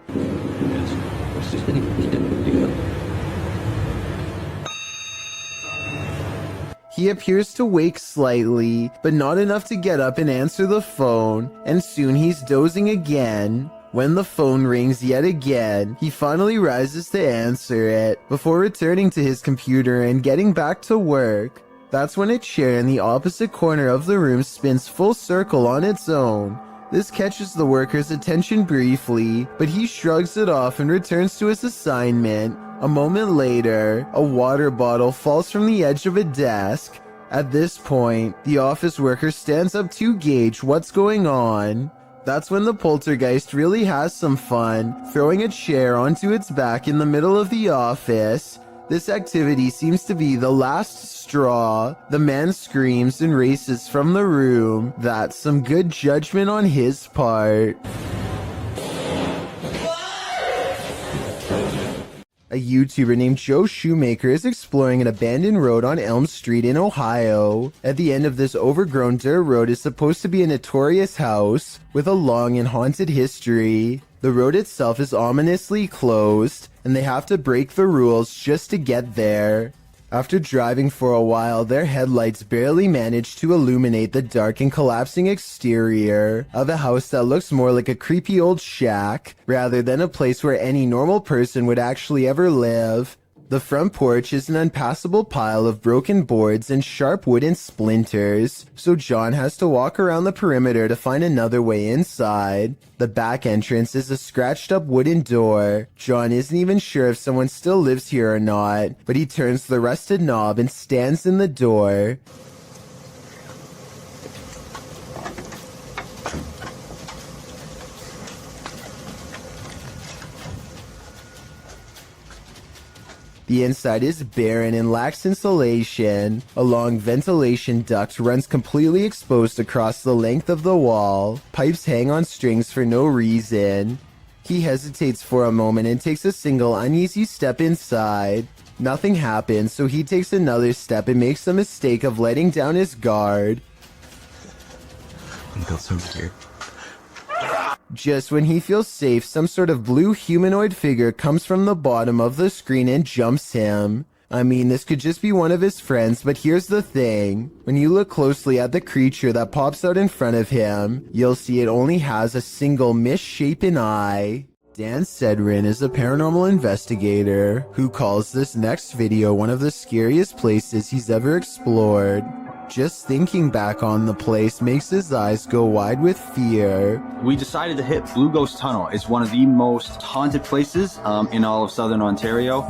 A: He appears to wake slightly, but not enough to get up and answer the phone, and soon he's dozing again. When the phone rings yet again, he finally rises to answer it, before returning to his computer and getting back to work. That's when a chair in the opposite corner of the room spins full circle on its own. This catches the worker's attention briefly, but he shrugs it off and returns to his assignment. A moment later, a water bottle falls from the edge of a desk. At this point, the office worker stands up to gauge what's going on. That's when the poltergeist really has some fun, throwing a chair onto its back in the middle of the office. This activity seems to be the last straw. The man screams and races from the room. That's some good judgment on his part. A YouTuber named Joe Shoemaker is exploring an abandoned road on Elm Street in Ohio. At the end of this overgrown dirt road is supposed to be a notorious house with a long and haunted history. The road itself is ominously closed, and they have to break the rules just to get there. After driving for a while, their headlights barely manage to illuminate the dark and collapsing exterior of a house that looks more like a creepy old shack, rather than a place where any normal person would actually ever live. The front porch is an unpassable pile of broken boards and sharp wooden splinters, so John has to walk around the perimeter to find another way inside. The back entrance is a scratched up wooden door. John isn't even sure if someone still lives here or not, but he turns the rusted knob and stands in the door. The inside is barren and lacks insulation. A long ventilation duct runs completely exposed across the length of the wall. Pipes hang on strings for no reason. He hesitates for a moment and takes a single uneasy step inside. Nothing happens, so he takes another step and makes the mistake of letting down his guard.
B: That's over here.
A: Just when he feels safe, some sort of blue humanoid figure comes from the bottom of the screen and jumps him. I mean, this could just be one of his friends, but here's the thing. When you look closely at the creature that pops out in front of him, you'll see it only has a single misshapen eye. Dan Sedrin is a paranormal investigator who calls this next video one of the scariest places he's ever explored. Just thinking back on the place makes his eyes go wide with fear.
L: We decided to hit Blue Ghost Tunnel. It's one of the most haunted places in all of Southern Ontario,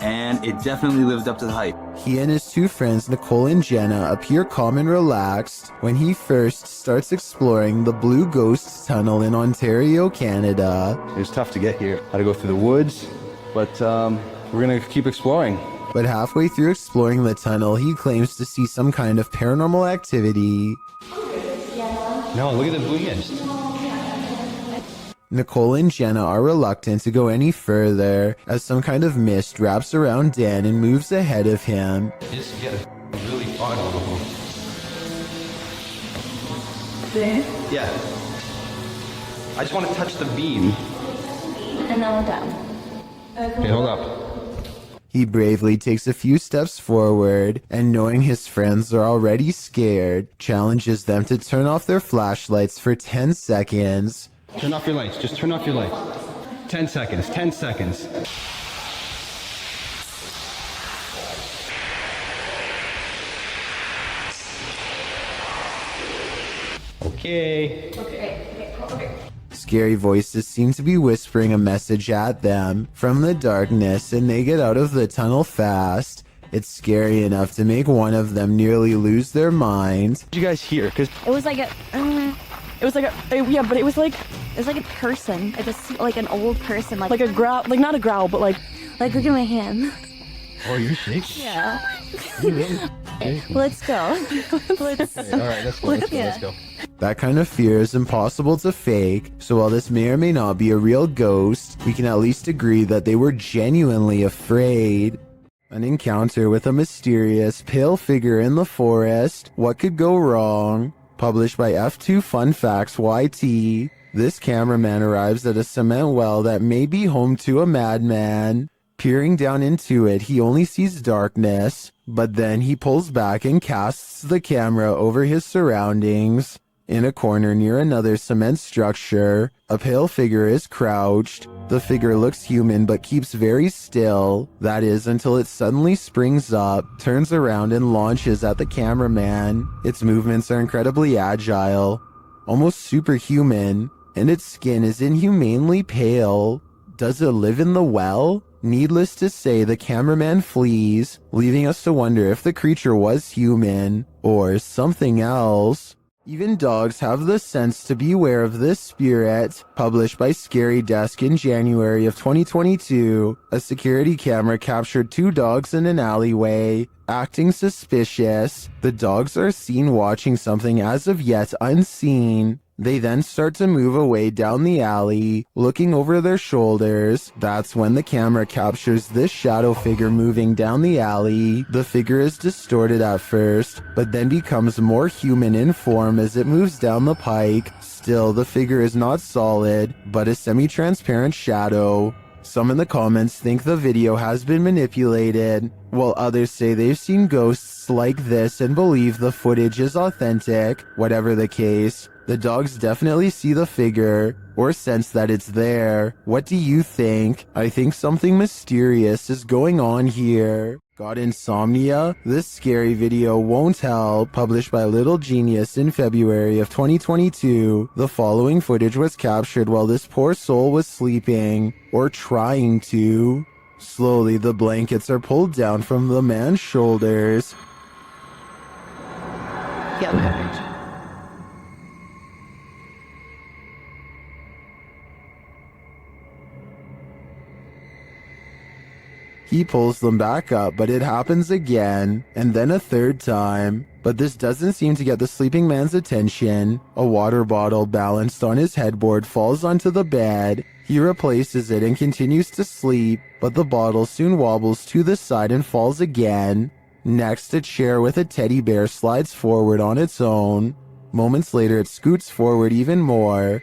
L: and it definitely lived up to the hype.
A: He and his two friends, Nicole and Jenna, appear calm and relaxed when he first starts exploring the Blue Ghost Tunnel in Ontario, Canada.
L: It was tough to get here. Had to go through the woods, but we're gonna keep exploring.
A: But halfway through exploring the tunnel, he claims to see some kind of paranormal activity.
L: No, look at the blue mist.
A: Nicole and Jenna are reluctant to go any further as some kind of mist wraps around Dan and moves ahead of him.
L: It's getting really fun. Yeah. I just want to touch the beam.
S: And then we're done.
L: Okay, hold up.
A: He bravely takes a few steps forward and, knowing his friends are already scared, challenges them to turn off their flashlights for 10 seconds.
L: Turn off your lights. Just turn off your lights. 10 seconds. 10 seconds. Okay.
A: Scary voices seem to be whispering a message at them from the darkness, and they get out of the tunnel fast. It's scary enough to make one of them nearly lose their mind.
L: What did you guys hear? Because
V: It was like a person, like an old person, like a growl, like not a growl, but like look at my hand.
L: Oh, you're shaking?
V: Yeah. Let's go. Let's.
L: All right, let's go. Let's go.
A: That kind of fear is impossible to fake, so while this may or may not be a real ghost, we can at least agree that they were genuinely afraid. An encounter with a mysterious, pale figure in the forest. What could go wrong? Published by F2 Fun Facts YT. This cameraman arrives at a cement well that may be home to a madman. Peering down into it, he only sees darkness, but then he pulls back and casts the camera over his surroundings. In a corner near another cement structure, a pale figure is crouched. The figure looks human but keeps very still. That is, until it suddenly springs up, turns around and launches at the cameraman. Its movements are incredibly agile, almost superhuman, and its skin is inhumanely pale. Does it live in the well? Needless to say, the cameraman flees, leaving us to wonder if the creature was human or something else. Even dogs have the sense to beware of this spirit. Published by Scary Desk in January of 2022, a security camera captured two dogs in an alleyway, acting suspicious. The dogs are seen watching something as of yet unseen. They then start to move away down the alley, looking over their shoulders. That's when the camera captures this shadow figure moving down the alley. The figure is distorted at first, but then becomes more human in form as it moves down the pike. Still, the figure is not solid, but a semi-transparent shadow. Some in the comments think the video has been manipulated, while others say they've seen ghosts like this and believe the footage is authentic. Whatever the case, the dogs definitely see the figure, or sense that it's there. What do you think? I think something mysterious is going on here. Got insomnia? This scary video won't help. Published by Little Genius in February of 2022, the following footage was captured while this poor soul was sleeping, or trying to. Slowly, the blankets are pulled down from the man's shoulders. He pulls them back up, but it happens again, and then a third time. But this doesn't seem to get the sleeping man's attention. A water bottle balanced on his headboard falls onto the bed. He replaces it and continues to sleep, but the bottle soon wobbles to the side and falls again. Next, a chair with a teddy bear slides forward on its own. Moments later, it scoots forward even more.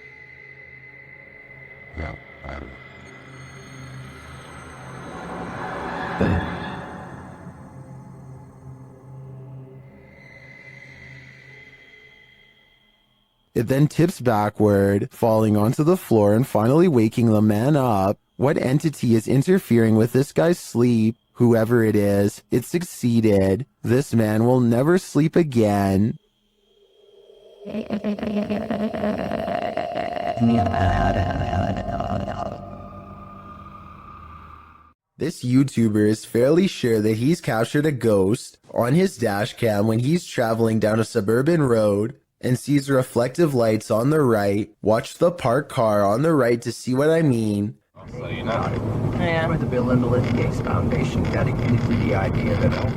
A: It then tips backward, falling onto the floor and finally waking the man up. What entity is interfering with this guy's sleep? Whoever it is, it succeeded. This man will never sleep again. This YouTuber is fairly sure that he's captured a ghost on his dash cam when he's traveling down a suburban road and sees reflective lights on the right. Watch the parked car on the right to see what I mean.
K: So you know, with the Bill and Melinda Gates Foundation dedicated to the idea that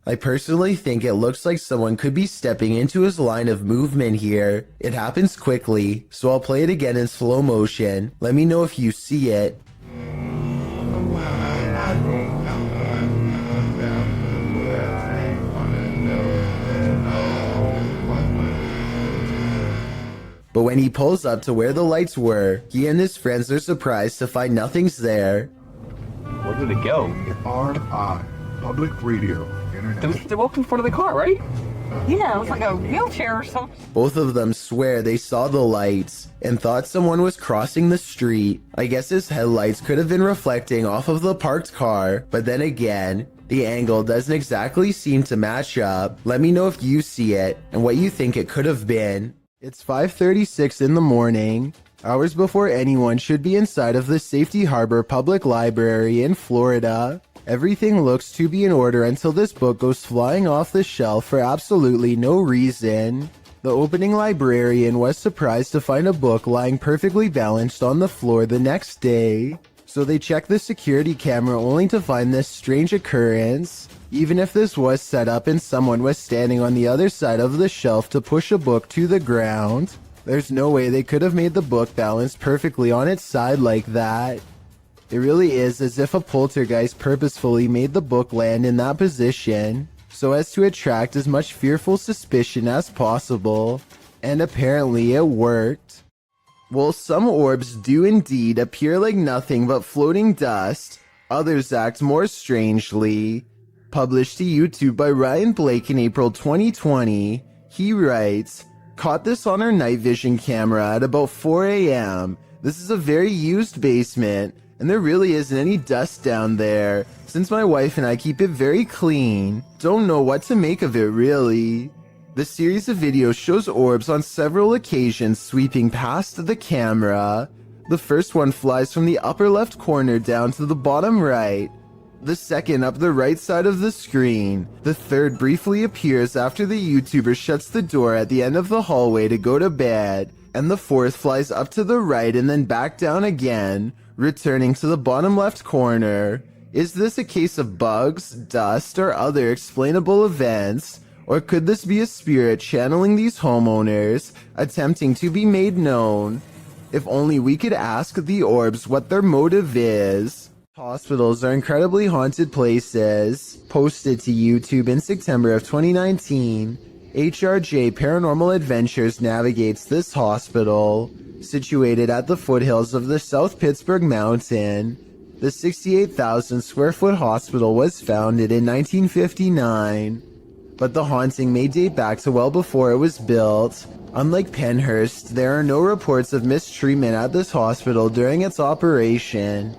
A: I personally think it looks like someone could be stepping into his line of movement here. It happens quickly, so I'll play it again in slow motion. Let me know if you see it. But when he pulls up to where the lights were, he and his friends are surprised to find nothing's there.
K: where did it go?
M: RI, public radio, internet.
K: They walked in front of the car, right? Yeah, it was like a wheelchair or something.
A: Both of them swear they saw the lights and thought someone was crossing the street. I guess his headlights could have been reflecting off of the parked car, but then again, the angle doesn't exactly seem to match up. Let me know if you see it and what you think it could have been. It's 5:36 in the morning, hours before anyone should be inside of the Safety Harbor Public Library in Florida. Everything looks to be in order until this book goes flying off the shelf for absolutely no reason. The opening librarian was surprised to find a book lying perfectly balanced on the floor the next day. So they checked the security camera only to find this strange occurrence. Even if this was set up and someone was standing on the other side of the shelf to push a book to the ground, there's no way they could have made the book balance perfectly on its side like that. It really is as if a poltergeist purposefully made the book land in that position, so as to attract as much fearful suspicion as possible. And apparently it worked. Well, some orbs do indeed appear like nothing but floating dust. Others act more strangely. Published to YouTube by Ryan Blake in April 2020, he writes, "Caught this on our night vision camera at about 4 a.m. This is a very used basement, and there really isn't any dust down there, since my wife and I keep it very clean. Don't know what to make of it really." The series of videos shows orbs on several occasions sweeping past the camera. The first one flies from the upper left corner down to the bottom right. The second up the right side of the screen. The third briefly appears after the YouTuber shuts the door at the end of the hallway to go to bed. And the fourth flies up to the right and then back down again, returning to the bottom left corner. Is this a case of bugs, dust, or other explainable events? Or could this be a spirit channeling these homeowners, attempting to be made known? If only we could ask the orbs what their motive is. Hospitals are incredibly haunted places. Posted to YouTube in September of 2019, HRJ Paranormal Adventures navigates this hospital. Situated at the foothills of the South Pittsburgh Mountain, the 68,000 square foot hospital was founded in 1959. But the haunting may date back to well before it was built. Unlike Penhurst, there are no reports of mistreatment at this hospital during its operation.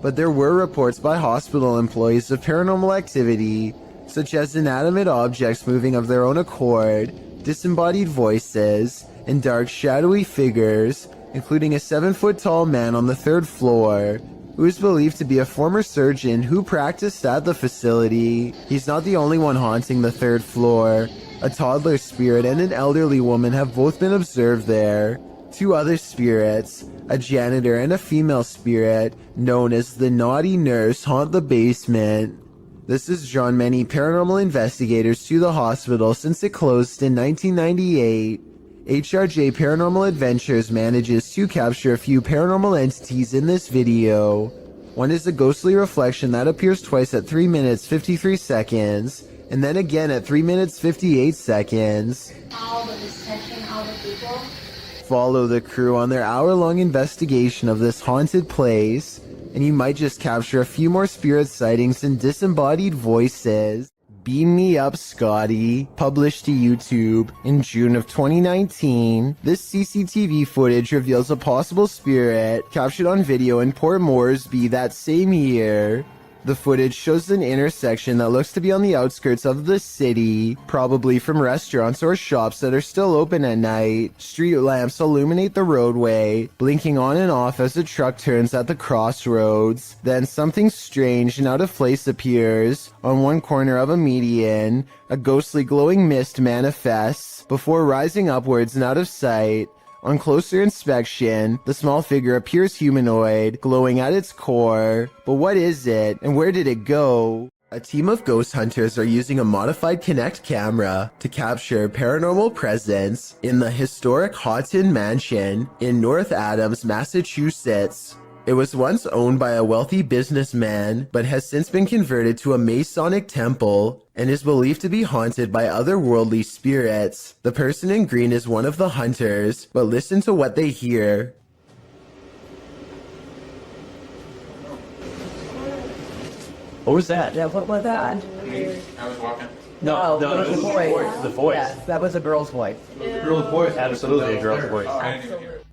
A: But there were reports by hospital employees of paranormal activity, such as inanimate objects moving of their own accord, disembodied voices, and dark shadowy figures, including a 7-foot-tall man on the 3rd floor, who is believed to be a former surgeon who practiced at the facility. He's not the only one haunting the 3rd floor. A toddler spirit and an elderly woman have both been observed there. 2 other spirits, a janitor and a female spirit, known as the Naughty Nurse, haunt the basement. This has drawn many paranormal investigators to the hospital since it closed in 1998. HRJ Paranormal Adventures manages to capture a few paranormal entities in this video. One is a ghostly reflection that appears twice at 3 minutes 53 seconds, and then again at 3 minutes 58 seconds. Follow the crew on their hour-long investigation of this haunted place, and you might just capture a few more spirit sightings and disembodied voices. Beam Me Up, Scotty, published to YouTube in June of 2019. This CCTV footage reveals a possible spirit captured on video in Port Moresby that same year. The footage shows an intersection that looks to be on the outskirts of the city, probably from restaurants or shops that are still open at night. Street lamps illuminate the roadway, blinking on and off as a truck turns at the crossroads. Then something strange and out of place appears. On one corner of a median, a ghostly glowing mist manifests before rising upwards and out of sight. On closer inspection, the small figure appears humanoid, glowing at its core. But what is it, and where did it go? A team of ghost hunters are using a modified Kinect camera to capture paranormal presence in the historic Houghton Mansion in North Adams, Massachusetts. It was once owned by a wealthy businessman, but has since been converted to a Masonic temple and is believed to be haunted by otherworldly spirits. The person in green is one of the hunters, but listen to what they hear.
K: What was that?
P: Yeah, what was that?
K: I was walking.
P: No,
K: No,
P: it was a voice.
K: The voice.
P: Yes, that was a girl's voice.
K: Girl's voice. Absolutely, a girl's voice.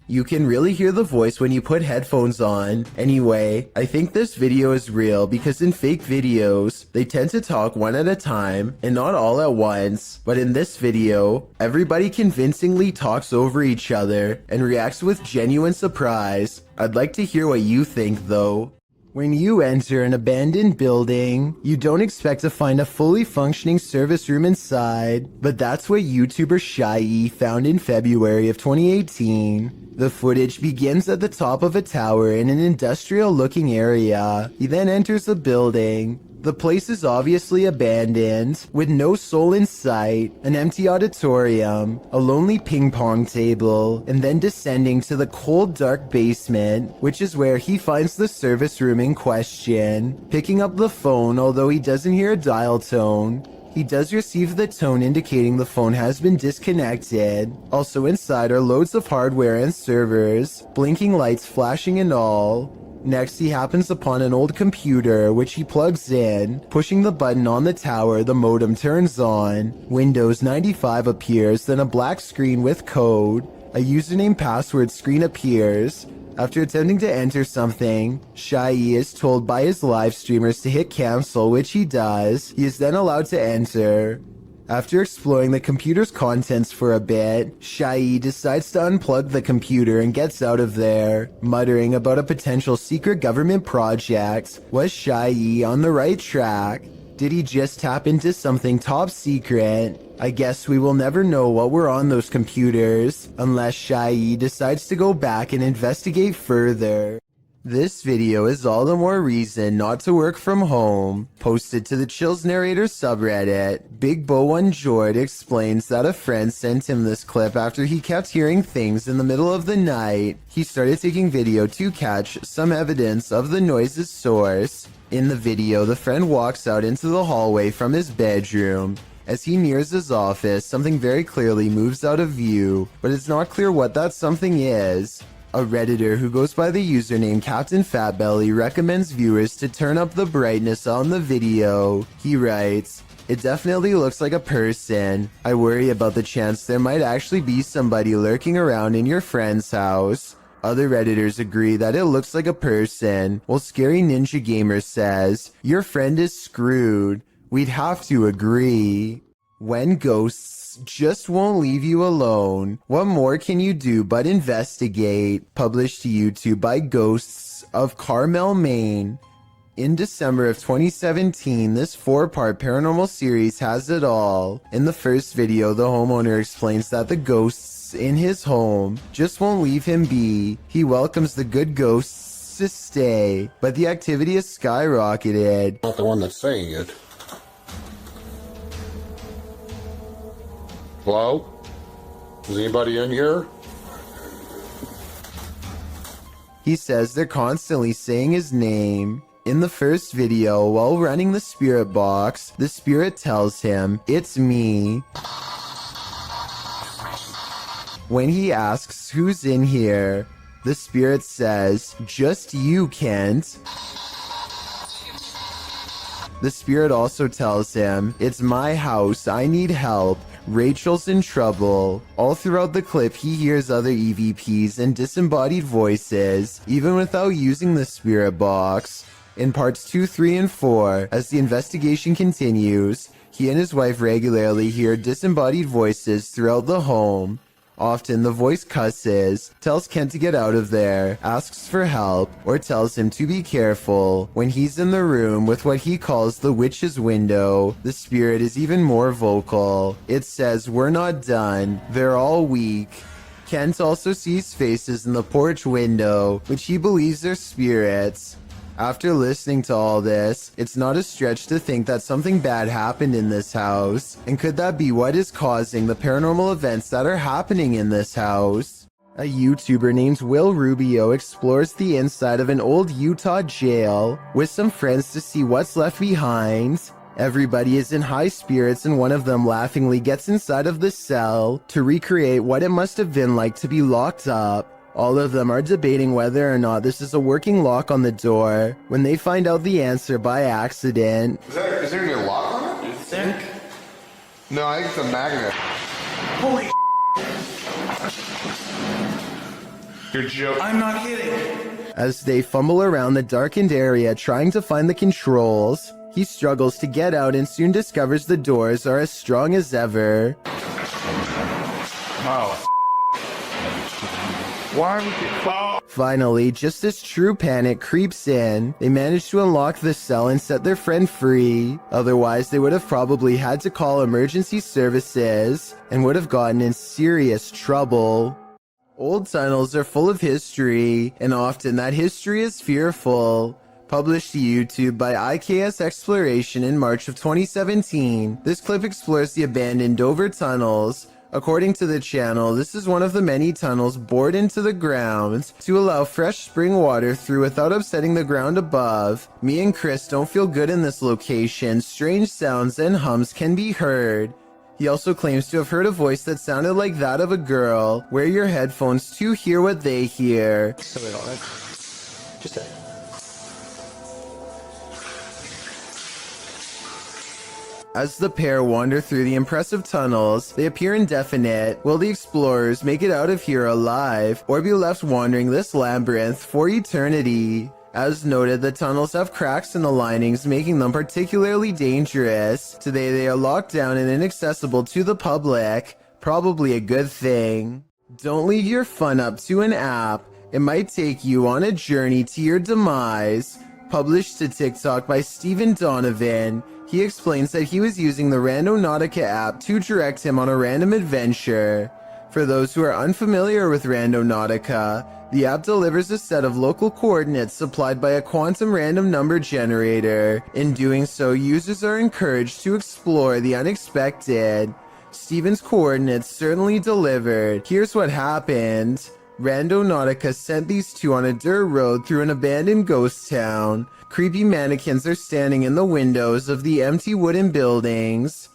A: You can really hear the voice when you put headphones on. Anyway, I think this video is real because in fake videos, they tend to talk one at a time and not all at once. But in this video, everybody convincingly talks over each other and reacts with genuine surprise. I'd like to hear what you think though. When you enter an abandoned building, you don't expect to find a fully functioning service room inside, but that's what YouTuber Shy found in February of 2018. The footage begins at the top of a tower in an industrial-looking area. He then enters the building. The place is obviously abandoned, with no soul in sight, an empty auditorium, a lonely ping pong table, and then descending to the cold, dark basement, which is where he finds the service room in question. Picking up the phone, although he doesn't hear a dial tone, he does receive the tone indicating the phone has been disconnected. Also inside are loads of hardware and servers, blinking lights flashing and all. Next, he happens upon an old computer, which he plugs in. Pushing the button on the tower, the modem turns on. Windows 95 appears, then a black screen with code. A username password screen appears. After attempting to enter something, Shy is told by his live streamers to hit cancel, which he does. He is then allowed to enter. After exploring the computer's contents for a bit, Shy decides to unplug the computer and gets out of there, muttering about a potential secret government project. Was Shy on the right track? Did he just tap into something top secret? I guess we will never know what were on those computers, unless Shy decides to go back and investigate further. This video is all the more reason not to work from home. Posted to the Chills Narrator subreddit, Big Bo One Jord explains that a friend sent him this clip after he kept hearing things in the middle of the night. He started taking video to catch some evidence of the noise's source. In the video, the friend walks out into the hallway from his bedroom. As he nears his office, something very clearly moves out of view, but it's not clear what that something is. A Redditor who goes by the username Captain Fatbelly recommends viewers to turn up the brightness on the video. He writes, "It definitely looks like a person. I worry about the chance there might actually be somebody lurking around in your friend's house." Other Redditors agree that it looks like a person, while Scary Ninja Gamer says, "Your friend is screwed." We'd have to agree. When ghosts just won't leave you alone, what more can you do but investigate? Published to YouTube by Ghosts of Carmel, Maine. In December of 2017, this 4-part paranormal series has it all. In the first video, the homeowner explains that the ghosts in his home just won't leave him be. He welcomes the good ghosts to stay, but the activity has skyrocketed.
N: Not the one that's saying it. Hello? Is anybody in here?
A: He says they're constantly saying his name. In the first video, while running the spirit box, the spirit tells him, "It's me." When he asks who's in here, the spirit says, "Just you, Kent." The spirit also tells him, "It's my house, I need help. Rachel's in trouble." All throughout the clip, he hears other EVPs and disembodied voices, even without using the spirit box. In parts 2, 3, and 4, as the investigation continues, he and his wife regularly hear disembodied voices throughout the home. Often the voice cusses, tells Kent to get out of there, asks for help, or tells him to be careful. When he's in the room with what he calls the witch's window, the spirit is even more vocal. It says, "We're not done. They're all weak." Kent also sees faces in the porch window, which he believes are spirits. After listening to all this, it's not a stretch to think that something bad happened in this house. And could that be what is causing the paranormal events that are happening in this house? A YouTuber named Will Rubio explores the inside of an old Utah jail with some friends to see what's left behind. Everybody is in high spirits and one of them laughingly gets inside of the cell to recreate what it must have been like to be locked up. All of them are debating whether or not this is a working lock on the door when they find out the answer by accident.
N: Is there any lock on it? You think? No, I think it's a magnet.
F: Holy
N: Good joke.
F: I'm not kidding.
A: As they fumble around the darkened area trying to find the controls, he struggles to get out and soon discovers the doors are as strong as ever.
N: Wow. Why would you...
A: Finally, just as true panic creeps in, they manage to unlock the cell and set their friend free. Otherwise, they would have probably had to call emergency services and would have gotten in serious trouble. Old tunnels are full of history, and often that history is fearful. Published to YouTube by IKS Exploration in March of 2017, this clip explores the abandoned Dover tunnels. According to the channel, this is one of the many tunnels bored into the ground to allow fresh spring water through without upsetting the ground above. Me and Chris don't feel good in this location. Strange sounds and hums can be heard. He also claims to have heard a voice that sounded like that of a girl. Wear your headphones to hear what they hear.
K: Just a...
A: As the pair wander through the impressive tunnels, they appear indefinite. Will the explorers make it out of here alive, or be left wandering this labyrinth for eternity? As noted, the tunnels have cracks in the linings, making them particularly dangerous. Today they are locked down and inaccessible to the public. Probably a good thing. Don't leave your fun up to an app. It might take you on a journey to your demise. Published to TikTok by Stephen Donovan, he explains that he was using the Randonautica app to direct him on a random adventure. For those who are unfamiliar with Randonautica, the app delivers a set of local coordinates supplied by a quantum random number generator. In doing so, users are encouraged to explore the unexpected. Stephen's coordinates certainly delivered. Here's what happened. Randonautica sent these two on a dirt road through an abandoned ghost town. Creepy mannequins are standing in the windows of the empty wooden buildings.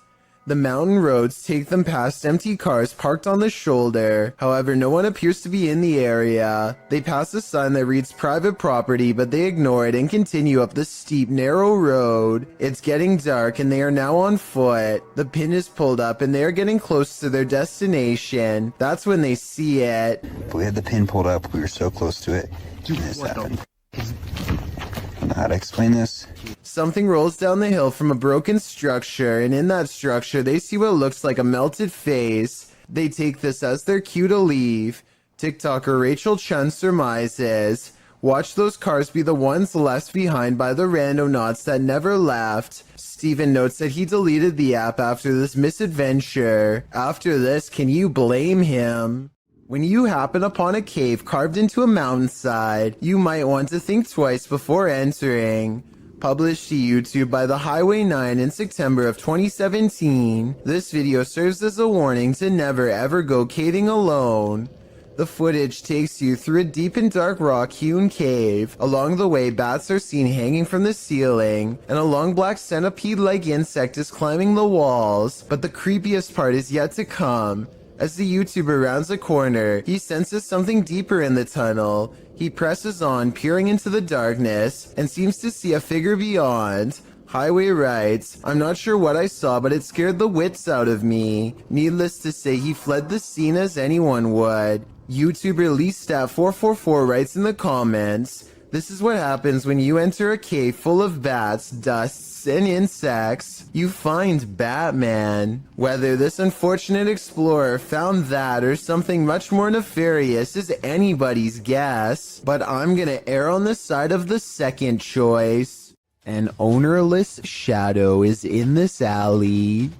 A: The mountain roads take them past empty cars parked on the shoulder. However, no one appears to be in the area. They pass a sign that reads private property, but they ignore it and continue up the steep, narrow road. It's getting dark and they are now on foot. The pin is pulled up and they are getting close to their destination. That's when they see it.
J: If we had the pin pulled up, we were so close to it, and this happened. I don't know how to explain this.
A: Something rolls down the hill from a broken structure, and in that structure they see what looks like a melted face. They take this as their cue to leave. TikToker Rachel Chun surmises, watch those cars be the ones left behind by the randonauts that never left. Steven notes that he deleted the app after this misadventure. After this, can you blame him? When you happen upon a cave carved into a mountainside, you might want to think twice before entering. Published to YouTube by the Highway 9 in September of 2017, this video serves as a warning to never ever go caving alone. The footage takes you through a deep and dark rock-hewn cave. Along the way, bats are seen hanging from the ceiling, and a long black centipede-like insect is climbing the walls. But the creepiest part is yet to come. As the YouTuber rounds a corner, he senses something deeper in the tunnel. He presses on, peering into the darkness, and seems to see a figure beyond. Highway writes, I'm not sure what I saw, but it scared the wits out of me. Needless to say, he fled the scene as anyone would. YouTuber LeeStat444 writes in the comments, This is what happens when you enter a cave full of bats, dusts, and insects. You find Batman. Whether this unfortunate explorer found that or something much more nefarious is anybody's guess, but I'm gonna err on the side of the second choice. An ownerless shadow is in this alley.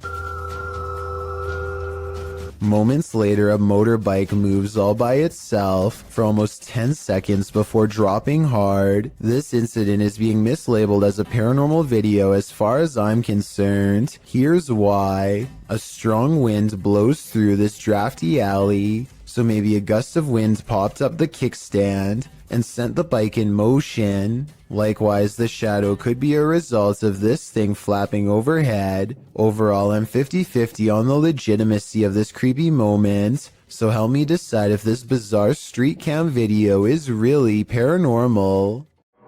A: Moments later, a motorbike moves all by itself for almost 10 seconds before dropping hard. This incident is being mislabeled as a paranormal video as far as I'm concerned. Here's why. A strong wind blows through this drafty alley, so maybe a gust of wind popped up the kickstand and sent the bike in motion. Likewise, the shadow could be a result of this thing flapping overhead. Overall, I'm 50-50 on the legitimacy of this creepy moment, so help me decide if this bizarre street cam video is really paranormal.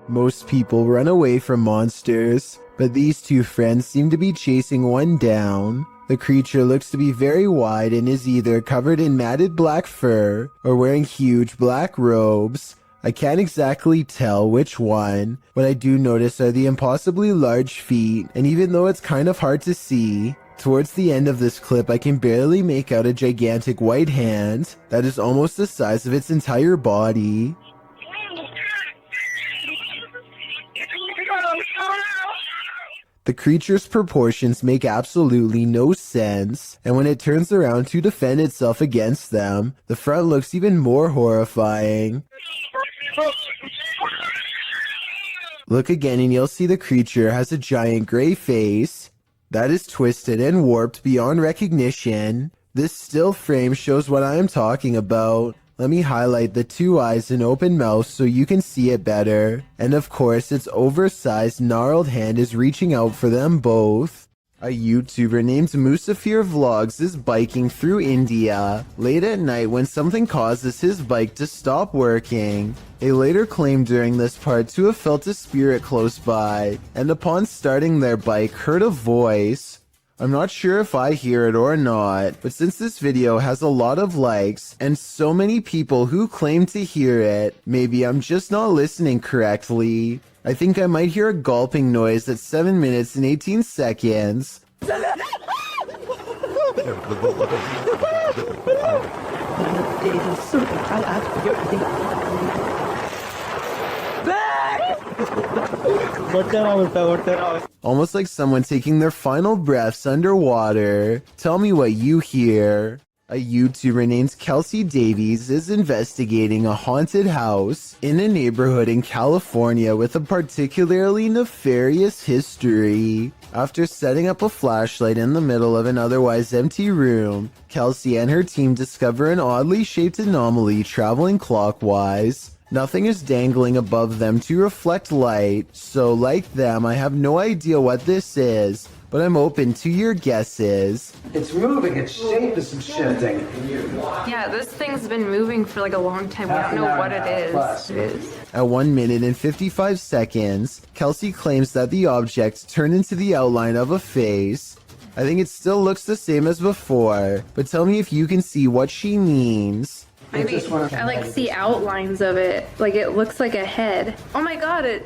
A: Most people run away from monsters, but these two friends seem to be chasing one down. The creature looks to be very wide and is either covered in matted black fur or wearing huge black robes. I can't exactly tell which one. What I do notice are the impossibly large feet, and even though it's kind of hard to see, towards the end of this clip I can barely make out a gigantic white hand that is almost the size of its entire body. The creature's proportions make absolutely no sense, and when it turns around to defend itself against them, the front looks even more horrifying. Look again and you'll see the creature has a giant gray face that is twisted and warped beyond recognition. This still frame shows what I am talking about. Let me highlight the two eyes and open mouth so you can see it better. And of course, its oversized, gnarled hand is reaching out for them both. A YouTuber named Musafir Vlogs is biking through India late at night when something causes his bike to stop working. They later claimed during this part to have felt a spirit close by, and upon starting their bike heard a voice. I'm not sure if I hear it or not, but since this video has a lot of likes and so many people who claim to hear it, maybe I'm just not listening correctly. I think I might hear a gulping noise at 7 minutes and 18 seconds. Almost like someone taking their final breaths underwater. Tell me what you hear. A YouTuber named Kelsey Davies is investigating a haunted house in a neighborhood in California with a particularly nefarious history. After setting up a flashlight in the middle of an otherwise empty room, Kelsey and her team discover an oddly shaped anomaly traveling clockwise. Nothing is dangling above them to reflect light, so like them, I have no idea what this is, but I'm open to your guesses.
C: It's moving, its shape is shifting.
D: Yeah, this thing's been moving for like a long time. We don't know what it is.
A: At 1 minute and 55 seconds, Kelsey claims that the object turned into the outline of a face. I think it still looks the same as before, but tell me if you can see what she means.
D: I like see outlines of it. Like it looks like a head. Oh my god,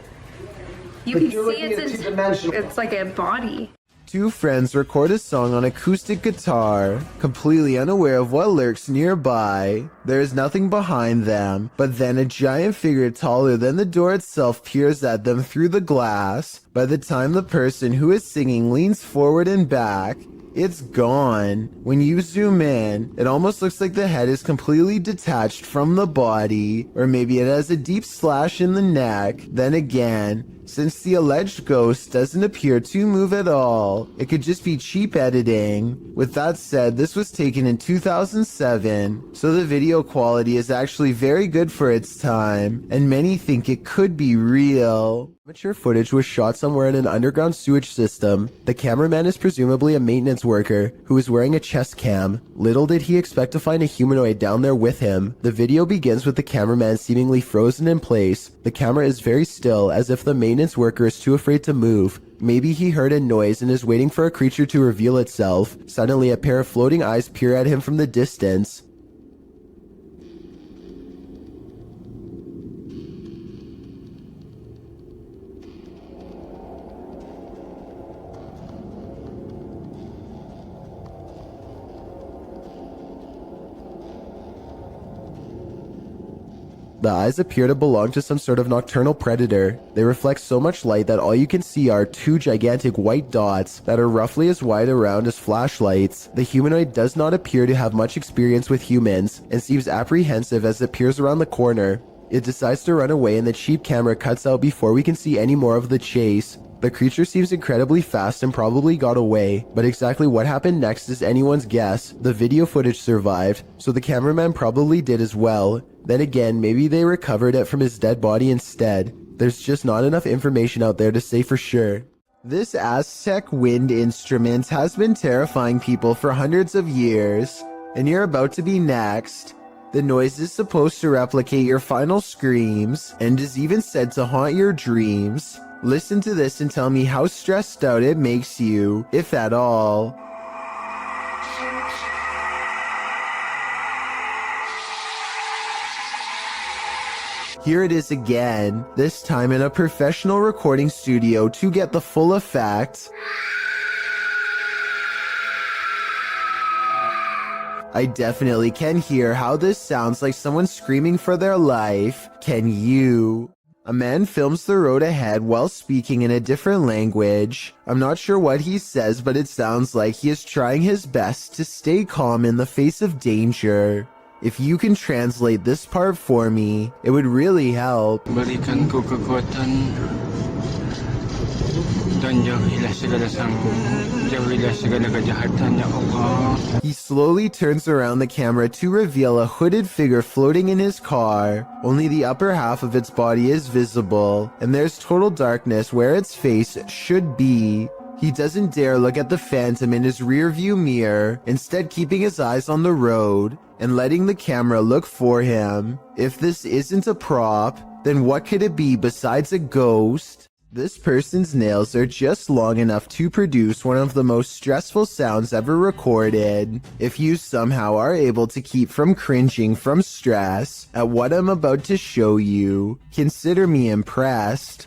D: you can see it's like a body.
A: Two friends record a song on acoustic guitar, completely unaware of what lurks nearby. There is nothing behind them, but then a giant figure taller than the door itself peers at them through the glass. By the time the person who is singing leans forward and back, it's gone. When you zoom in, it almost looks like the head is completely detached from the body, or maybe it has a deep slash in the neck. Then again, since the alleged ghost doesn't appear to move at all, it could just be cheap editing. With that said, this was taken in 2007, so the video quality is actually very good for its time, and many think it could be real. Amateur footage was shot somewhere in an underground sewage system. The cameraman is presumably a maintenance worker who is wearing a chest cam. Little did he expect to find a humanoid down there with him. The video begins with the cameraman seemingly frozen in place. The camera is very still, as if the maintenance worker is too afraid to move. Maybe he heard a noise and is waiting for a creature to reveal itself. Suddenly, a pair of floating eyes peer at him from the distance. The eyes appear to belong to some sort of nocturnal predator. They reflect so much light that all you can see are two gigantic white dots that are roughly as wide around as flashlights. The humanoid does not appear to have much experience with humans and seems apprehensive as it peers around the corner. It decides to run away and the cheap camera cuts out before we can see any more of the chase. The creature seems incredibly fast and probably got away, but exactly what happened next is anyone's guess. The video footage survived, so the cameraman probably did as well. Then again, maybe they recovered it from his dead body instead. There's just not enough information out there to say for sure. This Aztec wind instrument has been terrifying people for hundreds of years, and you're about to be next. The noise is supposed to replicate your final screams, and is even said to haunt your dreams. Listen to this and tell me how stressed out it makes you, if at all. Here it is again, this time in a professional recording studio to get the full effect. I definitely can hear how this sounds like someone screaming for their life. Can you? A man films the road ahead while speaking in a different language. I'm not sure what he says, but it sounds like he is trying his best to stay calm in the face of danger. If you can translate this part for me, it would really help.
H: Berikan ku kekuatan dan jauhilah segala kejahatan ya Allah.
A: He slowly turns around the camera to reveal a hooded figure floating in his car. Only the upper half of its body is visible, and there's total darkness where its face should be. He doesn't dare look at the phantom in his rearview mirror, instead keeping his eyes on the road and letting the camera look for him. If this isn't a prop, then what could it be besides a ghost? This person's nails are just long enough to produce one of the most stressful sounds ever recorded. If you somehow are able to keep from cringing from stress at what I'm about to show you, consider me impressed.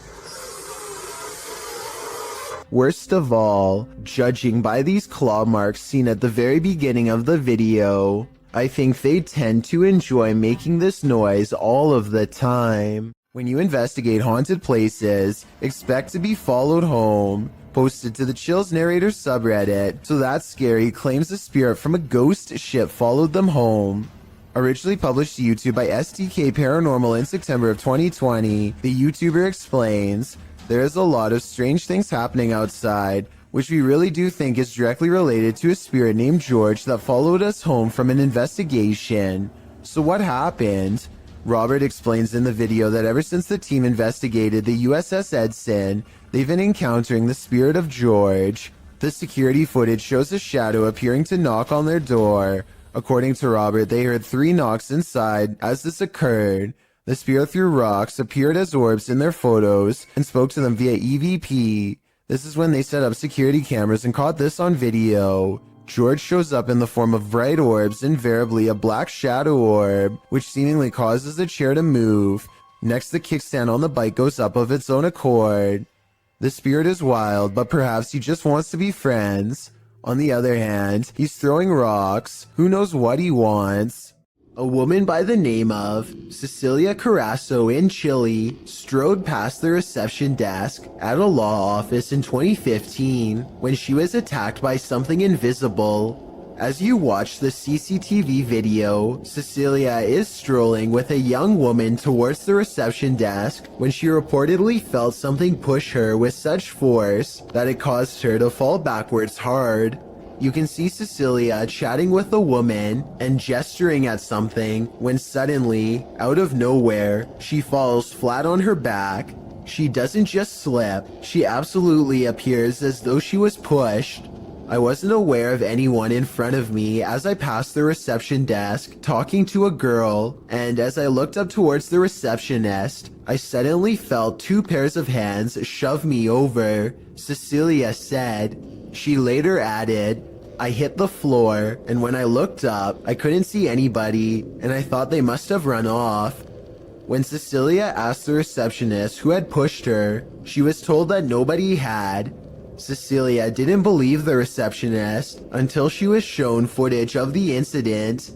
A: Worst of all, judging by these claw marks seen at the very beginning of the video, I think they tend to enjoy making this noise all of the time. When you investigate haunted places, expect to be followed home. Posted to the Chills Narrator subreddit, So That's Scary claims a spirit from a ghost ship followed them home. Originally published to YouTube by STK Paranormal in September of 2020, the YouTuber explains, there is a lot of strange things happening outside, which we really do think is directly related to a spirit named George that followed us home from an investigation. So what happened? Robert explains in the video that ever since the team investigated the USS Edson, they've been encountering the spirit of George. The security footage shows a shadow appearing to knock on their door. According to Robert, they heard 3 knocks inside as this occurred. The spirit threw rocks, appeared as orbs in their photos, and spoke to them via EVP. This is when they set up security cameras and caught this on video. George shows up in the form of bright orbs, invariably a black shadow orb, which seemingly causes the chair to move. Next, the kickstand on the bike goes up of its own accord. The spirit is wild, but perhaps he just wants to be friends. On the other hand, he's throwing rocks. Who knows what he wants? A woman by the name of Cecilia Carasso in Chile strode past the reception desk at a law office in 2015 when she was attacked by something invisible. As you watch the CCTV video, Cecilia is strolling with a young woman towards the reception desk when she reportedly felt something push her with such force that it caused her to fall backwards hard. You can see Cecilia chatting with a woman and gesturing at something when suddenly, out of nowhere, she falls flat on her back. She doesn't just slip, she absolutely appears as though she was pushed. I wasn't aware of anyone in front of me as I passed the reception desk talking to a girl, and as I looked up towards the receptionist, I suddenly felt 2 pairs of hands shove me over, Cecilia said. She later added, I hit the floor, and when I looked up, I couldn't see anybody, and I thought they must have run off. When Cecilia asked the receptionist who had pushed her, she was told that nobody had. Cecilia didn't believe the receptionist until she was shown footage of the incident.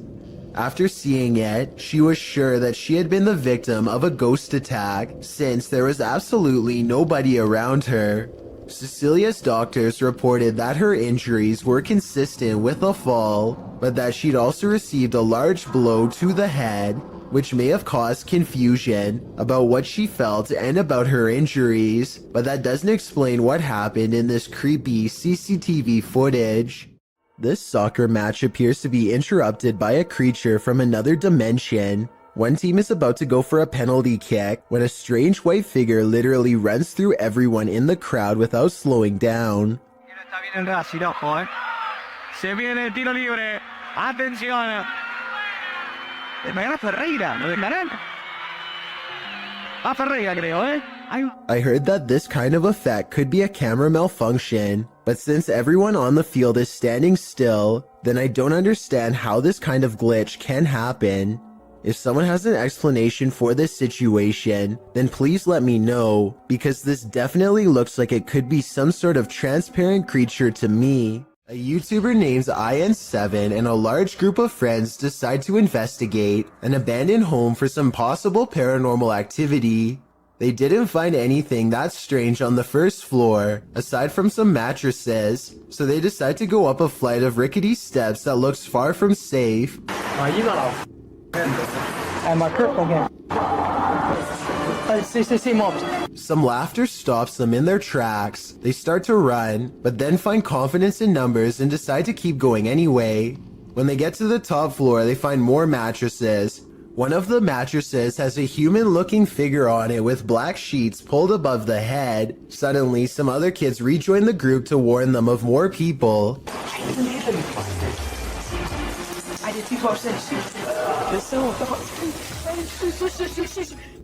A: After seeing it, she was sure that she had been the victim of a ghost attack since there was absolutely nobody around her. Cecilia's doctors reported that her injuries were consistent with a fall, but that she'd also received a large blow to the head, which may have caused confusion about what she felt and about her injuries, but that doesn't explain what happened in this creepy CCTV footage. This soccer match appears to be interrupted by a creature from another dimension. One team is about to go for a penalty kick when a strange white figure literally runs through everyone in the crowd without slowing down.
I: Está bien el Racing, ojo, Se viene el tiro libre. Atención. Despegará Ferreira, ¿lo dejarán? A Ferreira, creo,
A: I heard that this kind of effect could be a camera malfunction, but since everyone on the field is standing still, then I don't understand how this kind of glitch can happen. If someone has an explanation for this situation, then please let me know, because this definitely looks like it could be some sort of transparent creature to me. A YouTuber named IN7 and a large group of friends decide to investigate an abandoned home for some possible paranormal activity. They didn't find anything that strange on the first floor, aside from some mattresses, so they decide to go up a flight of rickety steps that looks far from safe.
I: You gotta and my cripple game.
A: Some laughter stops them in their tracks. They start to run, but then find confidence in numbers and decide to keep going anyway. When they get to the top floor, they find more mattresses. One of the mattresses has a human-looking figure on it with black sheets pulled above the head. Suddenly, some other kids rejoin the group to warn them of more people.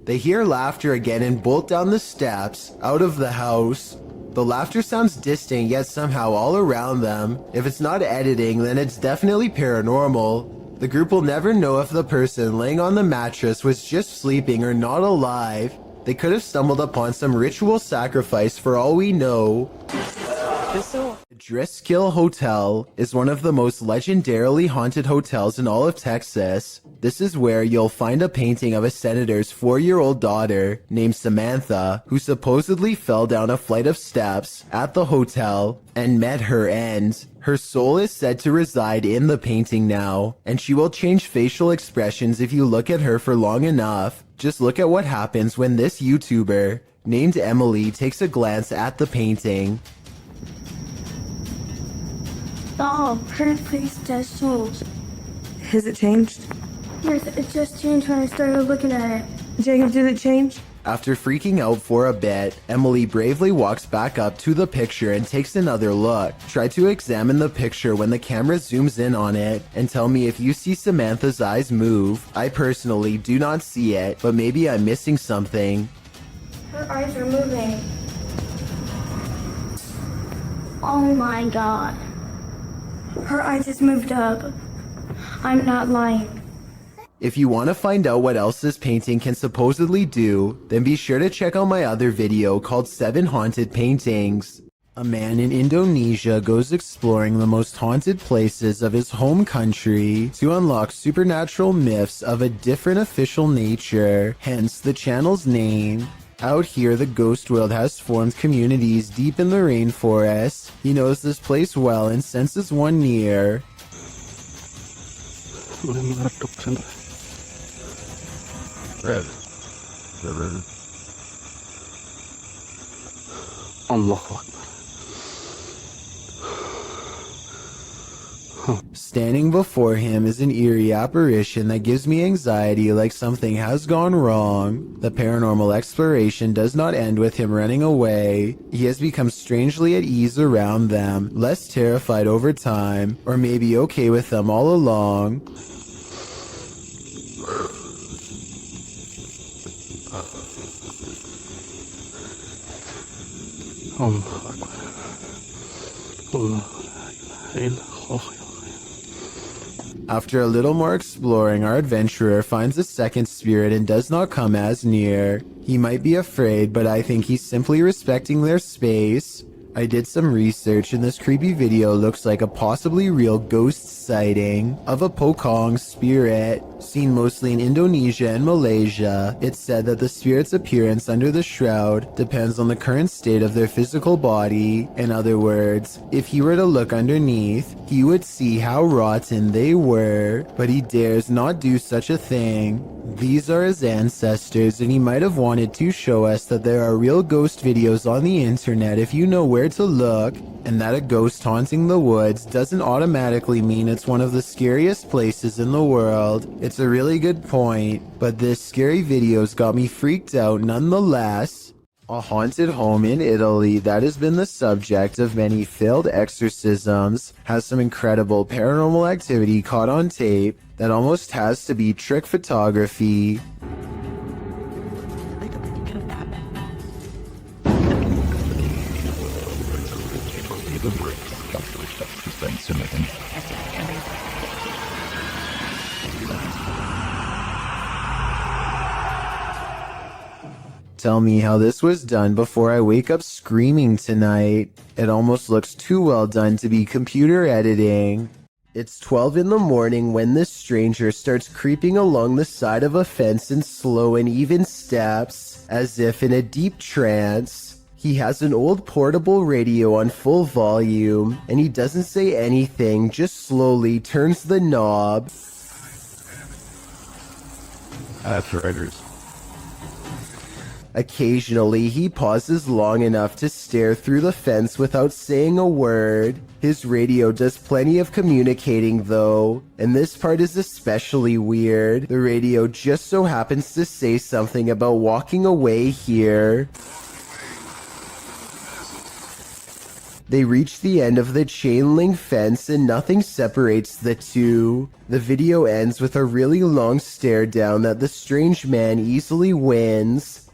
A: They hear laughter again and bolt down the steps, out of the house. The laughter sounds distant yet somehow all around them. If it's not editing, then it's definitely paranormal. The group will never know if the person laying on the mattress was just sleeping or not alive. They could have stumbled upon some ritual sacrifice for all we know. The Driskill Hotel is one of the most legendarily haunted hotels in all of Texas. This is where you'll find a painting of a senator's 4-year-old daughter named Samantha, who supposedly fell down a flight of steps at the hotel and met her end. Her soul is said to reside in the painting now, and she will change facial expressions if you look at her for long enough. Just look at what happens when this YouTuber, named Emily, takes a glance at the painting.
S: Oh, her face does change.
V: Has it changed?
S: Yes, it just changed when I started looking at it.
V: Jacob, did it change?
A: After freaking out for a bit, Emily bravely walks back up to the picture and takes another look. Try to examine the picture when the camera zooms in on it, and tell me if you see Samantha's eyes move. I personally do not see it, but maybe I'm missing something.
S: Her eyes are moving. Oh my god. Her eyes just moved up. I'm not lying.
A: If you want to find out what else this painting can supposedly do, then be sure to check out my other video called 7 Haunted Paintings. A man in Indonesia goes exploring the most haunted places of his home country to unlock supernatural myths of a different official nature, hence the channel's name. Out here, the ghost world has formed communities deep in the rainforest. He knows this place well and senses one near. Standing before him is an eerie apparition that gives me anxiety, like something has gone wrong. The paranormal exploration does not end with him running away. He has become strangely at ease around them, less terrified over time, or maybe okay with them all along. After a little more exploring, our adventurer finds a second spirit and does not come as near. He might be afraid, but I think he's simply respecting their space. I did some research and this creepy video looks like a possibly real ghost sighting of a Pocong spirit seen mostly in Indonesia and Malaysia. It's said that the spirit's appearance under the shroud depends on the current state of their physical body. In other words, if he were to look underneath, he would see how rotten they were, but he dares not do such a thing. These are his ancestors, and he might have wanted to show us that there are real ghost videos on the internet if you know where to look, and that a ghost haunting the woods doesn't automatically mean it's one of the scariest places in the world. It's a really good point, but this scary video's got me freaked out nonetheless. A haunted home in Italy that has been the subject of many failed exorcisms has some incredible paranormal activity caught on tape that almost has to be trick photography. Tell me how this was done before I wake up screaming tonight. It almost looks too well done to be computer editing. It's 12 in the morning when this stranger starts creeping along the side of a fence in slow and even steps, as if in a deep trance. He has an old portable radio on full volume, and he doesn't say anything, just slowly turns the knob.
M: That's writers.
A: Occasionally, he pauses long enough to stare through the fence without saying a word. His radio does plenty of communicating though, and this part is especially weird. The radio just so happens to say something about walking away here. They reach the end of the chain link fence and nothing separates the two. The video ends with a really long stare down that the strange man easily wins.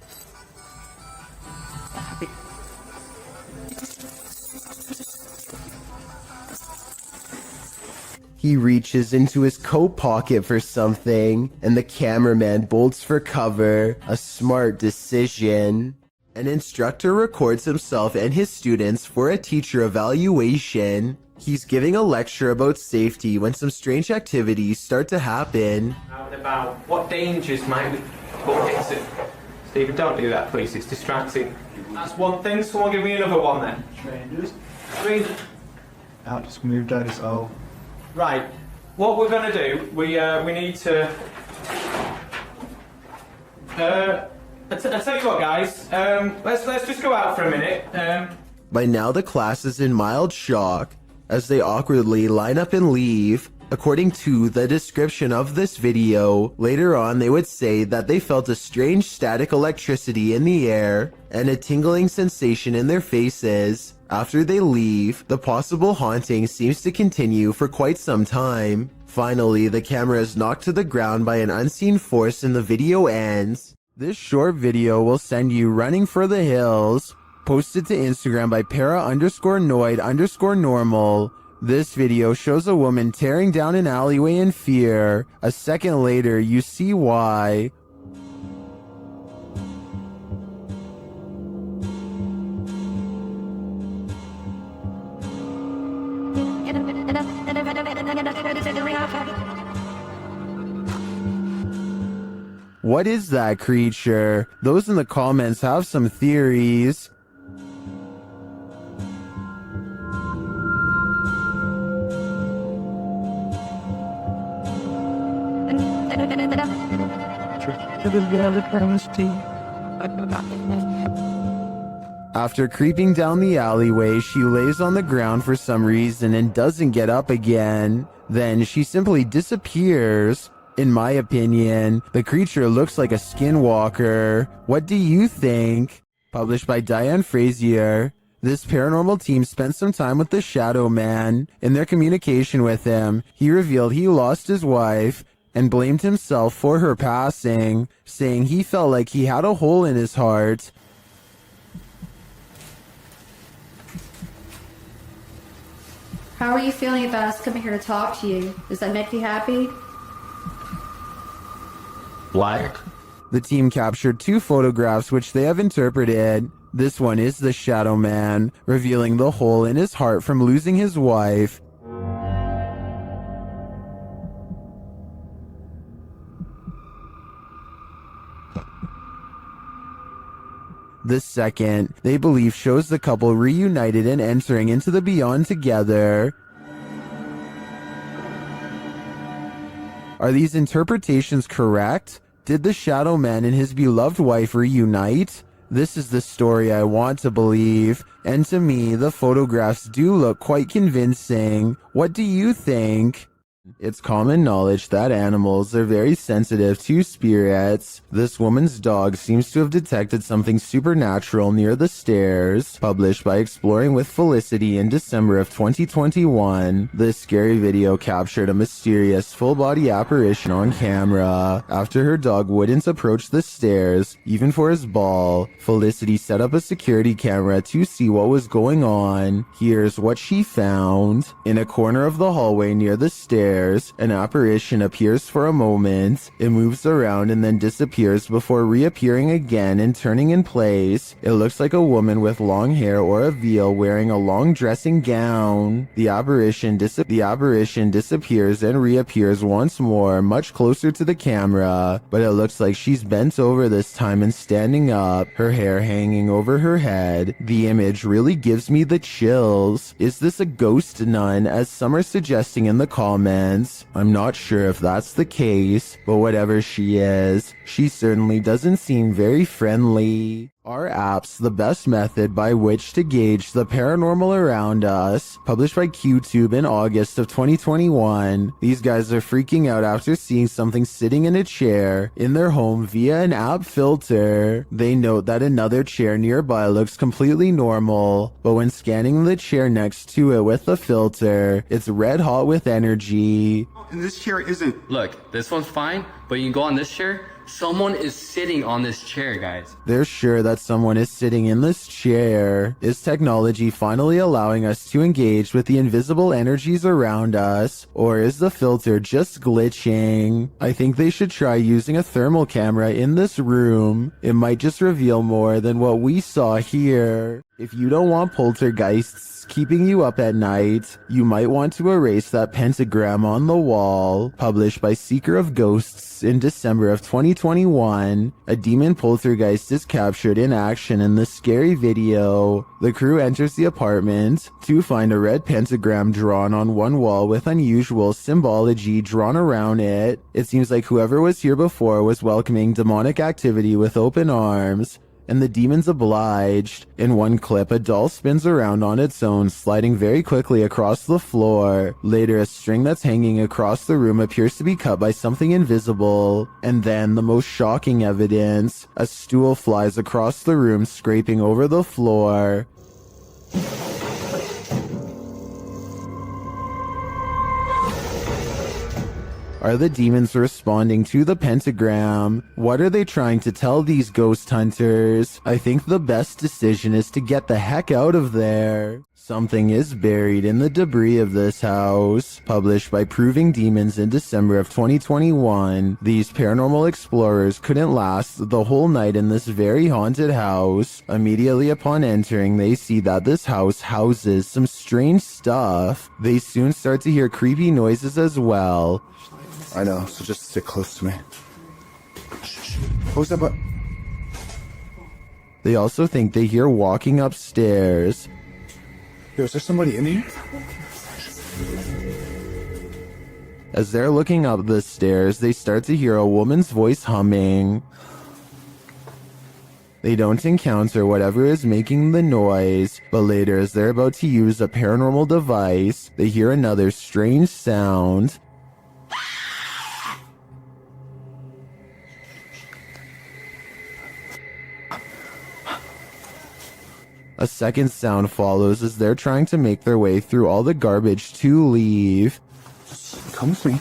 A: He reaches into his coat pocket for something, and the cameraman bolts for cover. A smart decision. An instructor records himself and his students for a teacher evaluation. He's giving a lecture about safety when some strange activities start to happen.
O: About what dangers might we put into. Stephen, don't do that, please. It's distracting. That's one thing. Someone give me another one then. Strangers.
F: Out, just moved out his O.
O: Right. What we're going to do, we need to. I tell you what, guys. Let's just go out for a minute.
A: By now, the class is in mild shock as they awkwardly line up and leave. According to the description of this video, later on they would say that they felt a strange static electricity in the air and a tingling sensation in their faces. After they leave, the possible haunting seems to continue for quite some time. Finally, the camera is knocked to the ground by an unseen force and the video ends. This short video will send you running for the hills. Posted to Instagram by para_noid_normal. This video shows a woman tearing down an alleyway in fear. A second later, you see why. What is that creature? Those in the comments have some theories. After creeping down the alleyway, she lays on the ground for some reason and doesn't get up again. Then she simply disappears. In my opinion, the creature looks like a skinwalker. What do you think? Published by Diane Frazier. This paranormal team spent some time with the Shadow Man. In their communication with him, he revealed he lost his wife and blamed himself for her passing, saying he felt like he had a hole in his heart.
Q: How are you feeling about us coming here to talk to you? Does that make you happy?
K: Black.
A: The team captured 2 photographs which they have interpreted. This one is the Shadow Man, revealing the hole in his heart from losing his wife. The second, they believe, shows the couple reunited and entering into the beyond together. Are these interpretations correct? Did the Shadow Man and his beloved wife reunite? This is the story I want to believe, and to me, the photographs do look quite convincing. What do you think? It's common knowledge that animals are very sensitive to spirits. This woman's dog seems to have detected something supernatural near the stairs. Published by Exploring with Felicity in December of 2021, this scary video captured a mysterious full-body apparition on camera. After her dog wouldn't approach the stairs, even for his ball, Felicity set up a security camera to see what was going on. Here's what she found. In a corner of the hallway near the stairs, an apparition appears for a moment. It moves around and then disappears before reappearing again and turning in place. It looks like a woman with long hair or a veil wearing a long dressing gown. The apparition disappears and reappears once more, much closer to the camera, but it looks like she's bent over this time and standing up, her hair hanging over her head. The image really gives me the chills. Is this a ghost nun, as some are suggesting in the comments? I'm not sure if that's the case, but whatever she is, she certainly doesn't seem very friendly. Are apps the best method by which to gauge the paranormal around us? Published by QTube in August of 2021. These guys are freaking out after seeing something sitting in a chair in their home via an app filter. They note that another chair nearby looks completely normal, but when scanning the chair next to it with the filter, it's red hot with energy.
G: And this chair isn't. Look, this one's fine, but you can go on this chair. Someone is sitting on this chair, guys.
A: They're sure that someone is sitting in this chair. Is technology finally allowing us to engage with the invisible energies around us? Or is the filter just glitching? I think they should try using a thermal camera in this room. It might just reveal more than what we saw here. If you don't want poltergeists keeping you up at night, you might want to erase that pentagram on the wall. Published by Seeker of Ghosts in December of 2021, a demon poltergeist is captured in action in this scary video. The crew enters the apartment to find a red pentagram drawn on one wall with unusual symbology drawn around it. It seems like whoever was here before was welcoming demonic activity with open arms, and the demons obliged. In one clip, a doll spins around on its own, sliding very quickly across the floor. Later, a string that's hanging across the room appears to be cut by something invisible. And then, the most shocking evidence, a stool flies across the room, scraping over the floor. Are the demons responding to the pentagram? What are they trying to tell these ghost hunters? I think the best decision is to get the heck out of there. Something is buried in the debris of this house. Published by Proving Demons in December of 2021, these paranormal explorers couldn't last the whole night in this very haunted house. Immediately upon entering, they see that this house houses some strange stuff. They soon start to hear creepy noises as well.
F: I know, so just stick close to me. What was that button?
A: They also think they hear walking upstairs.
F: Yo, is there somebody in here?
A: As they're looking up the stairs, they start to hear a woman's voice humming. They don't encounter whatever is making the noise, but later as they're about to use a paranormal device, they hear another strange sound. A second sound follows as they're trying to make their way through all the garbage to leave.
F: Come with me.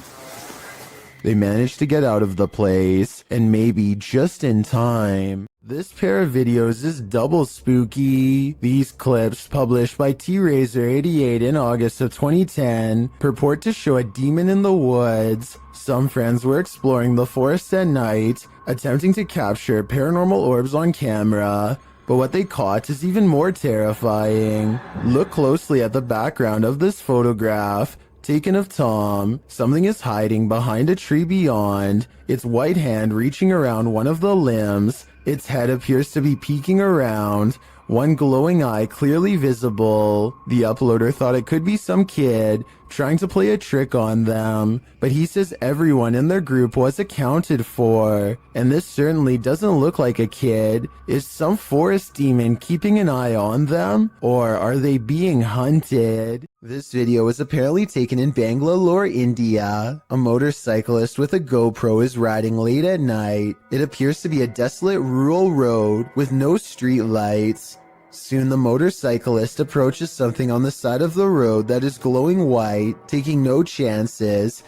A: They manage to get out of the place, and maybe just in time. This pair of videos is double spooky. These clips, published by T-Razor88 in August of 2010, purport to show a demon in the woods. Some friends were exploring the forest at night, attempting to capture paranormal orbs on camera. But what they caught is even more terrifying. Look closely at the background of this photograph taken of Tom. Something is hiding behind a tree beyond, its white hand reaching around one of the limbs. Its head appears to be peeking around, one glowing eye clearly visible. The uploader thought it could be some kid trying to play a trick on them, but he says everyone in their group was accounted for, and this certainly doesn't look like a kid. Is some forest demon keeping an eye on them, or are they being hunted? This video was apparently taken in Bangalore, India. A motorcyclist with a GoPro is riding late at night. It appears to be a desolate rural road with no street lights. Soon the motorcyclist approaches something on the side of the road that is glowing white, taking no chances.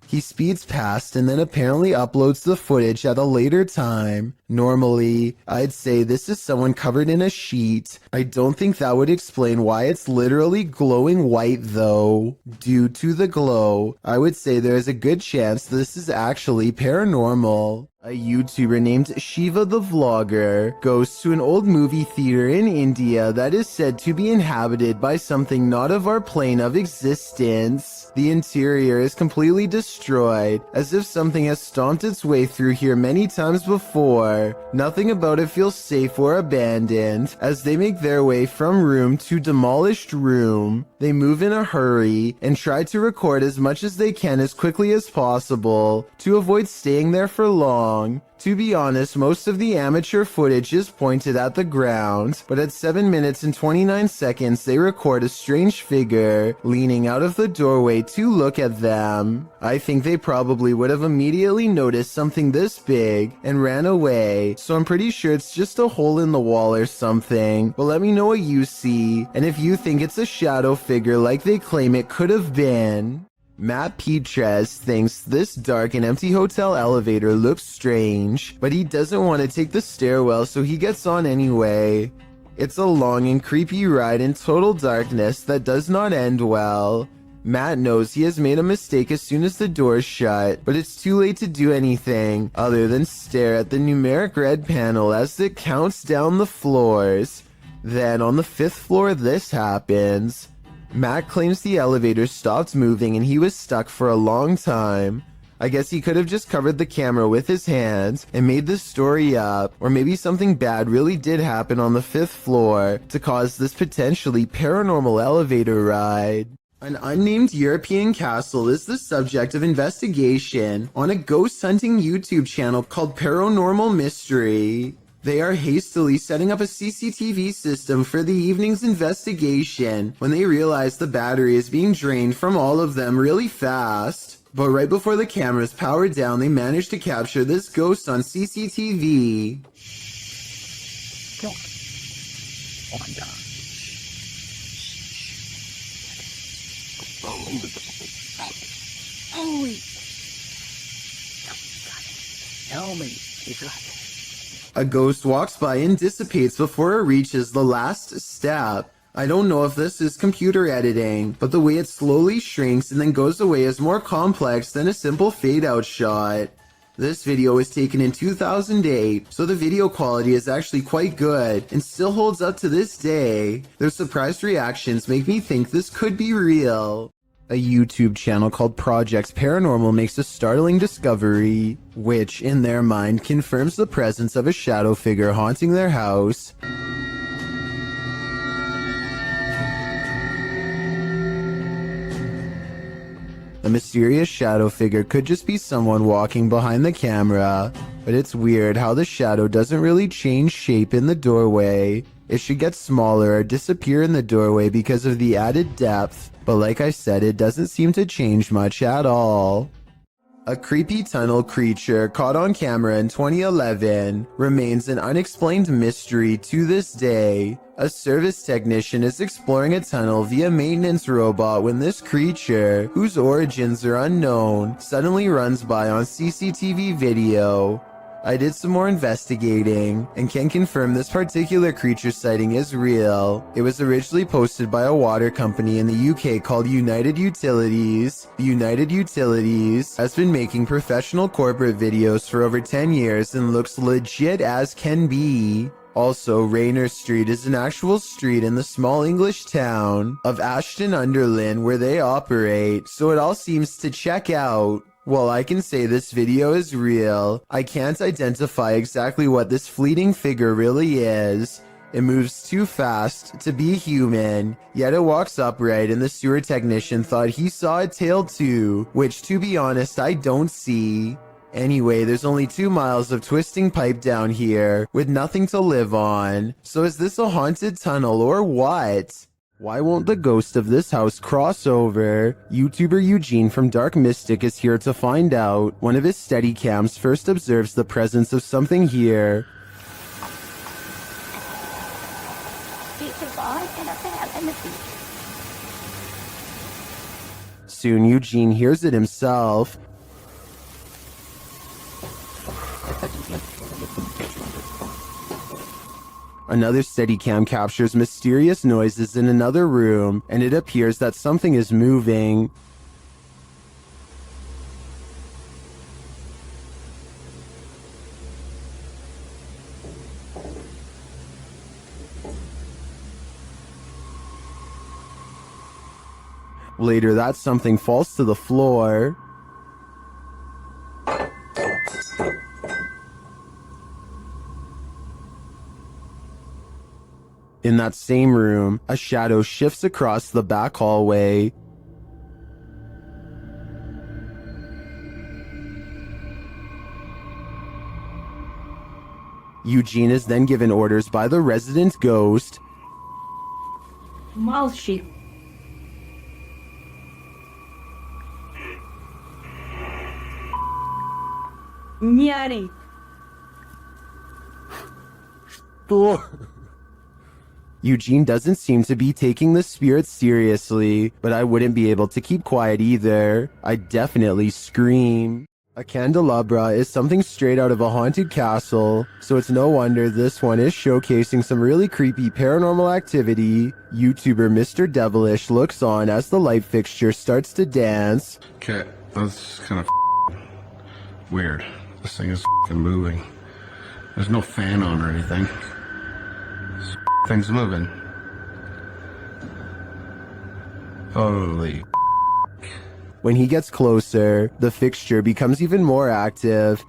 A: He speeds past and then apparently uploads the footage at a later time. Normally, I'd say this is someone covered in a sheet. I don't think that would explain why it's literally glowing white though. Due to the glow, I would say there is a good chance this is actually paranormal. A YouTuber named Shiva the Vlogger goes to an old movie theater in India that is said to be inhabited by something not of our plane of existence. The interior is completely destroyed, as if something has stomped its way through here many times before. Nothing about it feels safe or abandoned. As they make their way from room to demolished room, they move in a hurry and try to record as much as they can as quickly as possible to avoid staying there for long. To be honest, most of the amateur footage is pointed at the ground, but at 7 minutes and 29 seconds they record a strange figure leaning out of the doorway to look at them. I think they probably would have immediately noticed something this big and ran away, so I'm pretty sure it's just a hole in the wall or something. But let me know what you see, and if you think it's a shadow figure like they claim it could have been. Matt Petres thinks this dark and empty hotel elevator looks strange, but he doesn't want to take the stairwell, so he gets on anyway. It's a long and creepy ride in total darkness that does not end well. Matt knows he has made a mistake as soon as the doors shut, but it's too late to do anything other than stare at the numeric red panel as it counts down the floors. Then on the 5th floor this happens. Matt claims the elevator stopped moving and he was stuck for a long time. I guess he could have just covered the camera with his hands and made this story up, or maybe something bad really did happen on the 5th floor to cause this potentially paranormal elevator ride. An unnamed European castle is the subject of investigation on a ghost hunting YouTube channel called Paranormal Mystery. They are hastily setting up a CCTV system for the evening's investigation when they realize the battery is being drained from all of them really fast. But right before the cameras power down, they manage to capture this ghost on CCTV.
P: Holy. Tell me.
A: A ghost walks by and dissipates before it reaches the last step. I don't know if this is computer editing, but the way it slowly shrinks and then goes away is more complex than a simple fade-out shot. This video was taken in 2008, so the video quality is actually quite good and still holds up to this day. Their surprised reactions make me think this could be real. A YouTube channel called Project Paranormal makes a startling discovery, which, in their mind, confirms the presence of a shadow figure haunting their house. The mysterious shadow figure could just be someone walking behind the camera, but it's weird how the shadow doesn't really change shape in the doorway. It should get smaller or disappear in the doorway because of the added depth, but like I said, it doesn't seem to change much at all. A creepy tunnel creature caught on camera in 2011 remains an unexplained mystery to this day. A service technician is exploring a tunnel via maintenance robot when this creature, whose origins are unknown, suddenly runs by on CCTV video. I did some more investigating and can confirm this particular creature sighting is real. It was originally posted by a water company in the UK called United Utilities. United Utilities has been making professional corporate videos for over 10 years and looks legit as can be. Also, Rayner Street is an actual street in the small English town of Ashton-under-Lyne where they operate, so it all seems to check out. While I can say this video is real, I can't identify exactly what this fleeting figure really is. It moves too fast to be human, yet it walks upright and the sewer technician thought he saw a tail too, which to be honest I don't see. Anyway, there's only 2 miles of twisting pipe down here, with nothing to live on. So is this a haunted tunnel or what? Why won't the ghost of this house cross over? YouTuber Eugene from Dark Mystic is here to find out. One of his Steadicams first observes the presence of something here. Soon Eugene hears it himself. Another Steadicam captures mysterious noises in another room, and it appears that something is moving. Later, that something falls to the floor. In that same room, a shadow shifts across the back hallway. Eugene is then given orders by the resident ghost.
V: Mouth sheep. Nyari.
A: Eugene doesn't seem to be taking the spirit seriously, but I wouldn't be able to keep quiet either. I'd definitely scream. A candelabra is something straight out of a haunted castle, so it's no wonder this one is showcasing some really creepy paranormal activity. YouTuber Mr. Devilish looks on as the light fixture starts to dance.
M: Okay, that's kind of weird. This thing is moving. There's no fan on or anything. This thing's moving. Holy.
A: When he gets closer, the fixture becomes even more active.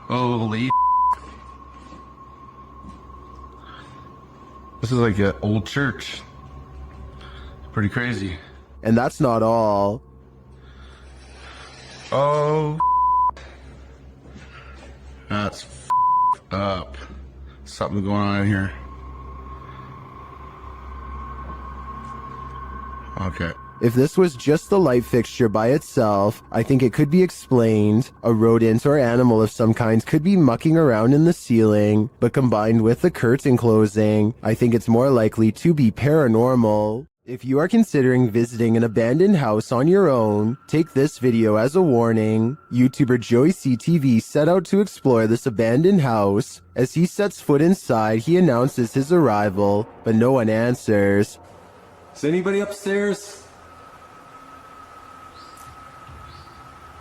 M: Holy. This is like an old church. Pretty crazy.
A: And that's not all.
M: Oh. That's up. Something going on in here. Okay.
A: If this was just the light fixture by itself, I think it could be explained. A rodent or animal of some kind could be mucking around in the ceiling, but combined with the curtain closing, I think it's more likely to be paranormal. If you are considering visiting an abandoned house on your own, take this video as a warning. YouTuber Joey CTV set out to explore this abandoned house. As he sets foot inside, he announces his arrival, but no one answers.
R: Is anybody upstairs?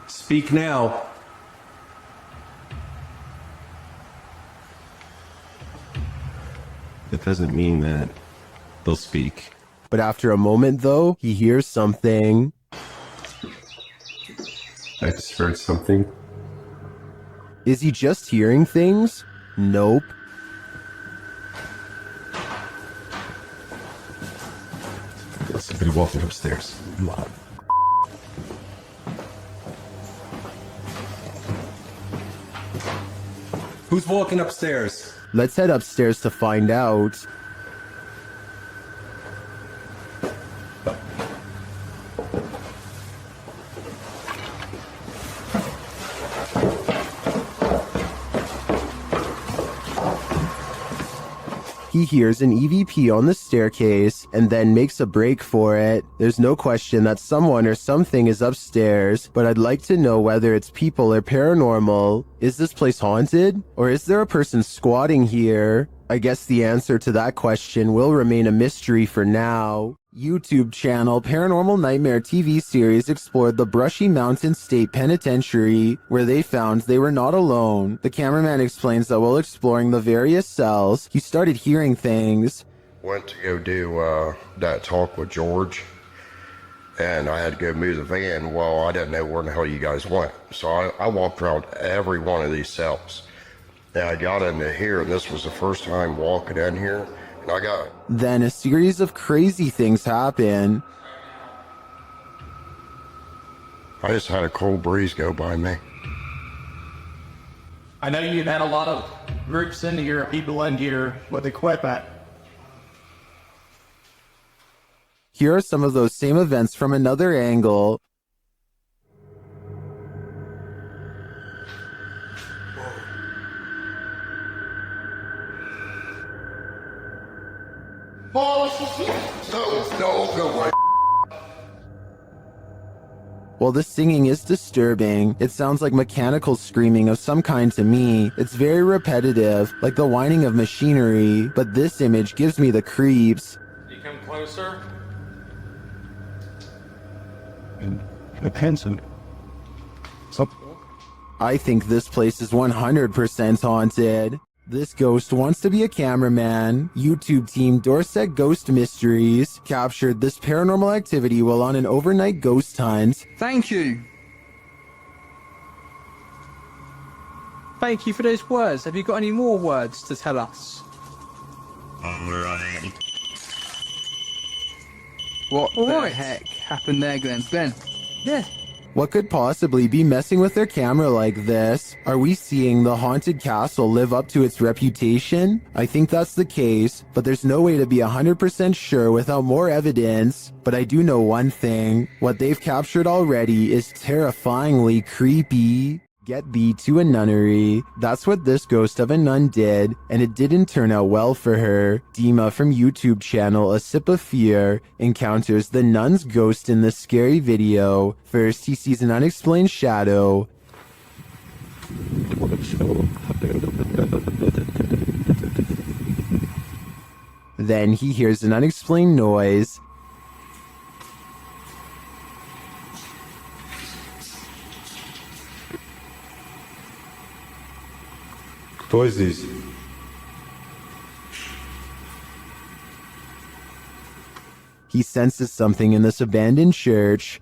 R: Speak now.
M: That doesn't mean that they'll speak.
A: But after a moment, though, he hears something.
M: I just heard something.
A: Is he just hearing things? Nope.
M: Somebody walking upstairs.
R: Who's walking upstairs?
A: Let's head upstairs to find out. He hears an EVP on the staircase and then makes a break for it. There's no question that someone or something is upstairs, but I'd like to know whether it's people or paranormal. Is this place haunted? Or is there a person squatting here? I guess the answer to that question will remain a mystery for now. YouTube channel Paranormal Nightmare TV series explored the Brushy Mountain State Penitentiary, where they found they were not alone. The cameraman explains that while exploring the various cells, he started hearing things.
N: Went to go do that talk with George, and I had to go move the van. Well, I didn't know where the hell you guys went, so I walked around every one of these cells. And I got into here, and this was the first time walking in here, and I got...
A: Then a series of crazy things happen.
N: I just had a cold breeze go by me.
I: I know you've had a lot of groups in here, people in here with equipment.
A: Here are some of those same events from another angle.
N: No way.
A: While the singing is disturbing, it sounds like mechanical screaming of some kind to me. It's very repetitive, like the whining of machinery, but this image gives me the creeps.
O: You come closer.
F: Hanson.
A: I think this place is 100% haunted. This ghost wants to be a cameraman. YouTube team Dorset Ghost Mysteries captured this paranormal activity while on an overnight ghost hunt.
T: Thank you. Thank you for those words. Have you got any more words to tell us?
J: Alright.
T: What the heck happened there, Glenn? Glenn? Yeah.
A: What could possibly be messing with their camera like this? Are we seeing the haunted castle live up to its reputation? I think that's the case, but there's no way to be 100% sure without more evidence. But I do know one thing. What they've captured already is terrifyingly creepy. Get thee to a nunnery. That's what this ghost of a nun did, and it didn't turn out well for her. Dima from YouTube channel A Sip of Fear encounters the nun's ghost in this scary video. First, he sees an unexplained shadow. Then he hears an unexplained noise.
M: Кто здесь?
A: He senses something in this abandoned church.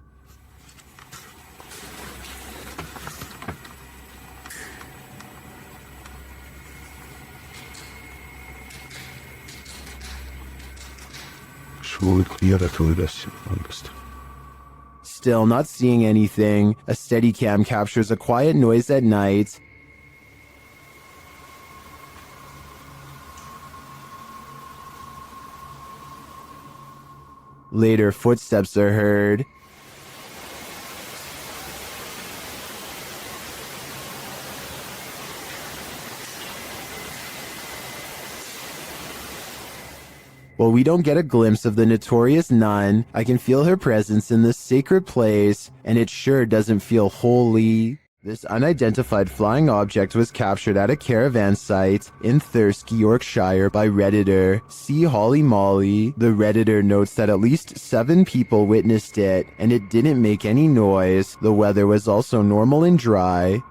A: Still not seeing anything. A Steadicam captures a quiet noise at night. Later, footsteps are heard. While we don't get a glimpse of the notorious nun, I can feel her presence in this sacred place, and it sure doesn't feel holy. This unidentified flying object was captured at a caravan site in Thirsk, Yorkshire by Redditor C. Holly Molly. The Redditor notes that at least 7 people witnessed it, and it didn't make any noise. The weather was also normal and dry.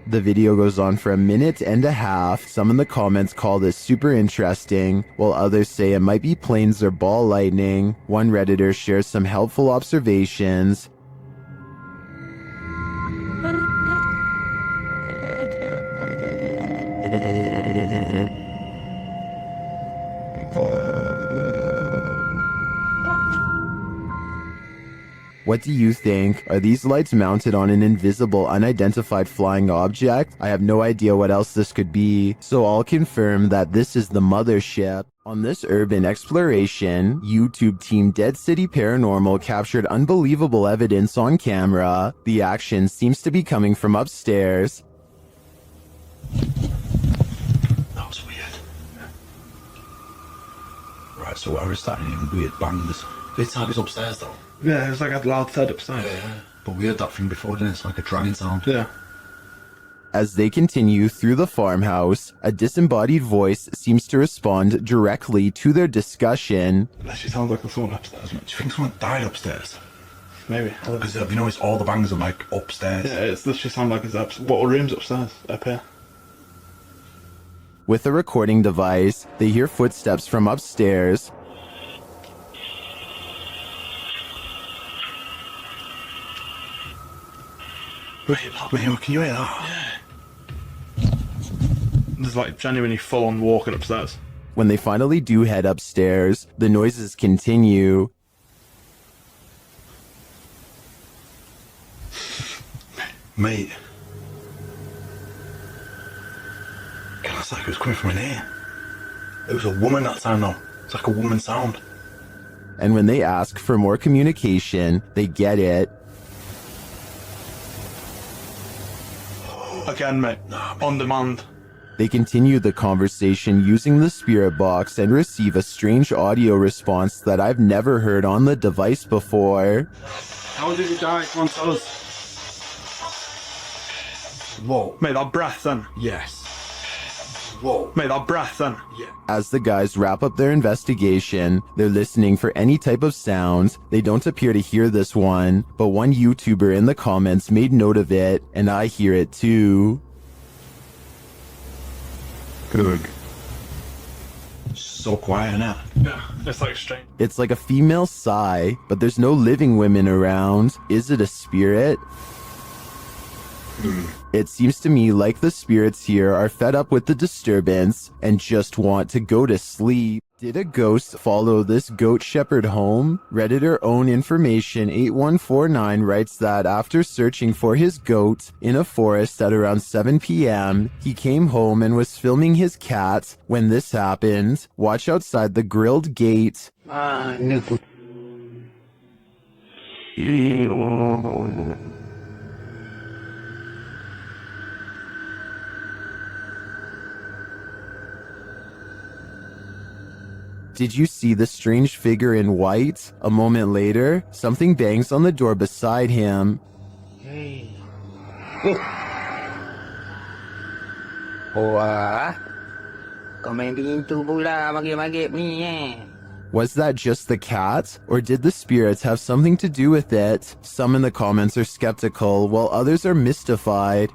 A: The video goes on for 1.5 minutes. Some in the comments call this super interesting, while others say it might be planes or ball lightning. One Redditor shares some helpful observations. What do you think? Are these lights mounted on an invisible, unidentified flying object? I have no idea what else this could be, so I'll confirm that this is the mothership. On this urban exploration, YouTube team Dead City Paranormal captured unbelievable evidence on camera. The action seems to be coming from upstairs.
F: That was weird. Right, so we're starting hearing weird bangs. This time it's upstairs though.
I: Yeah, it's like a loud thud upstairs.
F: Yeah. But we heard that thing before, didn't it? It's like a dragging sound.
I: Yeah.
A: As they continue through the farmhouse, a disembodied voice seems to respond directly to their discussion.
F: That actually sounds like someone upstairs, man. Do you think someone died upstairs?
I: Maybe.
F: Because have you noticed all the bangs are like upstairs?
I: Yeah, this just sounds like it's what room's upstairs, up here.
A: With a recording device, they hear footsteps from upstairs.
F: Wait, can you hear that?
I: Yeah. There's like genuinely full-on walking upstairs.
A: When they finally do head upstairs, the noises continue.
F: Mate. God, it's like it was coming from in here. It was a woman that time though. It's like a woman sound.
A: And when they ask for more communication, they get it.
I: Again, mate. On demand.
A: They continue the conversation using the spirit box and receive a strange audio response that I've never heard on the device before.
I: How did you die? Come on, tell us.
F: Whoa.
I: Mate, that breath then.
F: Yes. Whoa.
I: Mate, that breath then.
F: Yeah.
A: As the guys wrap up their investigation, they're listening for any type of sounds. They don't appear to hear this one, but one YouTuber in the comments made note of it, and I hear it too.
F: Good. So quiet now.
I: Yeah, it's like strange.
A: It's like a female sigh, but there's no living women around. Is it a spirit? It seems to me like the spirits here are fed up with the disturbance and just want to go to sleep. Did a ghost follow this goat shepherd home? Redditor Own Information 8149 writes that after searching for his goat in a forest at around 7 p.m., he came home and was filming his cat when this happened. Watch outside the grilled gate. Did you see the strange figure in white? A moment later, something bangs on the door beside him. Was that just the cat? Or did the spirits have something to do with it? Some in the comments are skeptical, while others are mystified.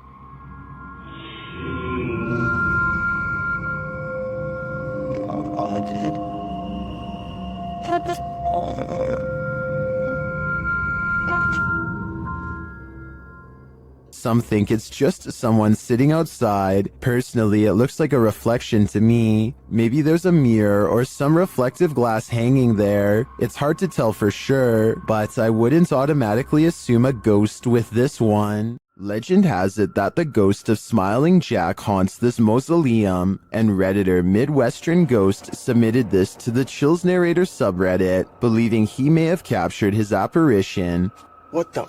A: Some think it's just someone sitting outside. Personally, it looks like a reflection to me. Maybe there's a mirror or some reflective glass hanging there. It's hard to tell for sure, but I wouldn't automatically assume a ghost with this one. Legend has it that the ghost of Smiling Jack haunts this mausoleum, and Redditor Midwestern Ghost submitted this to the Chills Narrator subreddit, believing he may have captured his apparition.
R: What the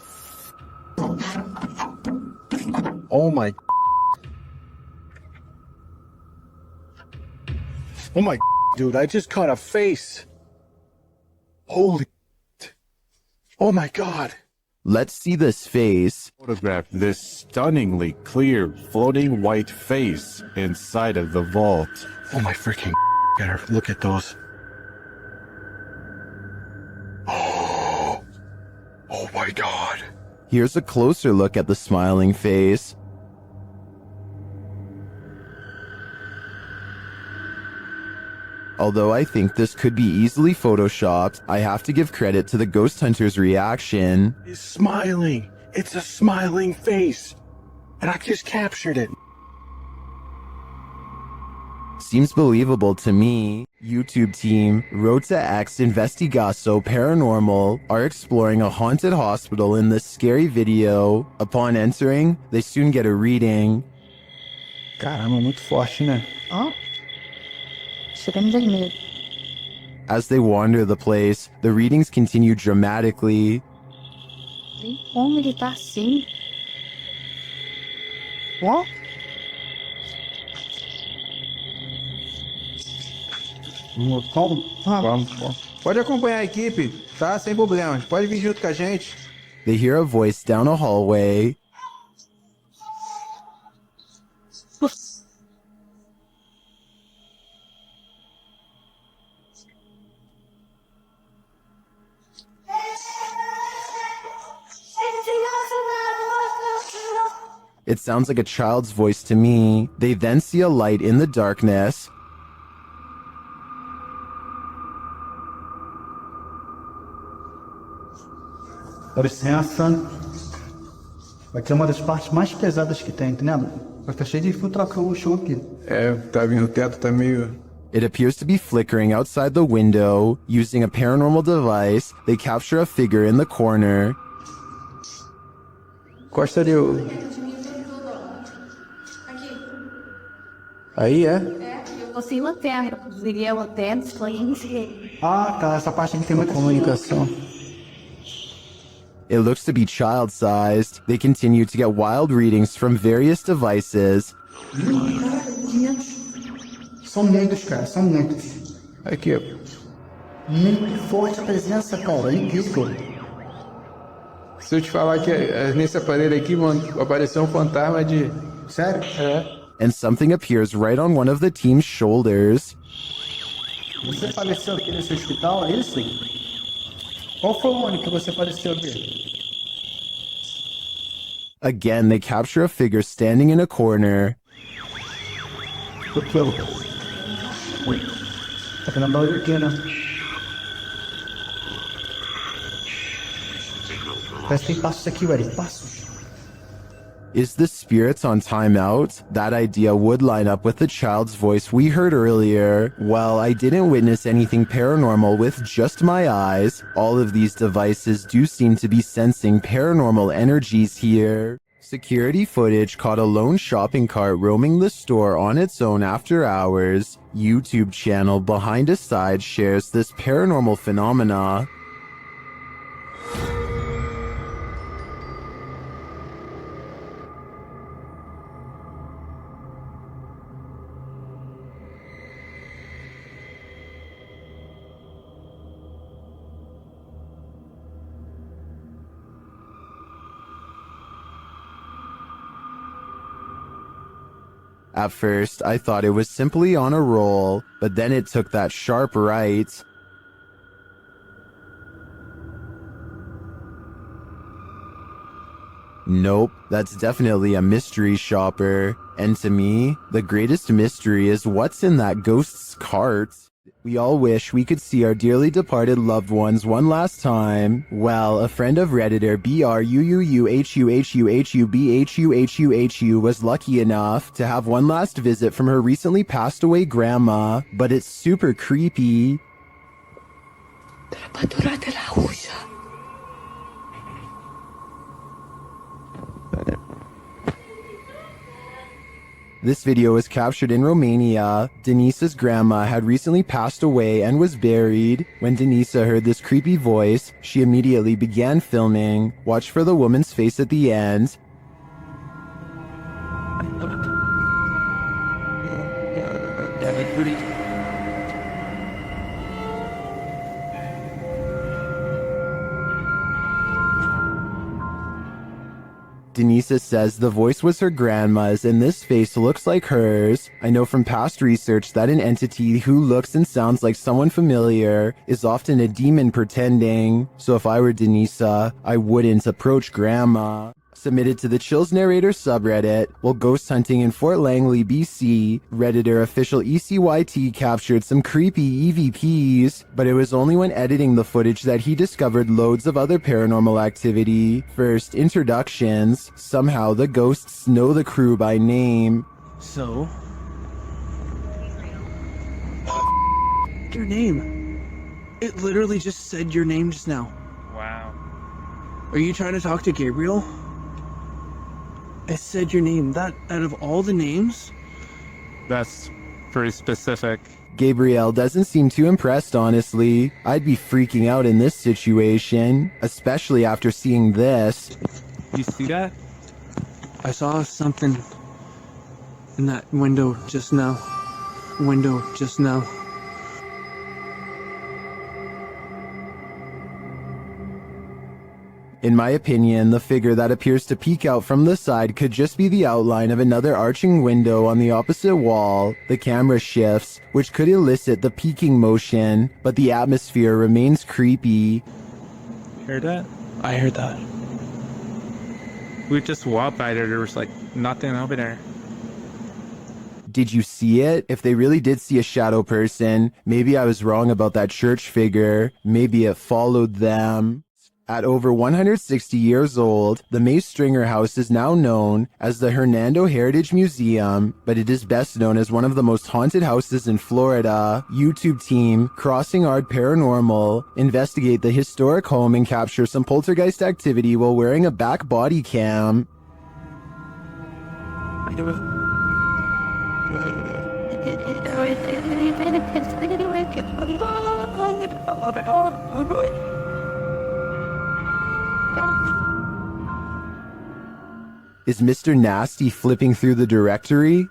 R: Oh my. Oh my, dude, I just caught a face. Holy. Oh my god.
A: Let's see this face.
M: Photograph this stunningly clear floating white face inside of the vault.
F: Oh my freaking look at those. Oh my god.
A: Here's a closer look at the smiling face. Although I think this could be easily photoshopped, I have to give credit to the ghost hunter's reaction.
R: It's smiling. It's a smiling face. And I just captured it.
A: seems believable to me. YouTube team Rota X Investigaso Paranormal are exploring a haunted hospital in this scary video. Upon entering, they soon get a reading.
T: Caramba, muito forte, né?
Q: Ó. Chegamos em medo.
A: As they wander the place, the readings continue dramatically.
Q: Tem como ele tá assim?
T: Ó. Vamos. Pode acompanhar a equipe, tá? Sem problemas. Pode vir junto com a gente.
A: They hear a voice down a hallway. It sounds like a child's voice to me. They then see a light in the darkness.
F: Dá licença. Vai ser uma das partes mais pesadas que tem, entendeu? Vai estar cheio de infiltração no chão aqui.
T: É, tá vindo o teto, tá meio...
A: It appears to be flickering outside the window. Using a paranormal device, they capture a figure in the corner.
T: Costa ali, Aí é?
P: Eu consigo lanterna. Liguei a lanterna, explain.
F: Ah, tá. Essa parte aqui tem muita
T: comunicação.
A: It looks to be child-sized. They continue to get wild readings from various devices.
F: São muitos, cara. São muitos.
T: Aqui, ó.
F: Muito forte a presença, cara. É incrível.
T: Se eu te falar que nesse aparelho aqui, mano, apareceu um fantasma de...
F: Sério?
T: É.
A: And something appears right on one of the team's shoulders.
F: Você faleceu aqui nesse hospital, é isso? Qual foi o ano que você faleceu aqui?
A: Again, they capture a figure standing in a corner.
F: Tá vendo barulho aqui, né? Parece que tem passos aqui, velho. Passos.
A: Is the spirits on timeout? That idea would line up with the child's voice we heard earlier. Well, I didn't witness anything paranormal with just my eyes. All of these devices do seem to be sensing paranormal energies here. Security footage caught a lone shopping cart roaming the store on its own after hours. YouTube channel Behind a Side shares this paranormal phenomena. At first, I thought it was simply on a roll, but then it took that sharp right. Nope, that's definitely a mystery shopper. And to me, the greatest mystery is what's in that ghost's cart. We all wish we could see our dearly departed loved ones one last time. Well, a friend of Redditor BRUUUHUHUHUBHUHUHU was lucky enough to have one last visit from her recently passed away grandma, but it's super creepy. This video was captured in Romania. Denise's grandma had recently passed away and was buried. When Denisa heard this creepy voice, she immediately began filming. Watch for the woman's face at the end. Denisa says the voice was her grandma's and this face looks like hers. I know from past research that an entity who looks and sounds like someone familiar is often a demon pretending. So if I were Denisa, I wouldn't approach grandma. Submitted to the Chills Narrator subreddit, while ghost hunting in Fort Langley, BC, Redditor official ECYT captured some creepy EVPs, but it was only when editing the footage that he discovered loads of other paranormal activity. First, introductions. Somehow the ghosts know the crew by name.
T: So,
R: your name. It literally just said your name just now.
I: Wow.
R: Are you trying to talk to Gabriel? It said your name. That, out of all the names?
I: That's pretty specific.
A: Gabriel doesn't seem too impressed, honestly. I'd be freaking out in this situation, especially after seeing this.
I: You see that?
R: I saw something in that window just now.
A: In my opinion, the figure that appears to peek out from the side could just be the outline of another arching window on the opposite wall. The camera shifts, which could elicit the peeking motion, but the atmosphere remains creepy.
I: Heard that?
R: I heard that.
I: We just walked by there was like nothing over there.
A: Did you see it? If they really did see a shadow person, maybe I was wrong about that church figure. Maybe it followed them. At over 160 years old, the May Stringer House is now known as the Hernando Heritage Museum, but it is best known as one of the most haunted houses in Florida. YouTube team Crossing Art Paranormal investigate the historic home and capture some poltergeist activity while wearing a back body cam. Is Mr. Nasty flipping through the directory?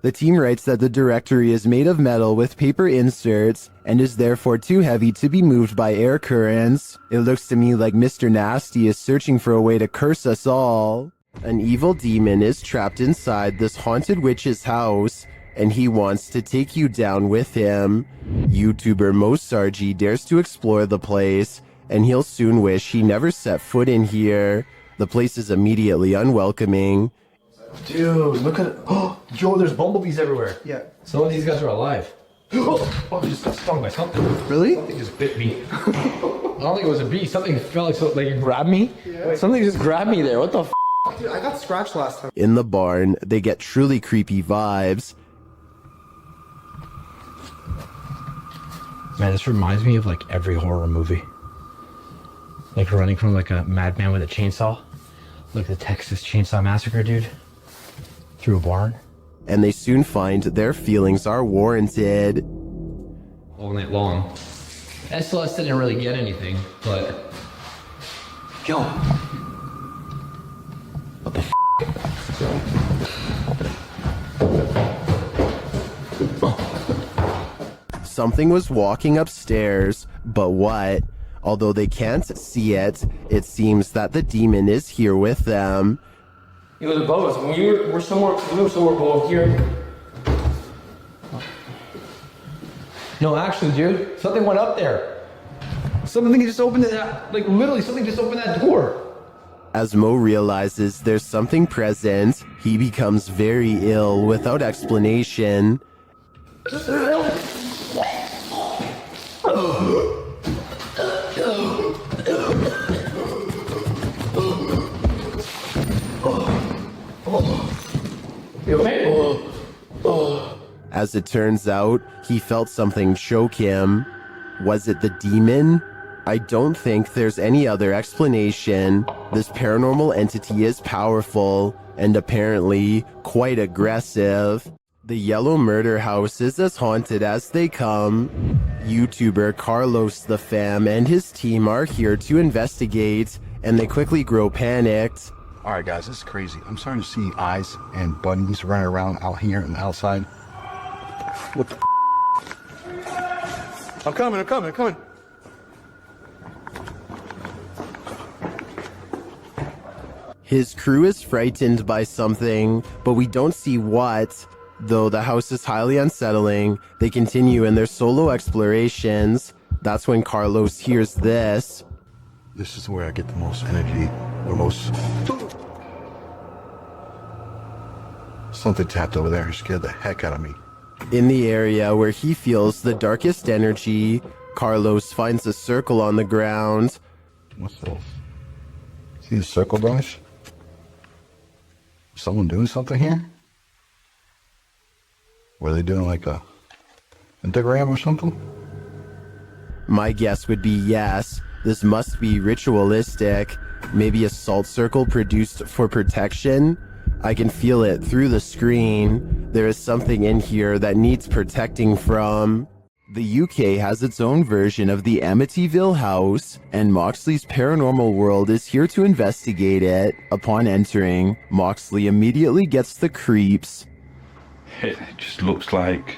A: The team writes that the directory is made of metal with paper inserts and is therefore too heavy to be moved by air currents. It looks to me like Mr. Nasty is searching for a way to curse us all. An evil demon is trapped inside this haunted witch's house, and he wants to take you down with him. YouTuber Mosargi dares to explore the place, and he'll soon wish he never set foot in here. The place is immediately unwelcoming.
K: Dude, look at it. Oh, Joe, there's bumblebees everywhere.
C: Yeah.
K: Some of these guys are alive. Oh, I just got stung by something.
C: Really?
K: It just bit me. I don't think it was a bee. Something felt like it grabbed me. Yeah. Something just grabbed me there. What the f?
C: Dude, I got scratched last time.
A: In the barn, they get truly creepy vibes.
K: Man, this reminds me of like every horror movie. Like running from like a madman with a chainsaw. Like the Texas Chainsaw Massacre, dude. Through a barn.
A: And they soon find their feelings are warranted.
K: All night long. SLS didn't really get anything, but... Yo! What the f***?
A: Something was walking upstairs, but what? Although they can't see it, it seems that the demon is here with them.
O: It was above us. When we were somewhere below here.
K: No, actually, dude, something went up there. Something just opened that, like literally something just opened that door.
A: As Mo realizes there's something present, he becomes very ill without explanation.
O: You okay?
A: As it turns out, he felt something choke him. Was it the demon? I don't think there's any other explanation. This paranormal entity is powerful and apparently quite aggressive. The Yellow Murder House is as haunted as they come. YouTuber Carlos the Fam and his team are here to investigate, and they quickly grow panicked.
F: All right, guys, this is crazy. I'm starting to see eyes and bunnies running around out here and outside. What the I'm coming.
A: His crew is frightened by something, but we don't see what. Though the house is highly unsettling, they continue in their solo explorations. That's when Carlos hears this.
F: This is where I get the most energy, or most... Something tapped over there and scared the heck out of me.
A: In the area where he feels the darkest energy, Carlos finds a circle on the ground.
F: What's this? See the circle, guys? Someone doing something here? Were they doing like a pentagram or something?
A: My guess would be yes. This must be ritualistic. Maybe a salt circle produced for protection. I can feel it through the screen. There is something in here that needs protecting from. The UK has its own version of the Amityville house, and Moxley's paranormal world is here to investigate it. Upon entering, Moxley immediately gets the creeps.
L: It just looks like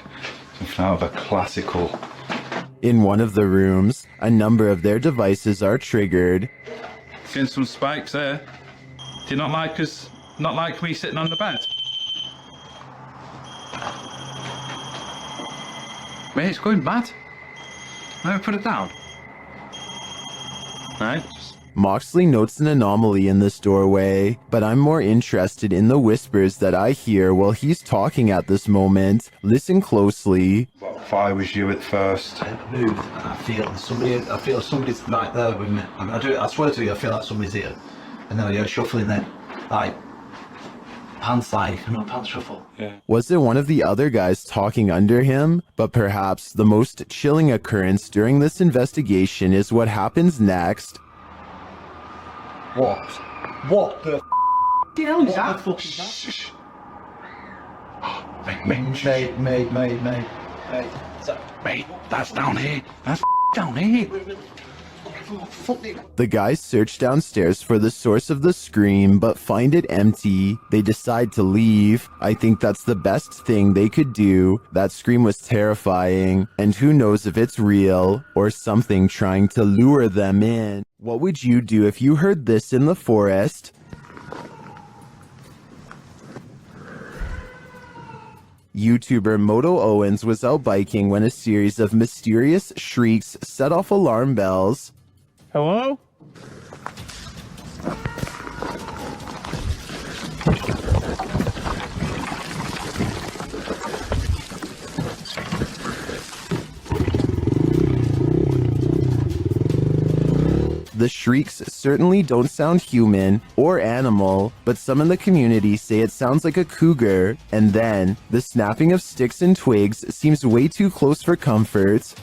L: something out of a classical.
A: In one of the rooms, a number of their devices are triggered.
L: Seeing some spikes there. Do you not like us? Not like me sitting on the bed? Mate, it's going mad. Never put it down. Right.
A: Moxley notes an anomaly in this doorway, but I'm more interested in the whispers that I hear while he's talking at this moment. Listen closely.
L: If I was you at first.
F: I move and I feel somebody's right there with me. I swear to you, I feel like somebody's here. And then I go shuffling then. Like, pants shuffle.
L: Yeah.
A: Was it one of the other guys talking under him? But perhaps the most chilling occurrence during this investigation is what happens next.
F: What? What the hell is that? What the fuck is that?
M: Mate, that's down here. That's down here.
A: The guys search downstairs for the source of the scream, but find it empty. They decide to leave. I think that's the best thing they could do. That scream was terrifying, and who knows if it's real or something trying to lure them in. What would you do if you heard this in the forest? YouTuber Moto Owens was out biking when a series of mysterious shrieks set off alarm bells.
I: Hello?
A: The shrieks certainly don't sound human or animal, but some in the community say it sounds like a cougar, and then the snapping of sticks and twigs seems way too close for comfort.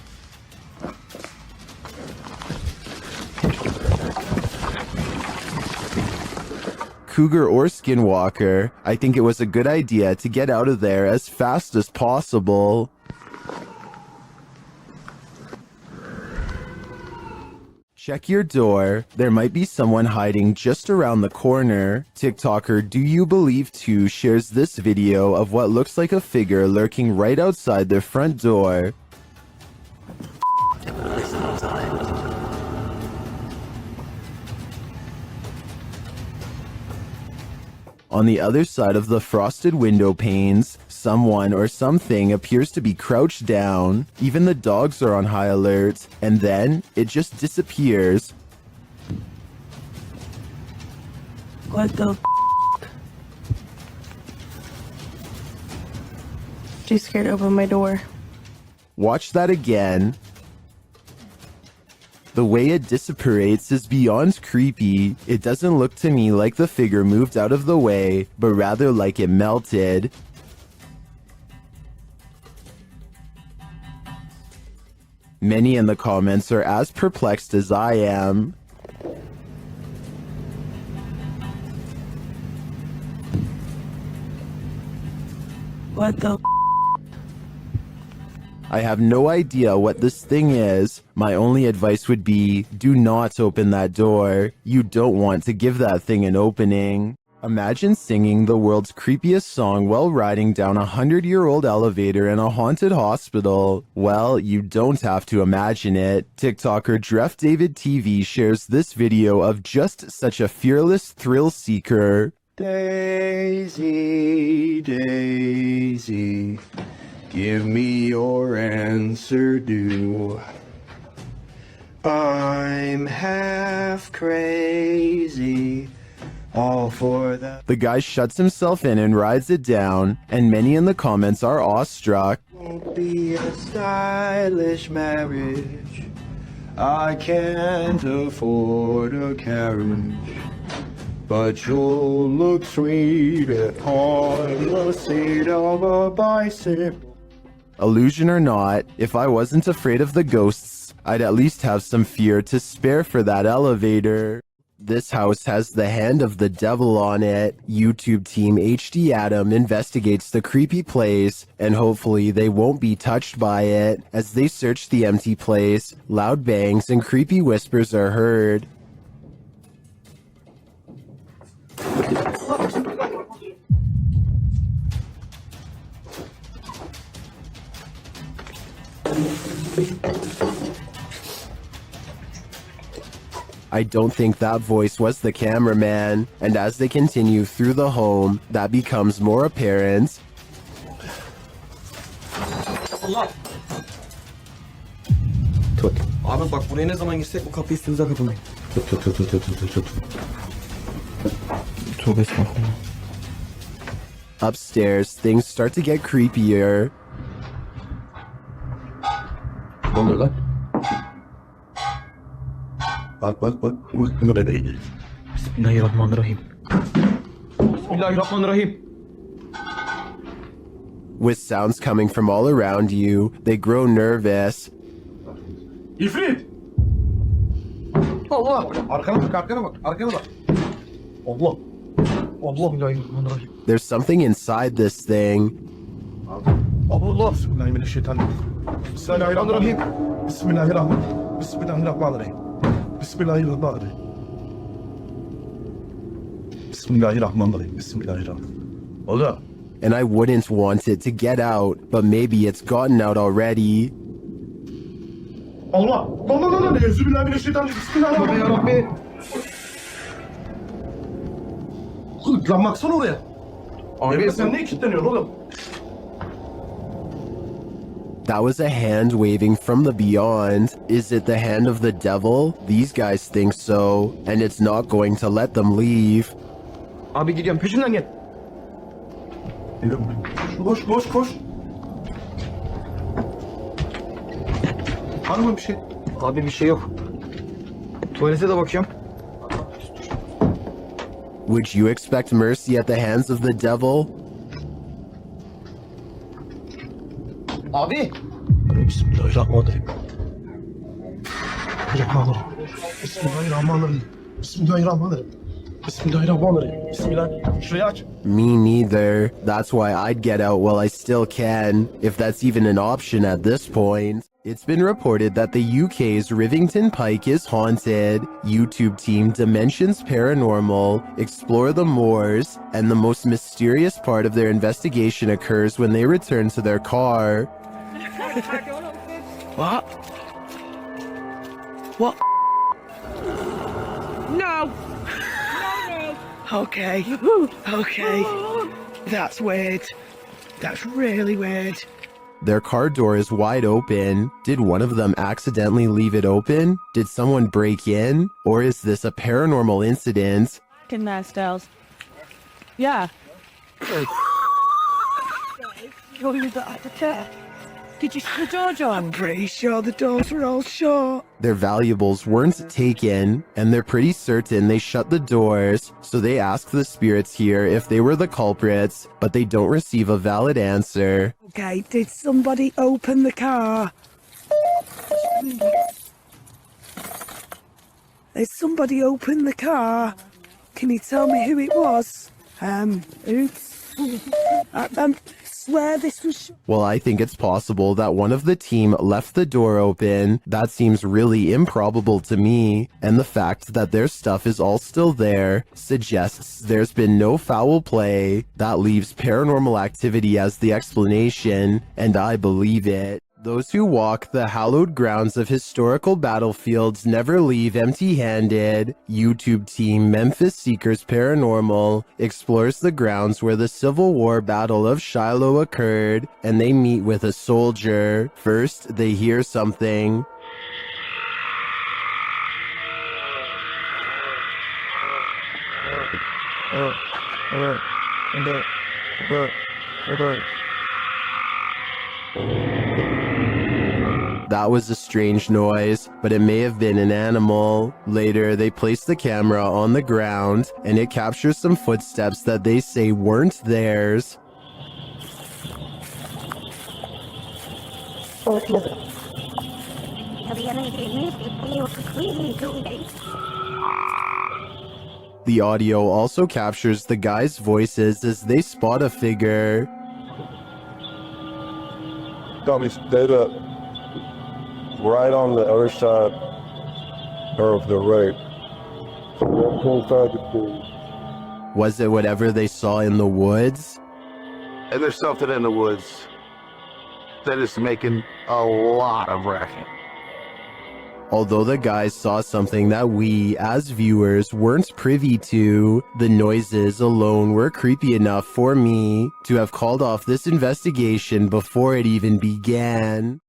A: Cougar or skinwalker, I think it was a good idea to get out of there as fast as possible. Check your door. There might be someone hiding just around the corner. TikToker Do You Believe 2 shares this video of what looks like a figure lurking right outside their front door. On the other side of the frosted window panes, someone or something appears to be crouched down. Even the dogs are on high alert, and then it just disappears.
V: What the f? Too scared to open my door.
A: Watch that again. The way it disapparates is beyond creepy. It doesn't look to me like the figure moved out of the way, but rather like it melted. Many in the comments are as perplexed as I am.
V: What the f?
A: I have no idea what this thing is. My only advice would be, do not open that door. You don't want to give that thing an opening. Imagine singing the world's creepiest song while riding down a 100-year-old elevator in a haunted hospital. Well, you don't have to imagine it. TikToker Dref David TV shares this video of just such a fearless thrill seeker.
R: Daisy, Daisy, give me your answer due. I'm half crazy, all for the...
A: The guy shuts himself in and rides it down, and many in the comments are awestruck.
R: Won't be a stylish marriage. I can't afford a carriage. But you'll look sweet on the seat of a bicycle.
A: Illusion or not, if I wasn't afraid of the ghosts, I'd at least have some fear to spare for that elevator. This house has the hand of the devil on it. YouTube team HD Adam investigates the creepy place, and hopefully they won't be touched by it. As they search the empty place, loud bangs and creepy whispers are heard. I don't think that voice was the cameraman, and as they continue through the home, that becomes more apparent.
C: Tut. Abi bak buraya ne zaman girsek bu kapıyı üstümüze kapatmayın. Tut. Tövbe estağfurullah.
A: Upstairs, things start to get creepier.
R: Ne oluyor lan? Bak. Bunu da değil.
C: Bismillahirrahmanirrahim. Bismillahirrahmanirrahim.
A: With sounds coming from all around you, they grow nervous.
R: İfrit! Allah! Arkana bak. Allah! Bismillahirrahmanirrahim.
A: There's something inside this thing.
R: Allah! Bismillahirrahmanirrahim. Bismillahirrahmanirrahim. Allah!
A: And I wouldn't want it to get out, but maybe it's gotten out already.
R: Allah! Allah! Bismillahirrahmanirrahim. Lan baksana oraya. Abi sen niye kilitleniyorsun oğlum?
A: That was a hand waving from the beyond. Is it the hand of the devil? These guys think so, and it's not going to let them leave.
C: Abi gidiyorum peşinden gel.
R: Koş. Var mı bir şey?
C: Abi bir şey yok. Tuvalete de bakıyorum.
A: Would you expect mercy at the hands of the devil?
C: Abi.
R: Bismillahirrahmanirrahim. Bismillah. Şurayı aç.
A: Me neither. That's why I'd get out while I still can, if that's even an option at this point. It's been reported that the UK's Rivington Pike is haunted. YouTube team Dimensions Paranormal explore the moors, and the most mysterious part of their investigation occurs when they return to their car.
E: What? What? No! Okay. That's weird. That's really weird.
A: Their car door is wide open. Did one of them accidentally leave it open? Did someone break in? Or is this a paranormal incident?
V: Fucking nice styles. Yeah.
E: You got at the chair. Did you see the door, John? I'm pretty sure the doors were all shut.
A: Their valuables weren't taken, and they're pretty certain they shut the doors, so they ask the spirits here if they were the culprits, but they don't receive a valid answer.
E: Okay, did somebody open the car? Did somebody open the car? Can you tell me who it was? Oops. I swear this was...
A: Well, I think it's possible that one of the team left the door open. That seems really improbable to me, and the fact that their stuff is all still there suggests there's been no foul play. That leaves paranormal activity as the explanation, and I believe it. Those who walk the hallowed grounds of historical battlefields never leave empty-handed. YouTube team Memphis Seekers Paranormal explores the grounds where the Civil War Battle of Shiloh occurred, and they meet with a soldier. First, they hear something. That was a strange noise, but it may have been an animal. Later, they placed the camera on the ground, and it captures some footsteps that they say weren't theirs. The audio also captures the guys' voices as they spot a figure.
B: Got me dead up. Right on the other side of the right.
A: Was it whatever they saw in the woods?
R: And there's something in the woods that is making a lot of racket.
A: Although the guys saw something that we, as viewers, weren't privy to, the noises alone were creepy enough for me to have called off this investigation before it even began.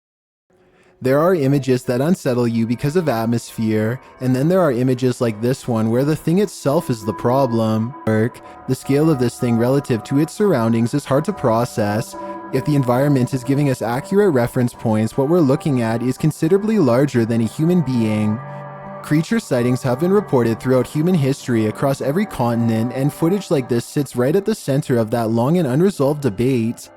A: There are images that unsettle you because of atmosphere, and then there are images like this one where the thing itself is the problem. The scale of this thing relative to its surroundings is hard to process. If the environment is giving us accurate reference points, what we're looking at is considerably larger than a human being. Creature sightings have been reported throughout human history across every continent, and footage like this sits right at the center of that long and unresolved debate.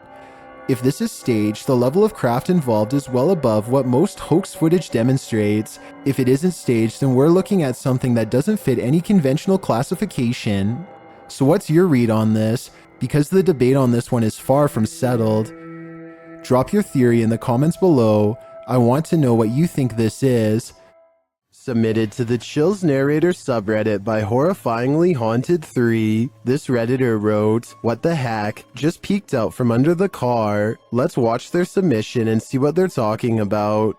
A: If this is staged, the level of craft involved is well above what most hoax footage demonstrates. If it isn't staged, then we're looking at something that doesn't fit any conventional classification. So what's your read on this? Because the debate on this one is far from settled. Drop your theory in the comments below. I want to know what you think this is. Submitted to the Chills Narrator subreddit by Horrifyingly Haunted 3, this redditor wrote, "What the heck? Just peeked out from under the car." Let's watch their submission and see what they're talking about.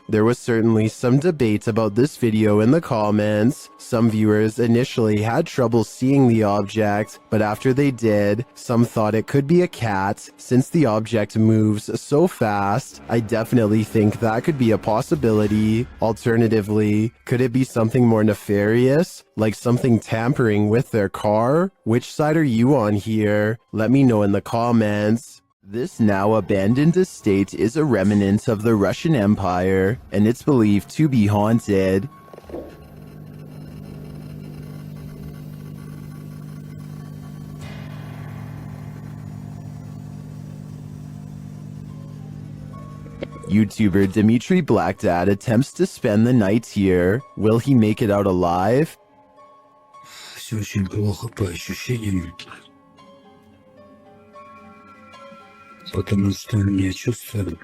A: There was certainly some debate about this video in the comments. Some viewers initially had trouble seeing the object, but after they did, some thought it could be a cat. Since the object moves so fast, I definitely think that could be a possibility. Alternatively, could it be something more nefarious, like something tampering with their car? Which side are you on here? Let me know in the comments. This now abandoned estate is a remnant of the Russian Empire, and it's believed to be haunted. YouTuber Dmitry Blackdad attempts to spend the night here. Will he make it out alive?
U: Все очень плохо по ощущениям. Потому что я чувствую,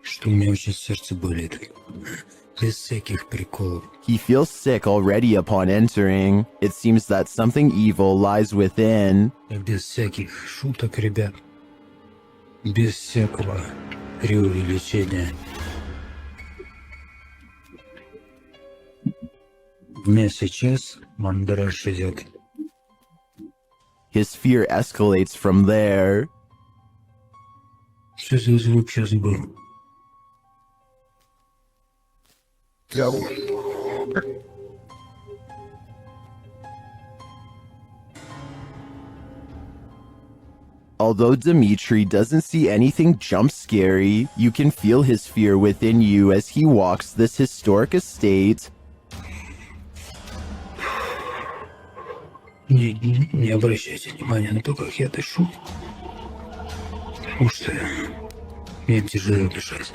U: что у меня очень сердце болит. Без всяких приколов.
A: He feels sick already upon entering. It seems that something evil lies within.
U: Без всяких шуток, ребят. Без всякого преувеличения. У меня сейчас мандраж идет.
A: His fear escalates from there.
U: Что за звук сейчас был?
A: Although Dmitry doesn't see anything jump scary, you can feel his fear within you as he walks this historic estate.
U: Не обращайте внимания на то, как я дышу. Потому что мне тяжело дышать.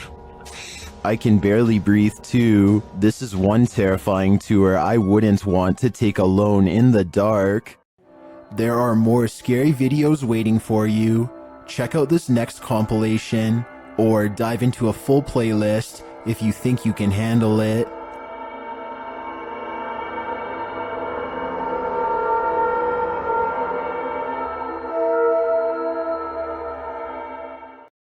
A: I can barely breathe too. This is one terrifying tour I wouldn't want to take alone in the dark. There are more scary videos waiting for you. Check out this next compilation, or dive into a full playlist if you think you can handle it.